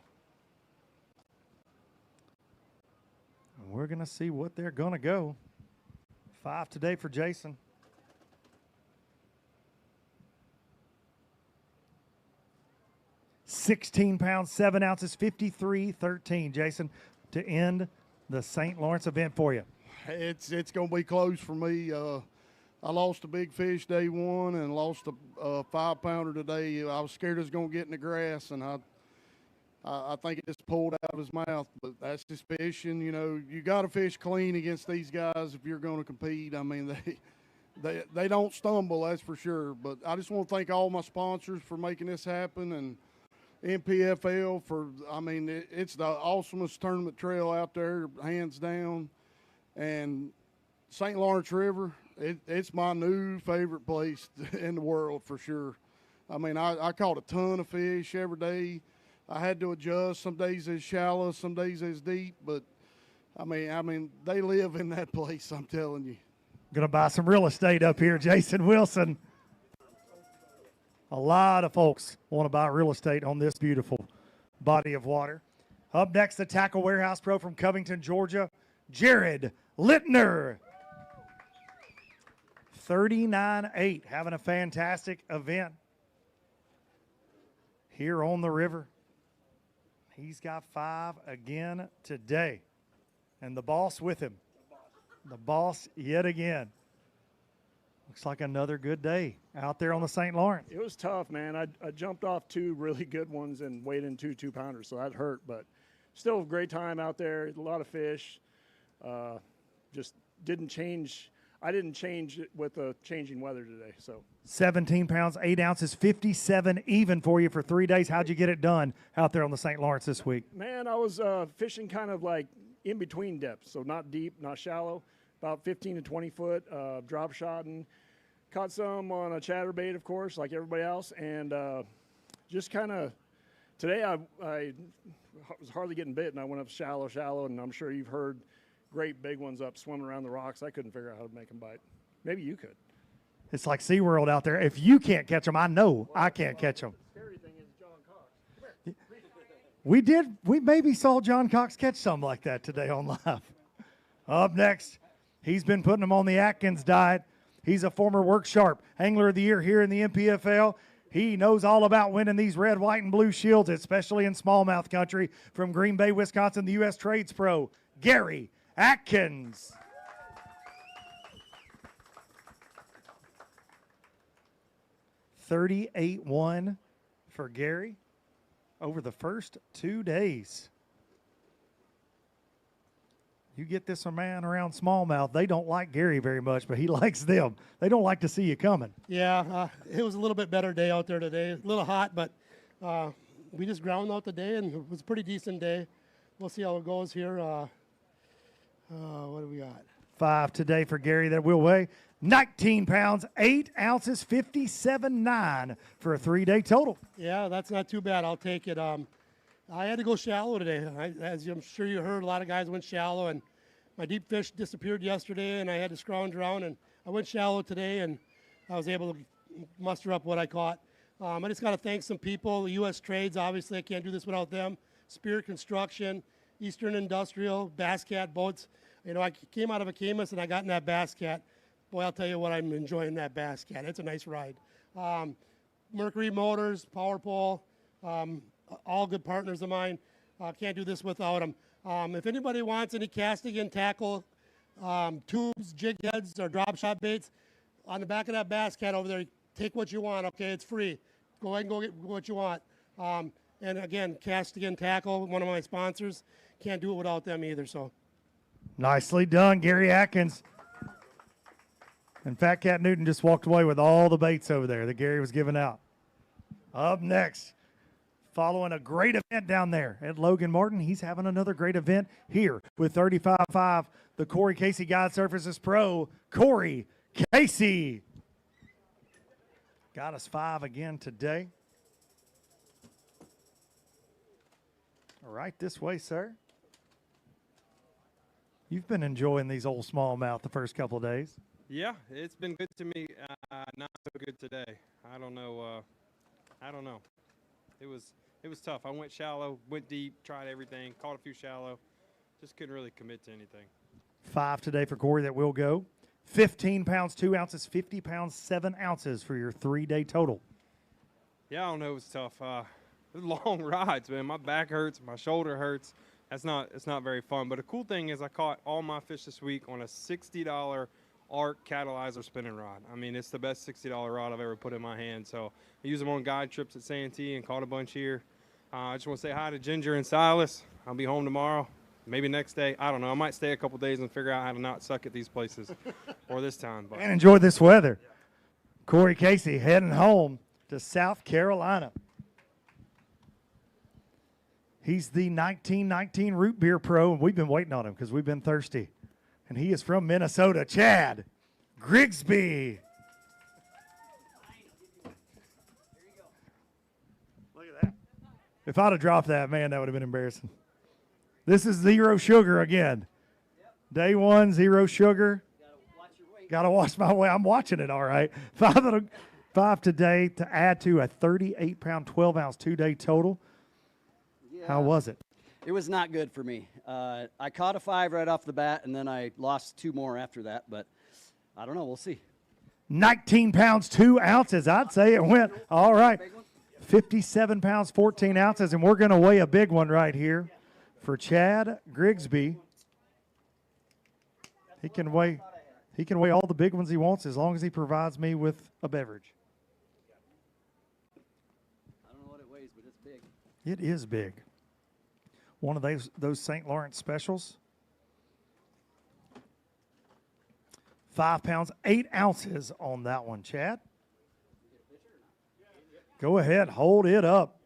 And we're going to see what they're going to go. 5 today for Jason. £16, 7 ounces, 53.13. Jason, to end the St. Lawrence event for you. It's going to be close for me. I lost a big fish day one and lost a 5-pounder today. I was scared it was going to get in the grass, and I think it just pulled out of his mouth. But that's just fishing. You know, you got to fish clean against these guys if you're going to compete. I mean, they don't stumble, that's for sure. But I just want to thank all my sponsors for making this happen, and NPFL for, I mean, it's the awesomest tournament trail out there, hands down. And St. Lawrence River, it's my new favorite place in the world for sure. I mean, I caught a ton of fish every day. I had to adjust. Some days it's shallow, some days it's deep, but I mean, they live in that place, I'm telling you. Gonna buy some real estate up here, Jason Wilson. A lot of folks want to buy real estate on this beautiful body of water. Up next, the Tackle Warehouse Pro from Covington, Georgia, Jared Littner. 39.8, having a fantastic event here on the river. He's got 5 again today. And the boss with him. The boss yet again. Looks like another good day out there on the St. Lawrence. It was tough, man. I jumped off 2 really good ones and weighed in 2 2-pounders, so that hurt. But still a great time out there. A lot of fish. Just didn't change. I didn't change it with the changing weather today. So 17 pounds, 8 ounces, 57 even for you for 3 days. How'd you get it done out there on the St. Lawrence this week? Man, I was fishing kind of like in between depths, so not deep, not shallow, about 15 to 20 foot, drop shotting. Caught some on a chatterbait, of course, like everybody else, and just kind of today I was hardly getting bit, and I went up shallow, and I'm sure you've heard great big ones up swimming around the rocks. I couldn't figure out how to make them bite. Maybe you could. It's like SeaWorld out there. If you can't catch them, I know I can't catch them. Scary thing is John Cox. We maybe saw John Cox catch something like that today on live. Up next, he's been putting them on the Atkins diet. He's a former Work Sharp Angler of the Year here in the NPFL. He knows all about winning these red, white, and blue shields, especially in smallmouth country. From Green Bay, Wisconsin, the U.S. Trades Pro, Gary Atkins. $38.1 for Gary over the first 2 days. You get this man around smallmouth, they don't like Gary very much, but he likes them. They don't like to see you coming. Yeah, it was a little bit better day out there today. A little hot, but we just ground out the day, and it was a pretty decent day. We'll see how it goes here. What do we got? 5 today for Gary that will weigh 19 pounds, 8 ounces, 57.9 for a 3-day total. Yeah, that's not too bad. I'll take it. I had to go shallow today. As I'm sure you heard, a lot of guys went shallow, and my deep fish disappeared yesterday, and I had to scrounge around, and I went shallow today, and I was able to muster up what I caught. I just got to thank some people. U.S. Trades, obviously, I can't do this without them. Spirit Construction, Eastern Industrial, Bass Cat Boats. You know, I came out of a Camus, and I got in that Bass Cat. Boy, I'll tell you what, I'm enjoying that Bass Cat. It's a nice ride. Mercury Motors, Power Pole, all good partners of mine. Can't do this without them. If anybody wants any casting and tackle, tubes, jig heads, or drop shot baits, on the back of that Bass Cat over there, take what you want, okay? It's free. Go ahead and go get what you want. And again, casting and tackle, one of my sponsors. Can't do it without them either, so. Nicely done, Gary Atkins. And Fat Cat Newton just walked away with all the baits over there that Gary was giving out. Up next, following a great event down there at Logan Martin, he's having another great event here with 35.5, the Corey Casey Guide Surfaces Pro, Corey Casey. Got us 5 again today. All right, this way, sir. You've been enjoying these old smallmouth the first couple of days. Yeah, it's been good to me. Not so good today. I don't know. It was tough. I went shallow, went deep, tried everything, caught a few shallow. Just couldn't really commit to anything. 5 today for Corey that will go. 15 pounds, 2 ounces, 50 pounds, 7 ounces for your 3-day total. Yeah, I don't know. It was tough. Long rides, man. My back hurts. My shoulder hurts. It's not very fun. But the cool thing is I caught all my fish this week on a $60 Arc Catalyzer spinning rod. I mean, it's the best $60 rod I've ever put in my hand. So I use them on guide trips at Santee and caught a bunch here. I just want to say hi to Ginger and Silas. I'll be home tomorrow, maybe next day. I don't know. I might stay a couple days and figure out how to not suck at these places or this time. But. And enjoy this weather. Corey Casey heading home to South Carolina. He's the 1919 Root Beer Pro, and we've been waiting on him because we've been thirsty. And he is from Minnesota, Chad Grigsby. Look at that. If I'd have dropped that, man, that would have been embarrassing. This is 0 sugar again. Day 1, 0 sugar. Got to watch my way. I'm watching it all right. 5 today to add to a 38-pound, 12-ounce 2-day total. Yeah. How was it? It was not good for me. I caught a 5 right off the bat, and then I lost 2 more after that, but I don't know. We'll see. 19 pounds, 2 ounces. I'd say it went all right. 57 pounds, 14 ounces, and we're going to weigh a big one right here for Chad Grigsby. He can weigh all the big ones he wants as long as he provides me with a beverage. I don't know what it weighs, but it's big. It is big. One of those St. Lawrence specials. 5 pounds, 8 ounces on that one, Chad. Go ahead, hold it up.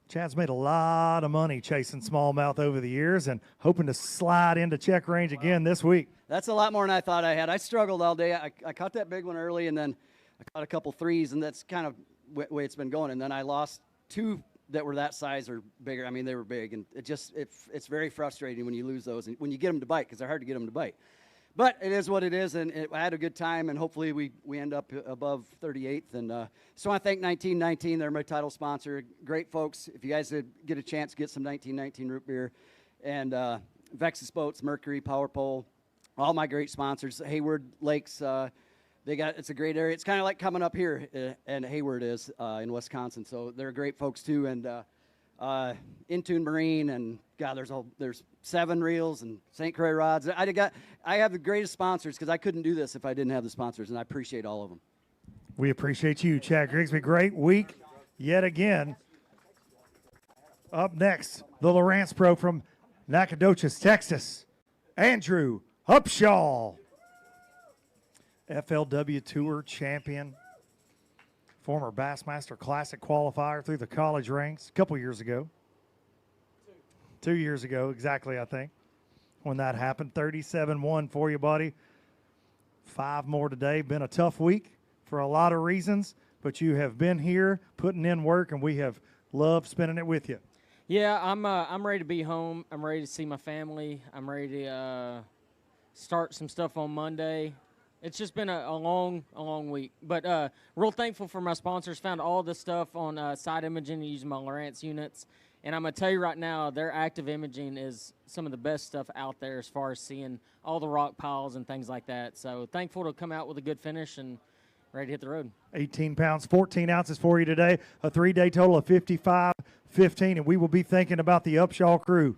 Chad's made a lot of money chasing smallmouth over the years and hoping to slide into check range again this week. That's a lot more than I thought I had. I struggled all day. I caught that big one early, and then I caught a couple 3s, and that's kind of the way it's been going. And then I lost 2 that were that size or bigger. I mean, they were big, and it's very frustrating when you lose those and when you get them to bite, because they're hard to get them to bite. But it is what it is, and I had a good time, and hopefully we end up above 38th. And so I want to thank 1919. They're my title sponsor. Great folks. If you guys get a chance, get some 1919 root beer. And Vexus Boats, Mercury, Power Pole, all my great sponsors. Hayward Lakes, it's a great area. It's kind of like coming up here, and Hayward is in Wisconsin. So they're great folks, too. And Intune Marine, and God, there's 7 reels and St. Croix rods. I have the greatest sponsors because I couldn't do this if I didn't have the sponsors, and I appreciate all of them. We appreciate you, Chad Grigsby. Great week yet again. Up next, the Lawrence Pro from Nacogdoches, Texas, Andrew Upshaw, FLW Tour champion, former Bassmaster Classic qualifier through the college ranks a couple years ago. 2 years ago, exactly, I think, when that happened. 37-1 for you, buddy. 5 more today. Been a tough week for a lot of reasons, but you have been here putting in work, and we have loved spending it with you. Yeah, I'm ready to be home. I'm ready to see my family. I'm ready to start some stuff on Monday. It's just been a long week. But real thankful for my sponsors. Found all this stuff on side imaging using my Lowrance units. And I'm going to tell you right now, their active imaging is some of the best stuff out there as far as seeing all the rock piles and things like that. So thankful to come out with a good finish and ready to hit the road. 18 pounds, 14 ounces for you today. A 3-day total of 55-15. And we will be thinking about the Upshaw crew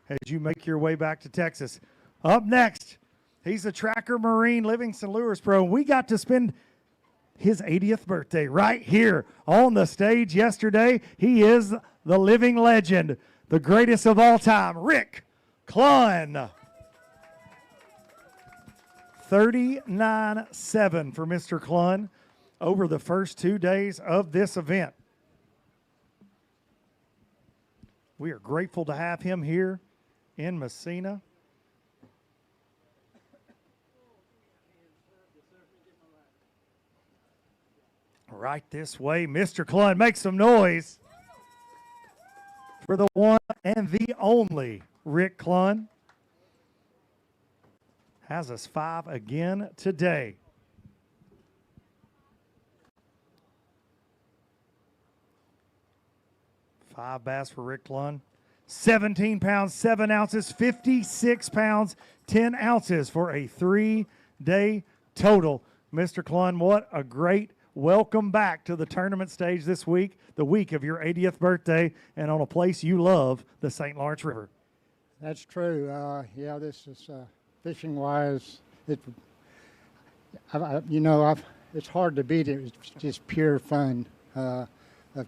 as you make your way back to Texas. Up next, he's a Tracker Marine Livingston Lures Pro. We got to spend his 80th birthday right here on the stage yesterday. He is the living legend, the greatest of all time, Rick Clunn. 39-7 for Mr. Clunn over the first 2 days of this event. We are grateful to have him here in Messina. Right this way, Mr. Clunn, make some noise for the one and the only Rick Clunn. Has us 5 again today. Five bass for Rick Clunn. 17 pounds, 7 ounces, 56 pounds, 10 ounces for a 3-day total. Mr. Clunn, what a great welcome back to the tournament stage this week, the week of your 80th birthday, and on a place you love, the St. Lawrence River. That's true. Yeah, this is fishing-wise, it's hard to beat it. It's just pure fun of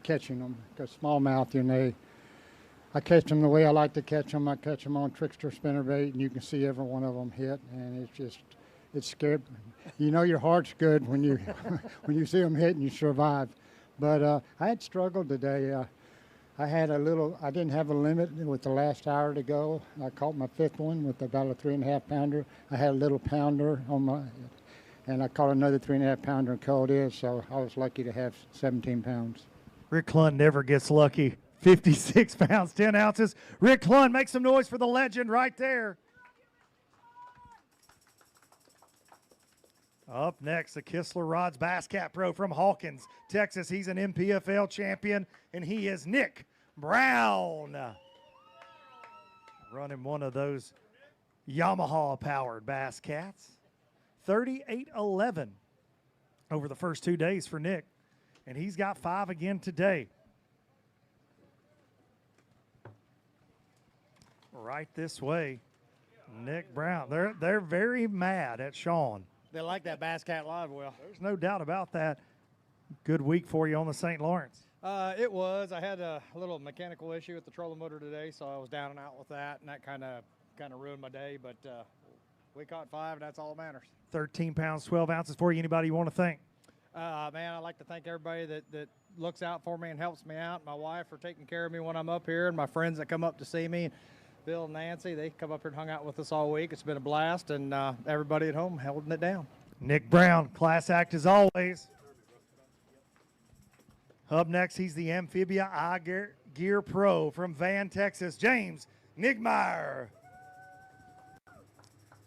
catching them. Because smallmouth, I catch them the way I like to catch them. I catch them on trickster spinnerbait, and you can see every one of them hit, and it's scary. Your heart's good when you when you see them hit and you survive. But I had struggled today. I didn't have a limit with the last hour to go. I caught my 5th one with about a 3.5 pounder. I had a little pounder and I caught another 3.5 pounder and caught it. So I was lucky to have 17 pounds. Rick Clunn never gets lucky. 56 pounds, 10 ounces. Rick Clunn, make some noise for the legend right there. Up next, the Kistler Rods Bass Cat Pro from Hawkins, Texas. He's an NPFL champion, and he is Nick Brown. Running one of those Yamaha-powered Bass Cats. 38-11 over the first 2 days for Nick, and he's got 5 again today. Right this way, Nick Brown. They're very mad at Sean. They like that Bass Cat Live well. There's no doubt about that. Good week for you on the St. Lawrence. It was. I had a little mechanical issue with the trolling motor today, so I was down and out with that, and that kind of ruined my day. But we caught 5, and that's all that matters. 13 pounds, 12 ounces for you. Anybody you want to thank? Man, I'd like to thank everybody that looks out for me and helps me out. My wife for taking care of me when I'm up here, and my friends that come up to see me. Bill and Nancy, they come up here and hung out with us all week. It's been a blast, and everybody at home holding it down. Nick Brown, class act as always. Up next, he's the Amphibia Eye Gear Pro from Van, Texas, James Nigmeyer.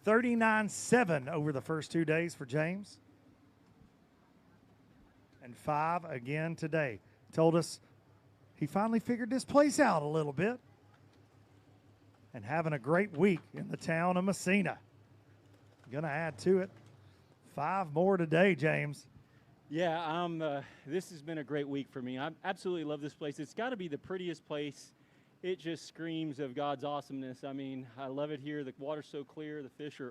39-7 over the first 2 days for James. And 5 again today. Told us he finally figured this place out a little bit. And having a great week in the town of Messina. Gonna add to it 5 more today, James. Yeah, this has been a great week for me. I absolutely love this place. It's got to be the prettiest place. It just screams of God's awesomeness. I mean, I love it here. The water's so clear. The fish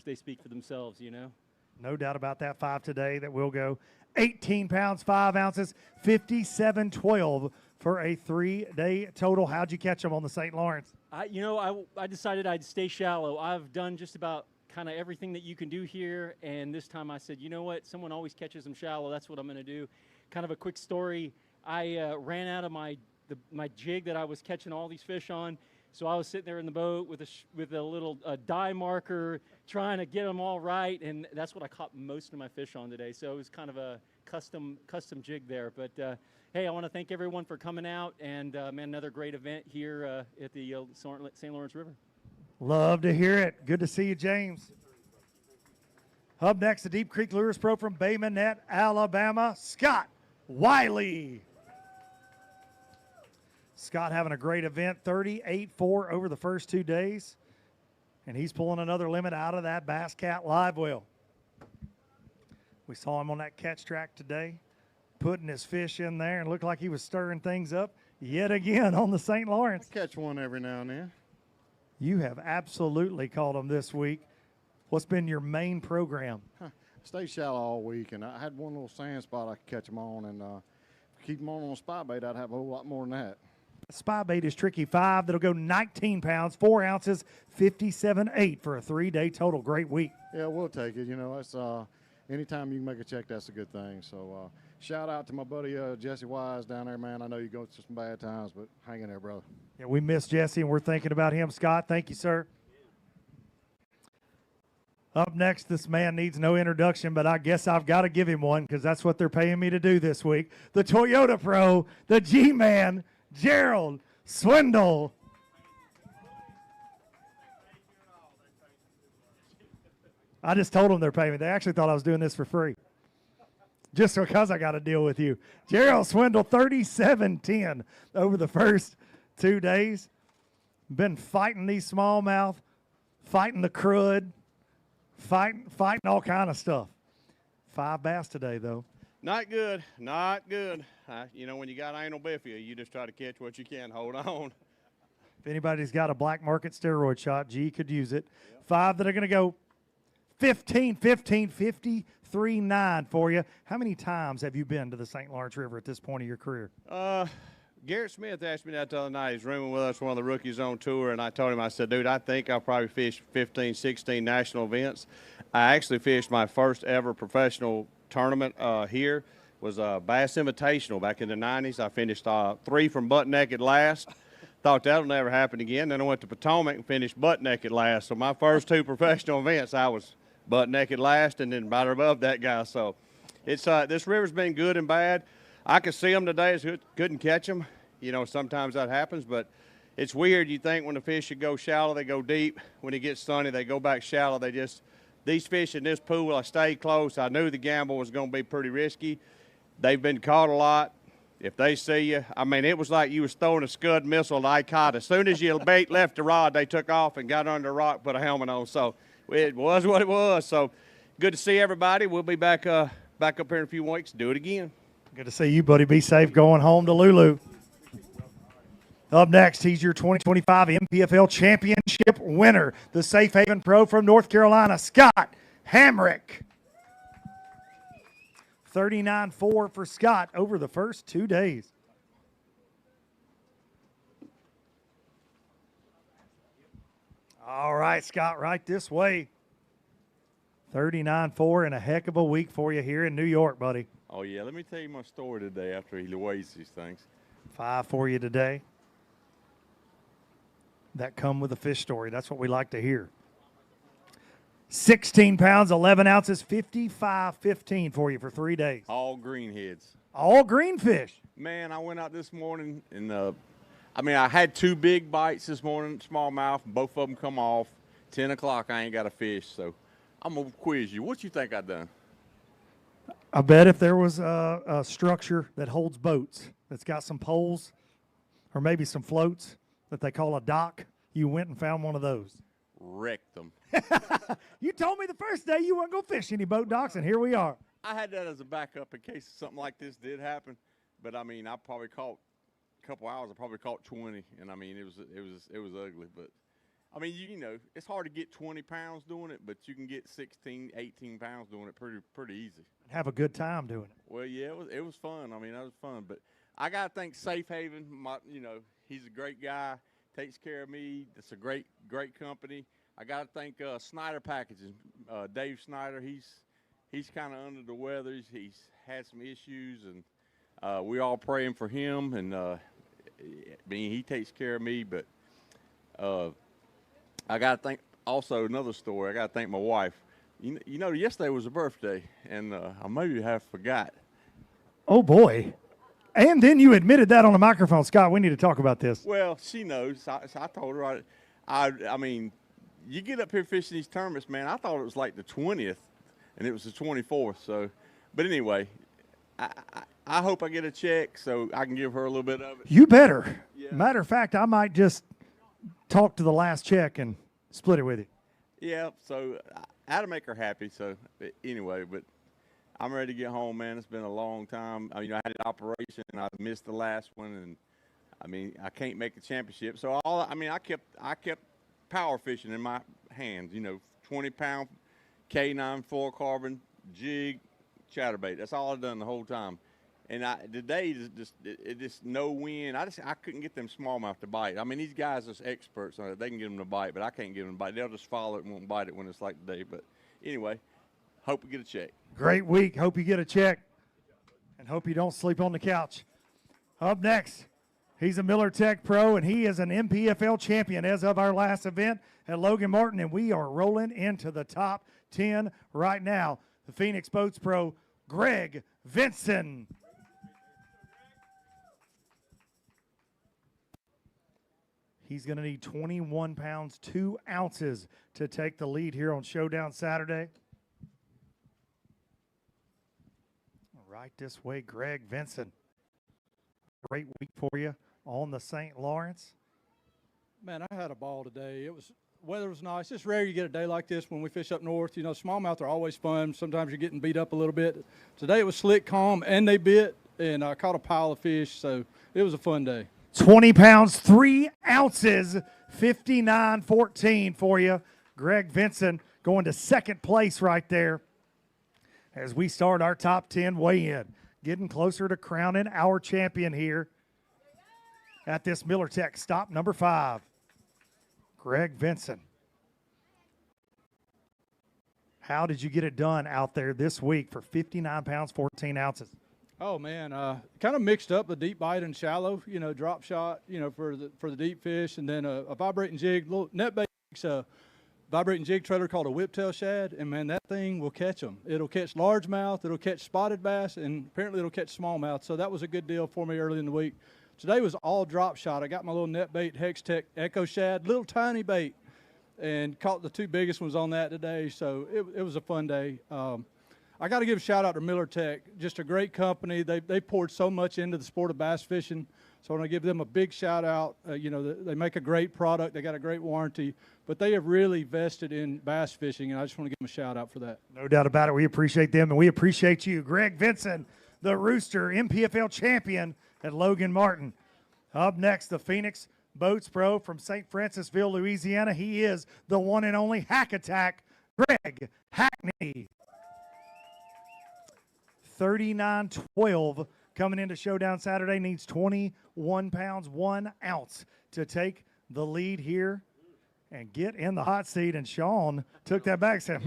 they speak for themselves, No doubt about that. 5 today that will go 18 pounds, 5 ounces, 57-12 for a 3-day total. How'd you catch them on the St. Lawrence? I decided I'd stay shallow. I've done just about kind of everything that you can do here. And this time I said, you know what? Someone always catches them shallow. That's what I'm going to do. Kind of a quick story. I ran out of my jig that I was catching all these fish on. So I was sitting there in the boat with a little dye marker, trying to get them all right, and that's what I caught most of my fish on today. So it was kind of a custom jig there. But hey, I want to thank everyone for coming out, and man, another great event here at the St. Lawrence River. Love to hear it. Good to see you, James. Up next, the Deep Creek Lures Pro from Bay Minette, Alabama, Scott Wiley. Scott having a great event, 38-4 over the first 2 days. And he's pulling another limit out of that Bass Cat live well. We saw him on that catch track today, putting his fish in there, and looked like he was stirring things up yet again on the St. Lawrence. I catch one every now and then. You have absolutely caught them this week. What's been your main program? Stay shallow all week, and I had one little sand spot I could catch them on, and keep them on a spy bait, I'd have a whole lot more than that. Spy bait is Tricky 5. That'll go 19 pounds, 4 ounces, 57.8 for a 3-day total. Great week. Yeah, we'll take it. You know, it's anytime you can make a check, that's a good thing. So shout out to my buddy Jesse Wise down there, man. I know you go through some bad times, but hang in there, brother. Yeah, we miss Jesse, and we're thinking about him. Scott, thank you, sir. Up next, this man needs no introduction, but I guess I've got to give him one because that's what they're paying me to do this week. The Toyota Pro, the G-Man, Gerald Swindle. I just told them they're paying me. They actually thought I was doing this for free. Just because I got to deal with you. Gerald Swindle, 37-10 over the first 2 days. Been fighting these smallmouth, fighting the crud, fighting all kind of stuff. 5 bass today, though. Not good, not good. You know, when you got anal bifia, you just try to catch what you can. Hold on. If anybody's got a black market steroid shot, G could use it. 5 that are going to go 15, 15, 53, 9 for you. How many times have you been to the St. Lawrence River at this point of your career? Garrett Smith asked me that the other night. He's rooming with us, one of the rookies on tour, and I told him, I said, dude, I think I'll probably fish 15, 16 national events. I actually fished my first ever professional tournament here. Was a Bass Invitational back in the 90s. I finished 3 from butt naked last. Thought that'll never happen again. Then I went to Potomac and finished butt naked last. So my first 2 professional events, I was butt naked last and then right above that guy. So it's this river's been good and bad. I could see them today. Couldn't catch them. You know, sometimes that happens, but it's weird. You think when the fish should go shallow, they go deep. When it gets sunny, they go back shallow. These fish in this pool, I stayed close. I knew the gamble was going to be pretty risky. They've been caught a lot. If they see you, I mean, it was like you was throwing a Scud missile to Icod. As soon as your bait left the rod, they took off and got under a rock, put a helmet on. So it was what it was. So good to see everybody. We'll be back up here in a few weeks. Do it again. Good to see you, buddy. Be safe going home to Lulu. Up next, he's your 2025 NPFL championship winner, the Safe Haven Pro from North Carolina, Scott Hamrick. 39-4 for Scott over the first 2 days. All right, Scott, right this way. 39-4 and a heck of a week for you here in New York, buddy. Oh, yeah. Let me tell you my story today after he weighs these things. 5 for you today. That come with a fish story. That's what we like to hear. 16 pounds, 11 ounces, 55.15 for you for 3 days. All greenheads. All green fish. Man, I went out this morning and, I had 2 big bites this morning, smallmouth, and both of them come off. 10 o'clock, I ain't got a fish, so I'm going to quiz you. What you think I done? I bet if there was a structure that holds boats, that's got some poles or maybe some floats that they call a dock, you went and found one of those. Wrecked them. You told me the first day you weren't going to fish any boat docks, and here we are. I had that as a backup in case something like this did happen. But, I mean, I probably caught a couple hours. I probably caught 20, and, I mean, it was ugly. But, I mean, you know, it's hard to get 20 pounds doing it, but you can get 16, 18 pounds doing it pretty easy. Have a good time doing it. Well, yeah, it was fun. I mean, that was fun. But I got to thank Safe Haven. He's a great guy, takes care of me. It's a great company. I got to thank Snyder Packaging, Dave Snyder. He's kind of under the weather. He's had some issues, and we all praying for him. And I mean, he takes care of me. But I got to thank also another story. I got to thank my wife. You know, yesterday was her birthday, and I maybe have forgot. Oh boy! And then you admitted that on the microphone, Scott. We need to talk about this. Well, she knows. I told her. I mean, you get up here fishing these tournaments, man. I thought it was like the 20th, and it was the 24th. So, but anyway, I hope I get a check so I can give her a little bit of it. You better. Yeah. Matter of fact, I might just talk to the last check and split it with you. Yeah. So that'll make her happy. So anyway, but I'm ready to get home, man. It's been a long time. I mean, I had an operation, and I missed the last one, and I mean, I can't make the championship. So I kept power fishing in my hands. You know, 20-pound K9 fluorocarbon jig chatterbait. That's all I've done the whole time. And today just no wind. I couldn't get them smallmouth to bite. I mean, these guys are experts on it. They can get them to bite, but I can't get them to bite. They'll just follow it and won't bite it when it's like today. But anyway, hope we get a check. Great week. Hope you get a check, and hope you don't sleep on the couch. Up next, he's a Miller Tech pro, and he is an NPFL champion as of our last event at Logan Martin, and we are rolling into the top 10 right now. The Phoenix Boats pro, Greg Vinson. He's going to need 21 pounds, 2 ounces to take the lead here on Showdown Saturday. Right this way, Greg Vinson. Great week for you on the St. Lawrence. Man, I had a ball today. Weather was nice. It's rare you get a day like this when we fish up north. You know, smallmouth are always fun. Sometimes you're getting beat up a little bit. Today it was slick, calm, and they bit, and I caught a pile of fish, so it was a fun day. 20 pounds, 3 ounces, 59.14 for you. Greg Vinson going to second place right there as we start our top 10 weigh-in. Getting closer to crowning our champion here at this Miller Tech stop number 5. Greg Vinson. How did you get it done out there this week for 59 pounds, 14 ounces? Oh, man, kind of mixed up the deep bite and shallow, you know, drop shot, you know, for the deep fish, and then a vibrating jig, little net bait, vibrating jig trailer called a whiptail shad, and, man, that thing will catch them. It'll catch largemouth, it'll catch spotted bass, and apparently it'll catch smallmouth, so that was a good deal for me early in the week. Today was all drop shot. I got my little net bait Hex Tech Echo Shad, little tiny bait, and caught the 2 biggest ones on that today, so it was a fun day. I got to give a shout out to Miller Tech, just a great company. They poured so much into the sport of bass fishing, so I want to give them a big shout out. You know, they make a great product. They got a great warranty, but they have really vested in bass fishing, and I just want to give them a shout out for that. No doubt about it. We appreciate them, and we appreciate you. Greg Vinson, the Rooster NPFL champion at Logan Martin. Up next, the Phoenix Boats Pro from St. Francisville, Louisiana. He is the one and only Hack Attack, Greg Hackney. 39-12 coming into Showdown Saturday, needs 21 pounds, 1 ounce to take the lead here and get in the hot seat. And Sean took that back and said,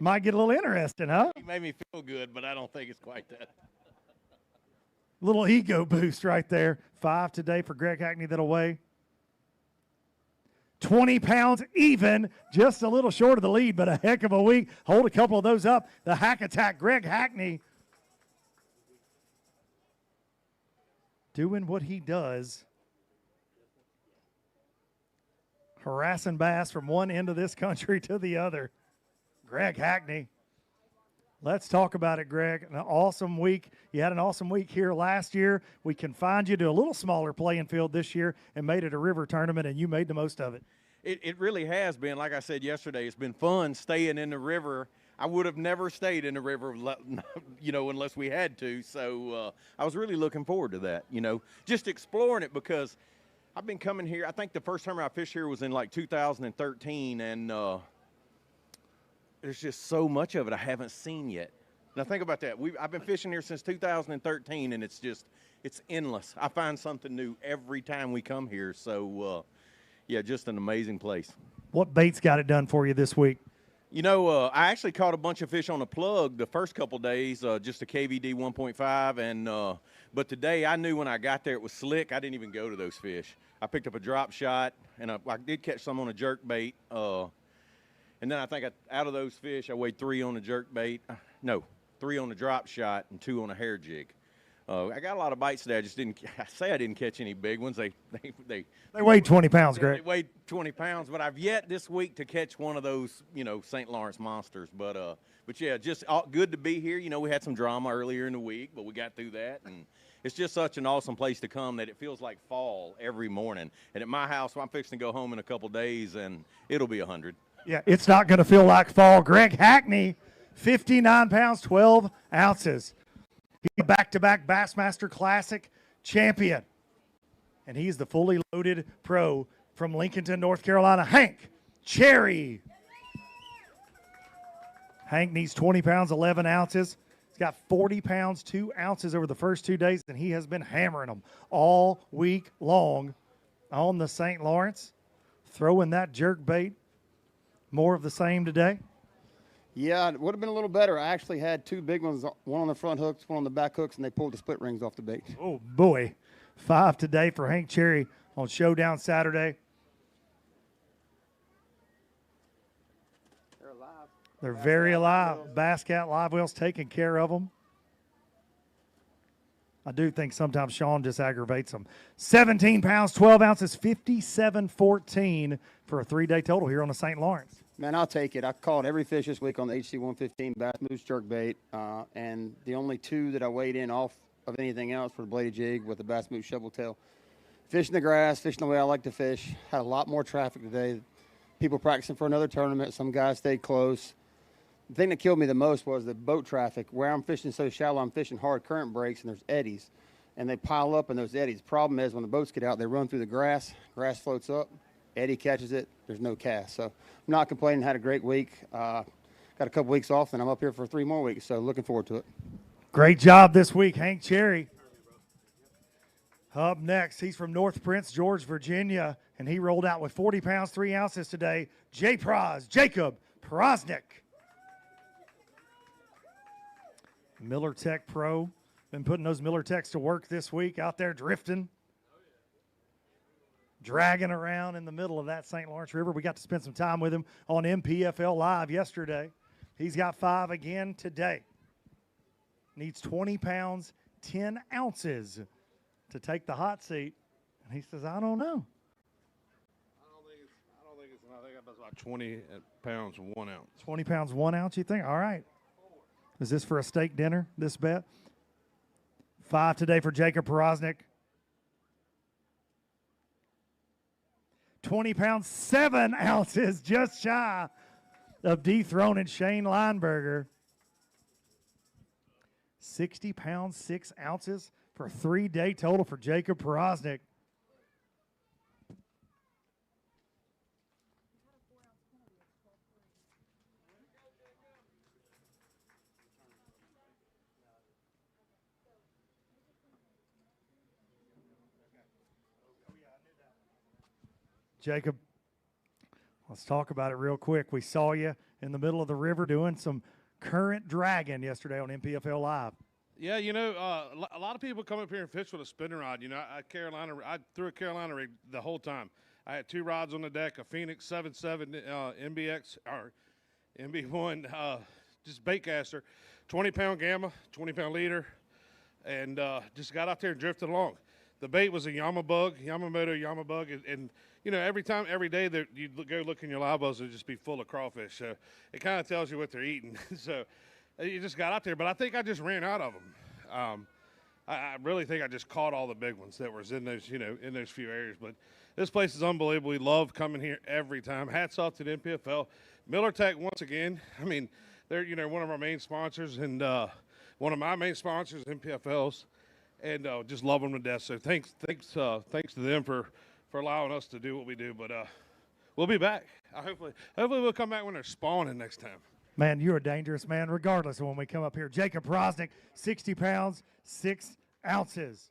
might get a little interesting, huh? He made me feel good, but I don't think it's quite that. Little ego boost right there. 5 today for Greg Hackney that'll weigh 20 pounds even, just a little short of the lead, but a heck of a week. Hold a couple of those up. The Hack Attack, Greg Hackney, doing what he does. Harassing bass from one end of this country to the other. Greg Hackney. Let's talk about it, Greg. An awesome week. You had an awesome week here last year. We confined you to a little smaller playing field this year and made it a river tournament, and you made the most of it. It really has been. Like I said yesterday, it's been fun staying in the river. I would have never stayed in the river, you know, unless we had to. So I was really looking forward to that, you know, just exploring it, because I've been coming here. I think the first time I fished here was in like 2013, and there's just so much of it I haven't seen yet. Now think about that. I've been fishing here since 2013, and it's endless. I find something new every time we come here. So, yeah, just an amazing place. What baits got it done for you this week? You know, I actually caught a bunch of fish on a plug the first couple days, just a KVD 1.5, and but today I knew when I got there it was slick. I didn't even go to those fish. I picked up a drop shot, and I did catch some on a jerk bait. And then I think out of those fish, I weighed 3 on the jerk bait. No, 3 on the drop shot and 2 on a hair jig. I got a lot of bites today. I just didn't. I say I didn't catch any big ones. They weighed 20 pounds, yeah, Greg. They weighed 20 pounds, but I've yet this week to catch one of those, St. Lawrence monsters. But yeah, just good to be here. We had some drama earlier in the week, but we got through that, and it's just such an awesome place to come that it feels like fall every morning. And at my house, I'm fixing to go home in a couple days, and it'll be 100. Yeah, it's not going to feel like fall. Greg Hackney, 59 pounds, 12 ounces. He's a back-to-back Bassmaster Classic champion. And he's the fully loaded pro from Lincolnton, North Carolina, Hank Cherry. Hank needs 20 pounds, 11 ounces. He's got 40 pounds, 2 ounces over the first 2 days, and he has been hammering them all week long on the St. Lawrence. Throwing that jerk bait. More of the same today? Yeah, it would have been a little better. I actually had 2 big ones, one on the front hooks, one on the back hooks, and they pulled the split rings off the bait. Oh, boy. 5 today for Hank Cherry on Showdown Saturday. They're alive. They're very alive. Bass Cat Live Well's taking care of them. I do think sometimes Sean just aggravates them. 17 pounds, 12 ounces, 57.14 for a 3-day total here on the St. Lawrence. Man, I'll take it. I caught every fish this week on the HC 115 Bass Moose jerk bait, and the only 2 that I weighed in off of anything else were the bladed jig with the Bass Moose shovel tail. Fishing the grass, fishing the way I like to fish. Had a lot more traffic today. People practicing for another tournament. Some guys stayed close. The thing that killed me the most was the boat traffic. Where I'm fishing so shallow, I'm fishing hard current breaks, and there's eddies. And they pile up in those eddies. The problem is when the boats get out, they run through the grass. Grass floats up. Eddy catches it. There's no cast. So I'm not complaining. Had a great week. Got a couple weeks off, and I'm up here for 3 more weeks. So looking forward to it. Great job this week, Hank Cherry. Up next, he's from North Prince, George, Virginia, and he rolled out with 40 pounds, 3 ounces today. Jacob Prosnick. Miller Tech Pro. Been putting those Miller Techs to work this week out there drifting. Dragging around in the middle of that St. Lawrence River. We got to spend some time with him on NPFL Live yesterday. He's got 5 again today. Needs 20 pounds, 10 ounces to take the hot seat. And he says, I don't know. I think that's about 20 pounds, 1 ounce. 20 pounds, 1 ounce, you think? All right. Is this for a steak dinner, this bet? 5 today for Jacob Prosnick. 20 pounds, 7 ounces, just shy of dethroning Shane Lineberger. 60 pounds, 6 ounces for a 3-day total for Jacob Prosnick. Jacob, let's talk about it real quick. We saw you in the middle of the river doing some current dragging yesterday on NPFL Live. Yeah, a lot of people come up here and fish with a spinning rod. I threw a Carolina rig the whole time. I had 2 rods on the deck, a Phoenix 7.7 MBX or MB1, just bait caster, 20-pound Gamma, 20-pound leader, and just got out there and drifted along. The bait was a Yamamoto Yamabug, and every day that you go look in your live wells, it'll just be full of crawfish. So it kind of tells you what they're eating. So you just got out there, but I think I just ran out of them. I really think I just caught all the big ones that was in those, in those few areas. But this place is unbelievable. We love coming here every time. Hats off to the NPFL. Miller Tech once again. I mean, they're one of our main sponsors and one of my main sponsors, NPFL's. And just love them to death. So thanks to them for allowing us to do what we do. But we'll be back. Hopefully we'll come back when they're spawning next time. Man, you're a dangerous man regardless of when we come up here. Jacob Prosnick, 60 pounds, 6 ounces.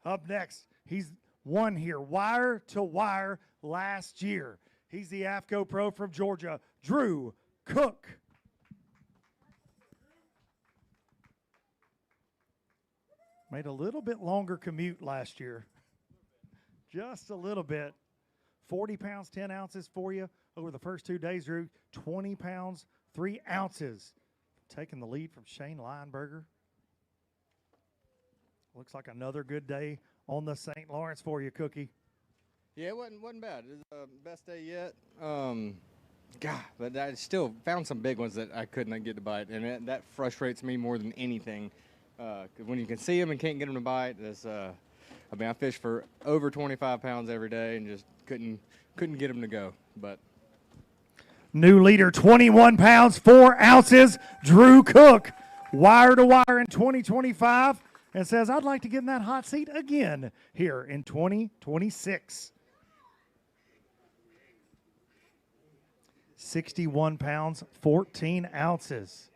Up next, he's won here wire to wire last year. He's the AFCO Pro from Georgia, Drew Cook. Made a little bit longer commute last year. Just a little bit. 40 pounds, 10 ounces for you over the first 2 days, Drew. 20 pounds, 3 ounces. Taking the lead from Shane Lineberger. Looks like another good day on the St. Lawrence for you, Cookie. Yeah, it wasn't bad. It was the best day yet. God, but I still found some big ones that I could not get to bite, and that frustrates me more than anything. 'Cause when you can see them and can't get them to bite, that's I fish for over 25 pounds every day and just couldn't get them to go. But new leader, 21 pounds, 4 ounces, Drew Cook, wire to wire in 2025, and says, I'd like to get in that hot seat again here in 2026. 61 pounds, 14 ounces.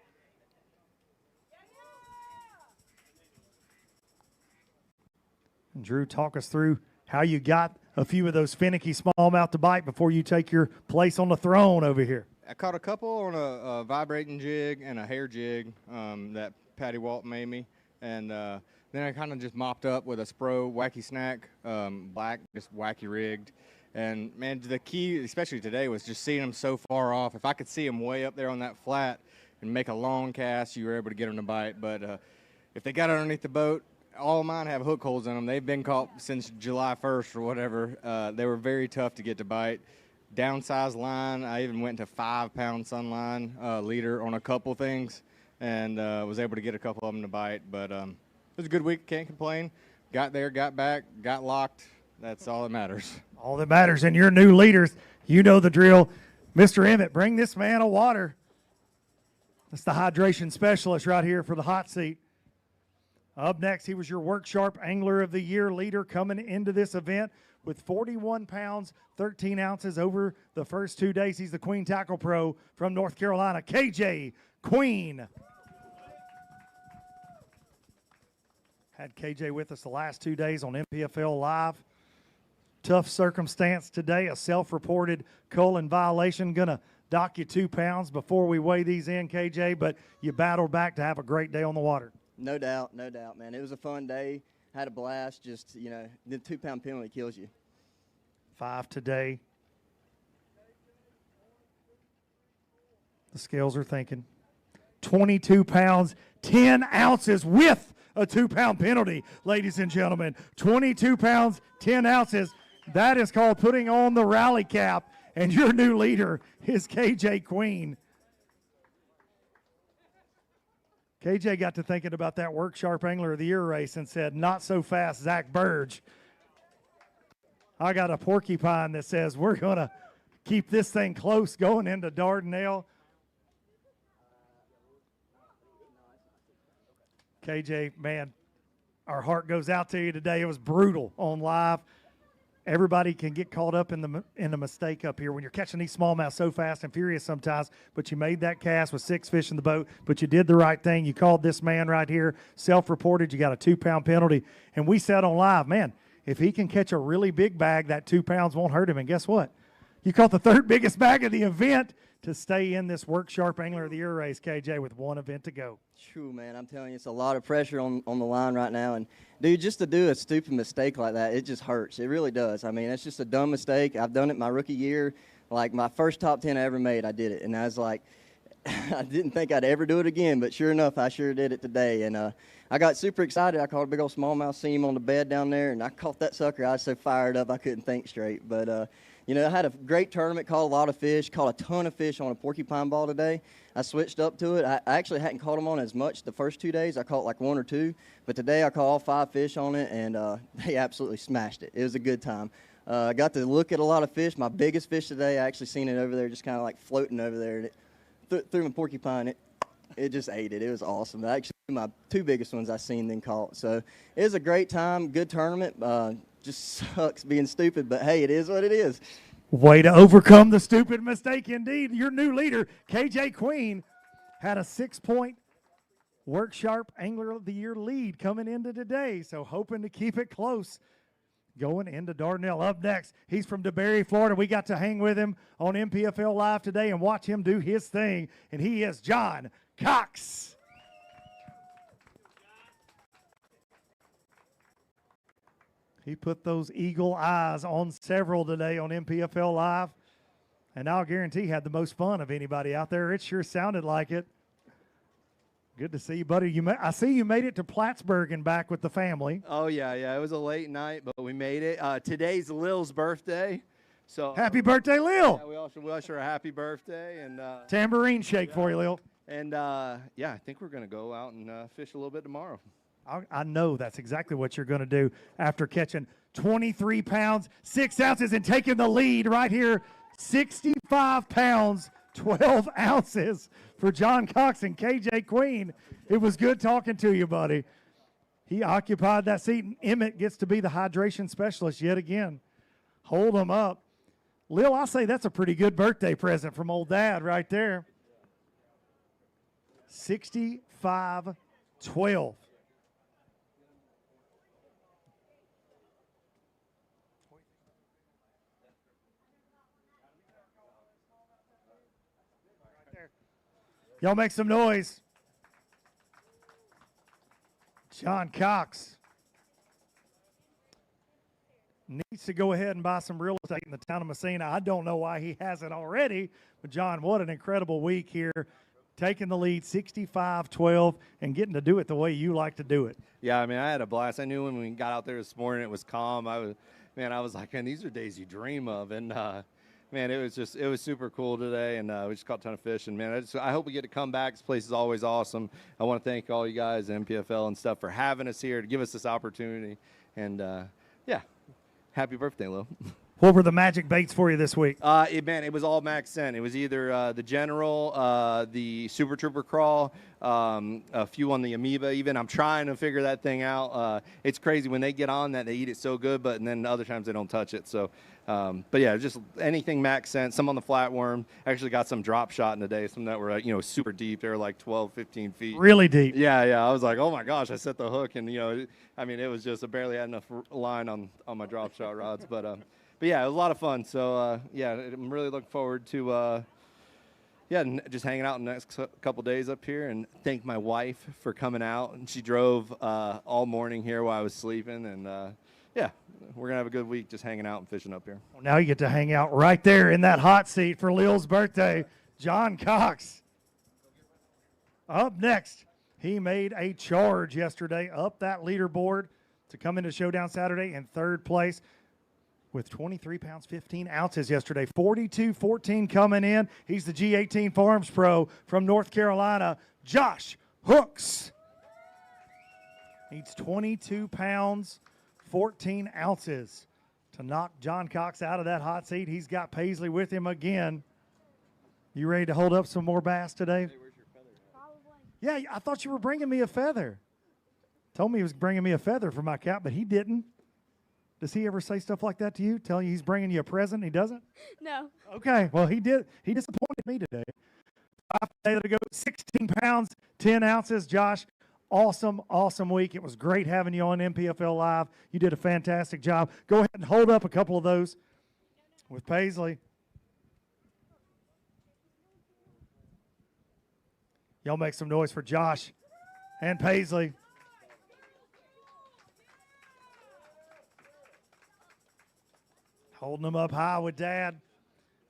And Drew, talk us through how you got a few of those finicky smallmouth to bite before you take your place on the throne over here. I caught a couple on a vibrating jig and a hair jig that Patty Walt made me. And then I kind of just mopped up with a Spro Wacky Snack, black, just wacky rigged. And, man, the key, especially today, was just seeing them so far off. If I could see them way up there on that flat and make a long cast, you were able to get them to bite. But if they got underneath the boat, all mine have hook holes in them. They've been caught since July 1st or whatever. They were very tough to get to bite. Downsized line. I even went to 5-pound sunline leader on a couple things and was able to get a couple of them to bite. But it was a good week. Can't complain. Got there, got back, got locked. That's all that matters. All that matters. And your new leaders, you know the drill. Mr. Emmett, bring this man a water. That's the hydration specialist right here for the hot seat. Up next, he was your Work Sharp Angler of the Year leader coming into this event with 41 pounds, 13 ounces over the first 2 days. He's the Queen Tackle Pro from North Carolina, KJ Queen. Had KJ with us the last 2 days on NPFL Live. Tough circumstance today, a self-reported colon violation. Going to dock you 2 pounds before we weigh these in, KJ, but you battled back to have a great day on the water. No doubt, man. It was a fun day. Had a blast. Just, the 2-pound penalty kills you. 5 today. The scales are thinking. 22 pounds, 10 ounces with a 2-pound penalty, ladies and gentlemen. 22 pounds, 10 ounces. That is called putting on the rally cap, and your new leader is KJ Queen. KJ got to thinking about that Work Sharp Angler of the Year race and said, not so fast, Zack Birge. I got a porcupine that says we're going to keep this thing close going into Dardanelle. KJ, man, our heart goes out to you today. It was brutal on live. Everybody can get caught up in the mistake up here when you're catching these smallmouth so fast and furious sometimes, but you made that cast with 6 fish in the boat, but you did the right thing. You called this man right here, self-reported. You got a 2-pound penalty, and we said on live, man, if he can catch a really big bag, that 2 pounds won't hurt him, and guess what? You caught the 3rd biggest bag of the event to stay in this Work Sharp Angler of the Year race, KJ, with 1 event to go. True, man. I'm telling you, it's a lot of pressure on the line right now. And, dude, just to do a stupid mistake like that, it just hurts. It really does. I mean, it's just a dumb mistake. I've done it my rookie year. Like, my first top 10 I ever made, I did it. And I was like, I didn't think I'd ever do it again, but sure enough, I sure did it today. And I got super excited. I caught a big old smallmouth seam on the bed down there, and I caught that sucker. I was so fired up I couldn't think straight. But, I had a great tournament, caught a lot of fish, caught a ton of fish on a porcupine ball today. I switched up to it. I actually hadn't caught them on as much the first 2 days. I caught like 1 or 2. But today I caught all 5 fish on it, and they absolutely smashed it. It was a good time. I got to look at a lot of fish. My biggest fish today, I actually seen it over there just kind of like floating over there. And it threw my porcupine. It just ate it. It was awesome. Actually, my 2 biggest ones I seen then caught. So it was a great time, good tournament. Just sucks being stupid, but hey, it is what it is. Way to overcome the stupid mistake indeed. Your new leader, KJ Queen, had a 6-point Work Sharp Angler of the Year lead coming into today, so hoping to keep it close. going into Dardanelle. Up next, he's from DeBerry, Florida. We got to hang with him on NPFL Live today and watch him do his thing, and he is John Cox. He put those eagle eyes on several today on NPFL Live, and I'll guarantee had the most fun of anybody out there. It sure sounded like it. Good to see you, buddy. I see you made it to Plattsburgh and back with the family. Oh, yeah. It was a late night, but we made it. Today's Lil's birthday. So happy birthday, Lil. Yeah, we also wish her a happy birthday. And tambourine shake for you, Lil. And, I think we're going to go out and fish a little bit tomorrow. I know that's exactly what you're going to do after catching 23 pounds, 6 ounces, and taking the lead right here. 65 pounds, 12 ounces for John Cox and KJ Queen. It was good talking to you, buddy. He occupied that seat, and Emmett gets to be the hydration specialist yet again. Hold him up. Lil, I say that's a pretty good birthday present from old Dad right there. 65-12. Y'all make some noise. John Cox needs to go ahead and buy some real estate in the town of Messina. I don't know why he hasn't already, but John, what an incredible week here. Taking the lead 65-12 and getting to do it the way you like to do it. Yeah, I had a blast. I knew when we got out there this morning it was calm. I was like, man, these are days you dream of. And, man, it was super cool today, and we just caught a ton of fish. And, man, I hope we get to come back. This place is always awesome. I want to thank all you guys, NPFL and stuff, for having us here, to give us this opportunity. And, happy birthday, Lil. What were the magic baits for you this week? It was all max scent. It was either the General, the Super Trooper Crawl, a few on the Amoeba even. I'm trying to figure that thing out. It's crazy. When they get on that, they eat it so good, and then other times they don't touch it. So, but yeah, just anything max scent. Some on the flatworm. Actually got some drop shot in today, some that were, super deep. They were like 12, 15 feet. Really deep. Yeah. I was like, oh my gosh, I set the hook, and, it was just, I barely had enough line on my drop shot rods. But yeah, it was a lot of fun. So, I'm really looking forward to, just hanging out in the next couple days up here, and thank my wife for coming out. And she drove all morning here while I was sleeping. And, we're going to have a good week just hanging out and fishing up here. Well, now you get to hang out right there in that hot seat for Lil's birthday. John Cox. Up next, he made a charge yesterday up that leaderboard to come into Showdown Saturday in third place with 23 pounds, 15 ounces yesterday. 42-14 coming in. He's the G18 Farms Pro from North Carolina, Josh Hooks. Needs 22 pounds, 14 ounces to knock John Cox out of that hot seat. He's got Paisley with him again. You ready to hold up some more bass today? Hey, where's your feather? Yeah, I thought you were bringing me a feather. Told me he was bringing me a feather for my cap, but he didn't. Does he ever say stuff like that to you? Tell you he's bringing you a present and he doesn't? No. Okay, well, he did. He disappointed me today. 5 days ago, 16 pounds, 10 ounces. Josh, awesome week. It was great having you on NPFL Live. You did a fantastic job. Go ahead and hold up a couple of those with Paisley. Y'all make some noise for Josh and Paisley. Holding them up high with Dad.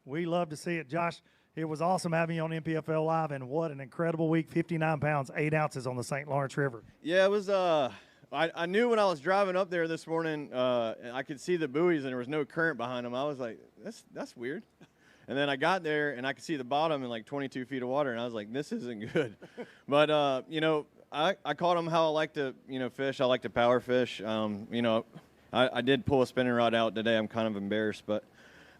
We love to see it. Josh, it was awesome having you on NPFL Live, and what an incredible week. 59 pounds, 8 ounces on the St. Lawrence River. Yeah, it was I knew when I was driving up there this morning, and I could see the buoys and there was no current behind them. I was like, that's weird. And then I got there and I could see the bottom in like 22 feet of water, and I was like, this isn't good. But, I caught them how I like to, fish. I like to power fish. I did pull a spinning rod out today. I'm kind of embarrassed, but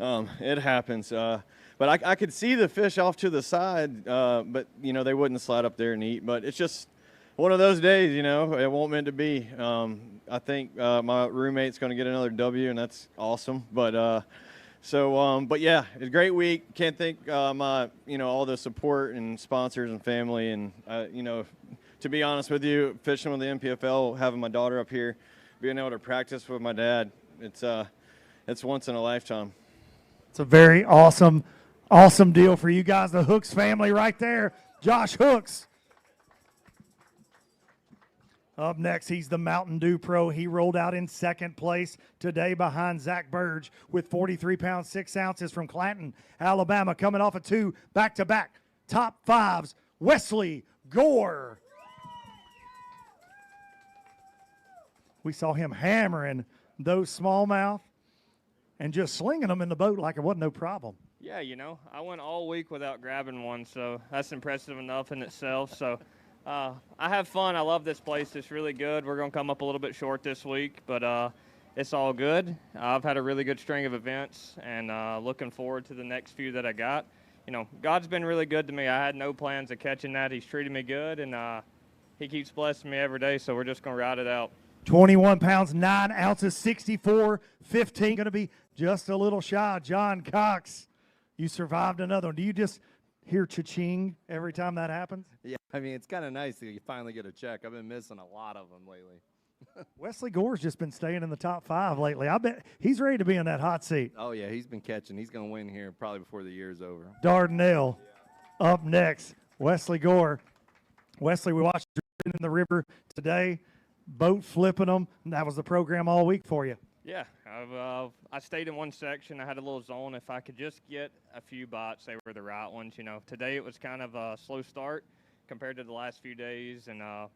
it happens. But I could see the fish off to the side, but, they wouldn't slide up there and eat. But it's just one of those days, it won't meant to be. I think my roommate's going to get another W, and that's awesome. But but yeah, it's a great week. Can't thank my, all the support and sponsors and family. And, to be honest with you, fishing with the NPFL, having my daughter up here, being able to practice with my dad, It's once in a lifetime. It's a very awesome deal for you guys, the Hooks family right there. Josh Hooks. Up next, he's the Mountain Dew Pro. He rolled out in second place today behind Zack Birge with 43 pounds, 6 ounces from Clanton, Alabama, coming off of 2 back-to-back top 5s. Wesley Gore. We saw him hammering those smallmouth and just slinging them in the boat like it wasn't no problem. Yeah, I went all week without grabbing one, so that's impressive enough in itself. So I have fun. I love this place. It's really good. We're going to come up a little bit short this week, but it's all good. I've had a really good string of events, and looking forward to the next few that I got. God's been really good to me. I had no plans of catching that. He's treated me good, and he keeps blessing me every day, so we're just going to ride it out. 21 pounds, 9 ounces, 64-15. Going to be just a little shy. John Cox, you survived another one. Do you just hear cha-ching every time that happens? Yeah, I mean, it's kind of nice that you finally get a check. I've been missing a lot of them lately. Wesley Gore's just been staying in the top 5 lately. I bet he's ready to be in that hot seat. Oh, yeah, he's been catching. He's going to win here probably before the year's over. Dardanelle up next. Wesley Gore. Wesley, we watched you in the river today, boat flipping them. That was the program all week for you. Yeah, I stayed in one section. I had a little zone. If I could just get a few bites, they were the right ones. Today it was kind of a slow start compared to the last few days, and I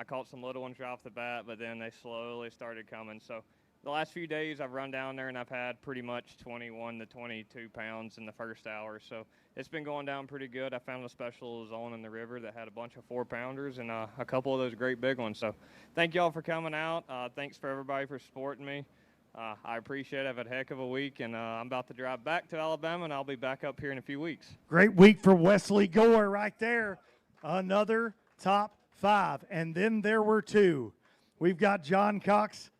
caught some little ones right off the bat, but then they slowly started coming. So the last few days I've run down there and I've had pretty much 21 to 22 pounds in the first hour. So it's been going down pretty good. I found a special zone in the river that had a bunch of 4-pounders and a couple of those great big ones. So thank y'all for coming out. Thanks for everybody for supporting me. I appreciate it. I've had a heck of a week, and I'm about to drive back to Alabama, and I'll be back up here in a few weeks. Great week for Wesley Gore right there. Another top 5. And then there were 2. We've got John Cox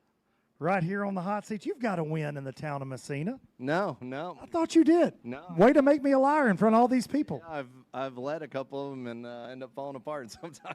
right here on the hot seat. You've got to win in the town of Messina. No. I thought you did. No. Way to make me a liar in front of all these people. Yeah, I've led a couple of them and end up falling apart sometimes.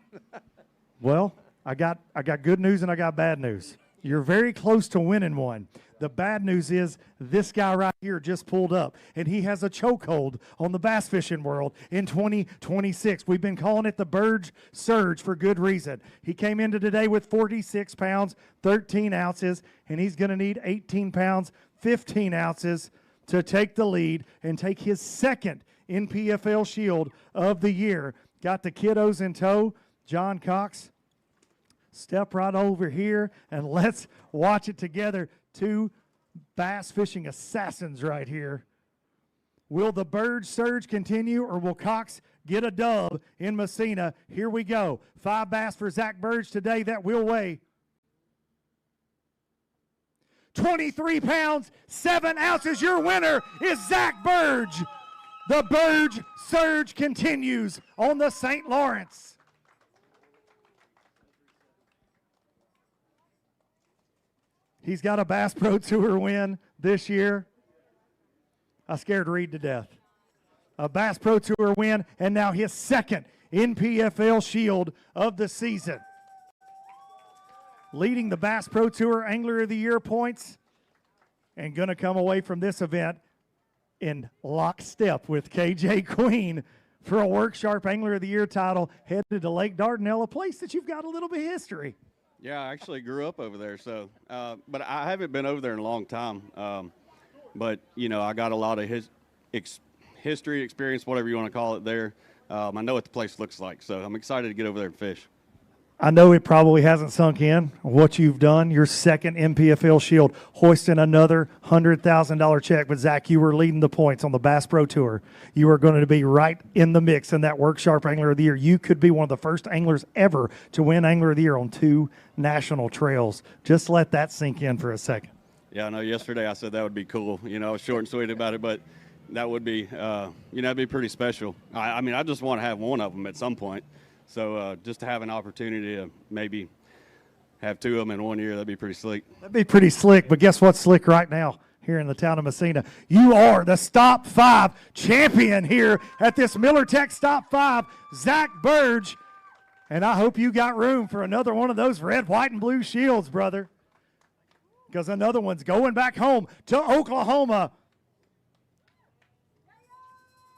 Well, I got good news and I got bad news. You're very close to winning one. The bad news is this guy right here just pulled up, and he has a chokehold on the bass fishing world in 2026. We've been calling it the Birge Surge for good reason. He came into today with 46 pounds, 13 ounces, and he's going to need 18 pounds, 15 ounces to take the lead and take his second NPFL Shield of the year. Got the kiddos in tow. John Cox, step right over here and let's watch it together. 2 bass fishing assassins right here. Will the Birge Surge continue, or will Cox get a dub in Messina? Here we go. 5 bass for Zack Birge today. That will weigh 23 pounds, 7 ounces. Your winner is Zack Birge. The Birge Surge continues on the St. Lawrence. He's got a Bass Pro Tour win this year. I scared Reed to death. A Bass Pro Tour win, and now his second NPFL Shield of the season. Leading the Bass Pro Tour Angler of the Year points, and going to come away from this event in lockstep with KJ Queen for a Work Sharp Angler of the Year title, headed to Lake Dardanelle, a place that you've got a little bit of history. Yeah, I actually grew up over there, so but I haven't been over there in a long time. But I got a lot of history, experience, whatever you want to call it there. I know what the place looks like, so I'm excited to get over there and fish. I know it probably hasn't sunk in what you've done. Your second NPFL Shield, hoisting another $100,000 check. But Zach, you were leading the points on the Bass Pro Tour. You are going to be right in the mix in that Work Sharp Angler of the Year. You could be one of the first anglers ever to win Angler of the Year on 2 national trails. Just let that sink in for a second. Yeah, I know. Yesterday I said that would be cool. I was short and sweet about it, but that would be, that'd be pretty special. I mean, I just want to have one of them at some point. So just to have an opportunity to maybe have 2 of them in 1 year, that'd be pretty slick. That'd be pretty slick, but guess what's slick right now here in the town of Messina? You are the Stop 5 champion here at this Miller Tech Stop 5, Zack Birge. And I hope you got room for another one of those red, white, and blue shields, brother. because another one's going back home to Oklahoma.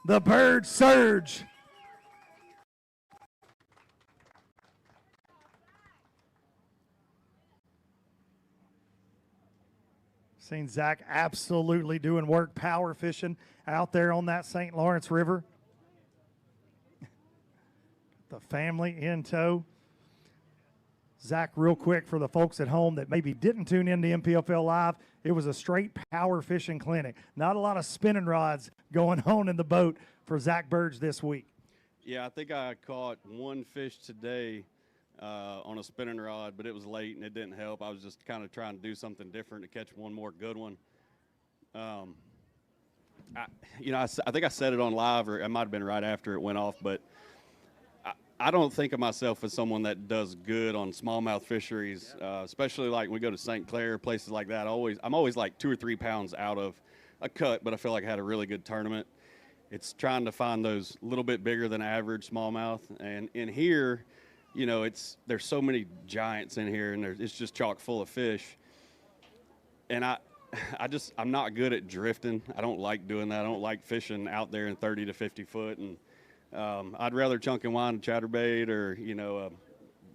The Bird Surge. Seen Zach absolutely doing work power fishing out there on that St. Lawrence River. The family in tow. Zach, real quick for the folks at home that maybe didn't tune in to NPFL Live, it was a straight power fishing clinic. Not a lot of spinning rods going on in the boat for Zack Birge this week. Yeah, I think I caught one fish today on a spinning rod, but it was late and it didn't help. I was just kind of trying to do something different to catch one more good one. I think I said it on live, or it might have been right after it went off, but I don't think of myself as someone that does good on smallmouth fisheries, especially like when we go to St. Clair, places like that. I'm always like 2 or 3 pounds out of a cut, but I feel like I had a really good tournament. It's trying to find those little bit bigger than average smallmouth. And in here, there's so many giants in here, and it's just chock full of fish. And I'm not good at drifting. I don't like doing that. I don't like fishing out there in 30 to 50 foot. And I'd rather chunk and wind a chatterbait or,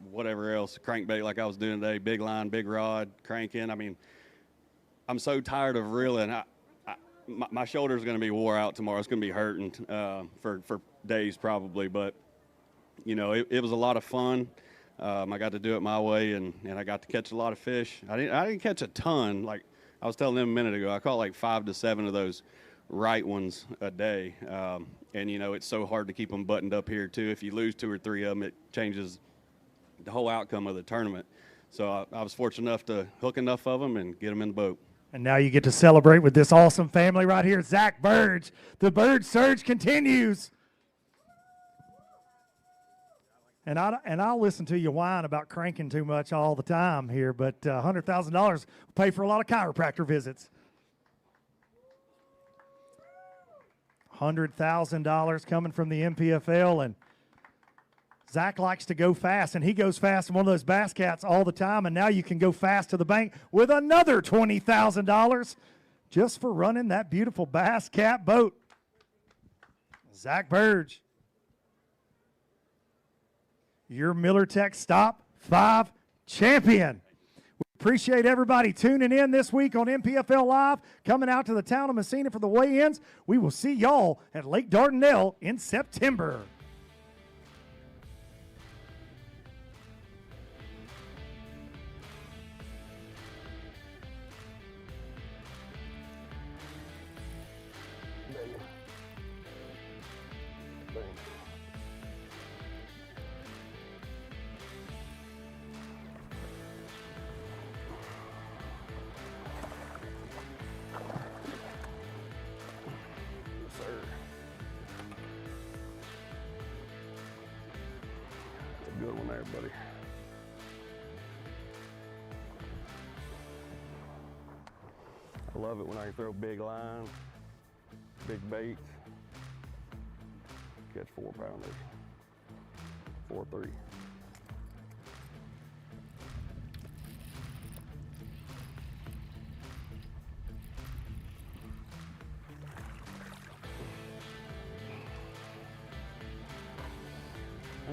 whatever else, crankbait like I was doing today, big line, big rod, cranking. I mean, I'm so tired of reeling. My shoulder's going to be wore out tomorrow. It's going to be hurting for days probably. But, it was a lot of fun. I got to do it my way, and I got to catch a lot of fish. I didn't catch a ton. Like I was telling them a minute ago, I caught like 5 to 7 of those right ones a day. And, it's so hard to keep them buttoned up here, too. If you lose 2 or 3 of them, it changes the whole outcome of the tournament. So I was fortunate enough to hook enough of them and get them in the boat. And now you get to celebrate with this awesome family right here, Zack Birge. The Bird Surge continues. And I'll listen to you whine about cranking too much all the time here, but $100,000 will pay for a lot of chiropractor visits. $100,000 coming from the NPFL, and Zach likes to go fast, and he goes fast in one of those Bass Cats all the time, and now you can go fast to the bank with another $20,000 just for running that beautiful Bass Cat boat. Zack Birge, your Miller Tech Stop 5 champion. We appreciate everybody tuning in this week on NPFL Live, coming out to the town of Messina for the weigh-ins. We will see y'all at Lake Dardanelle in September. Good one there, buddy. I love it when I can throw big lines, big baits, catch 4-pounders, 4-3.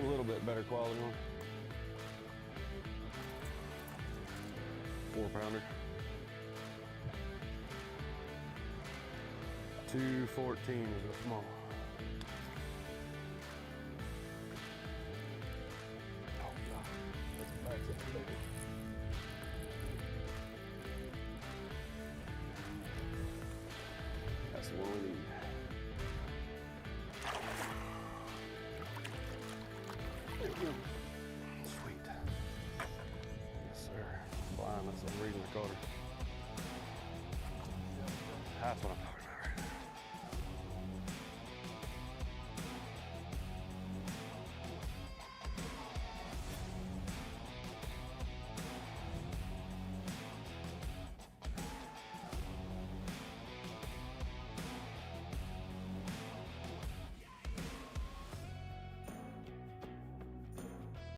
A little bit better quality one. 4-pounder. 214 is a small. Oh God, that's a bad thing. That's the one we need. Sweet. Yes, sir. Blind, that's the reason I caught her. That's what I'm talking about.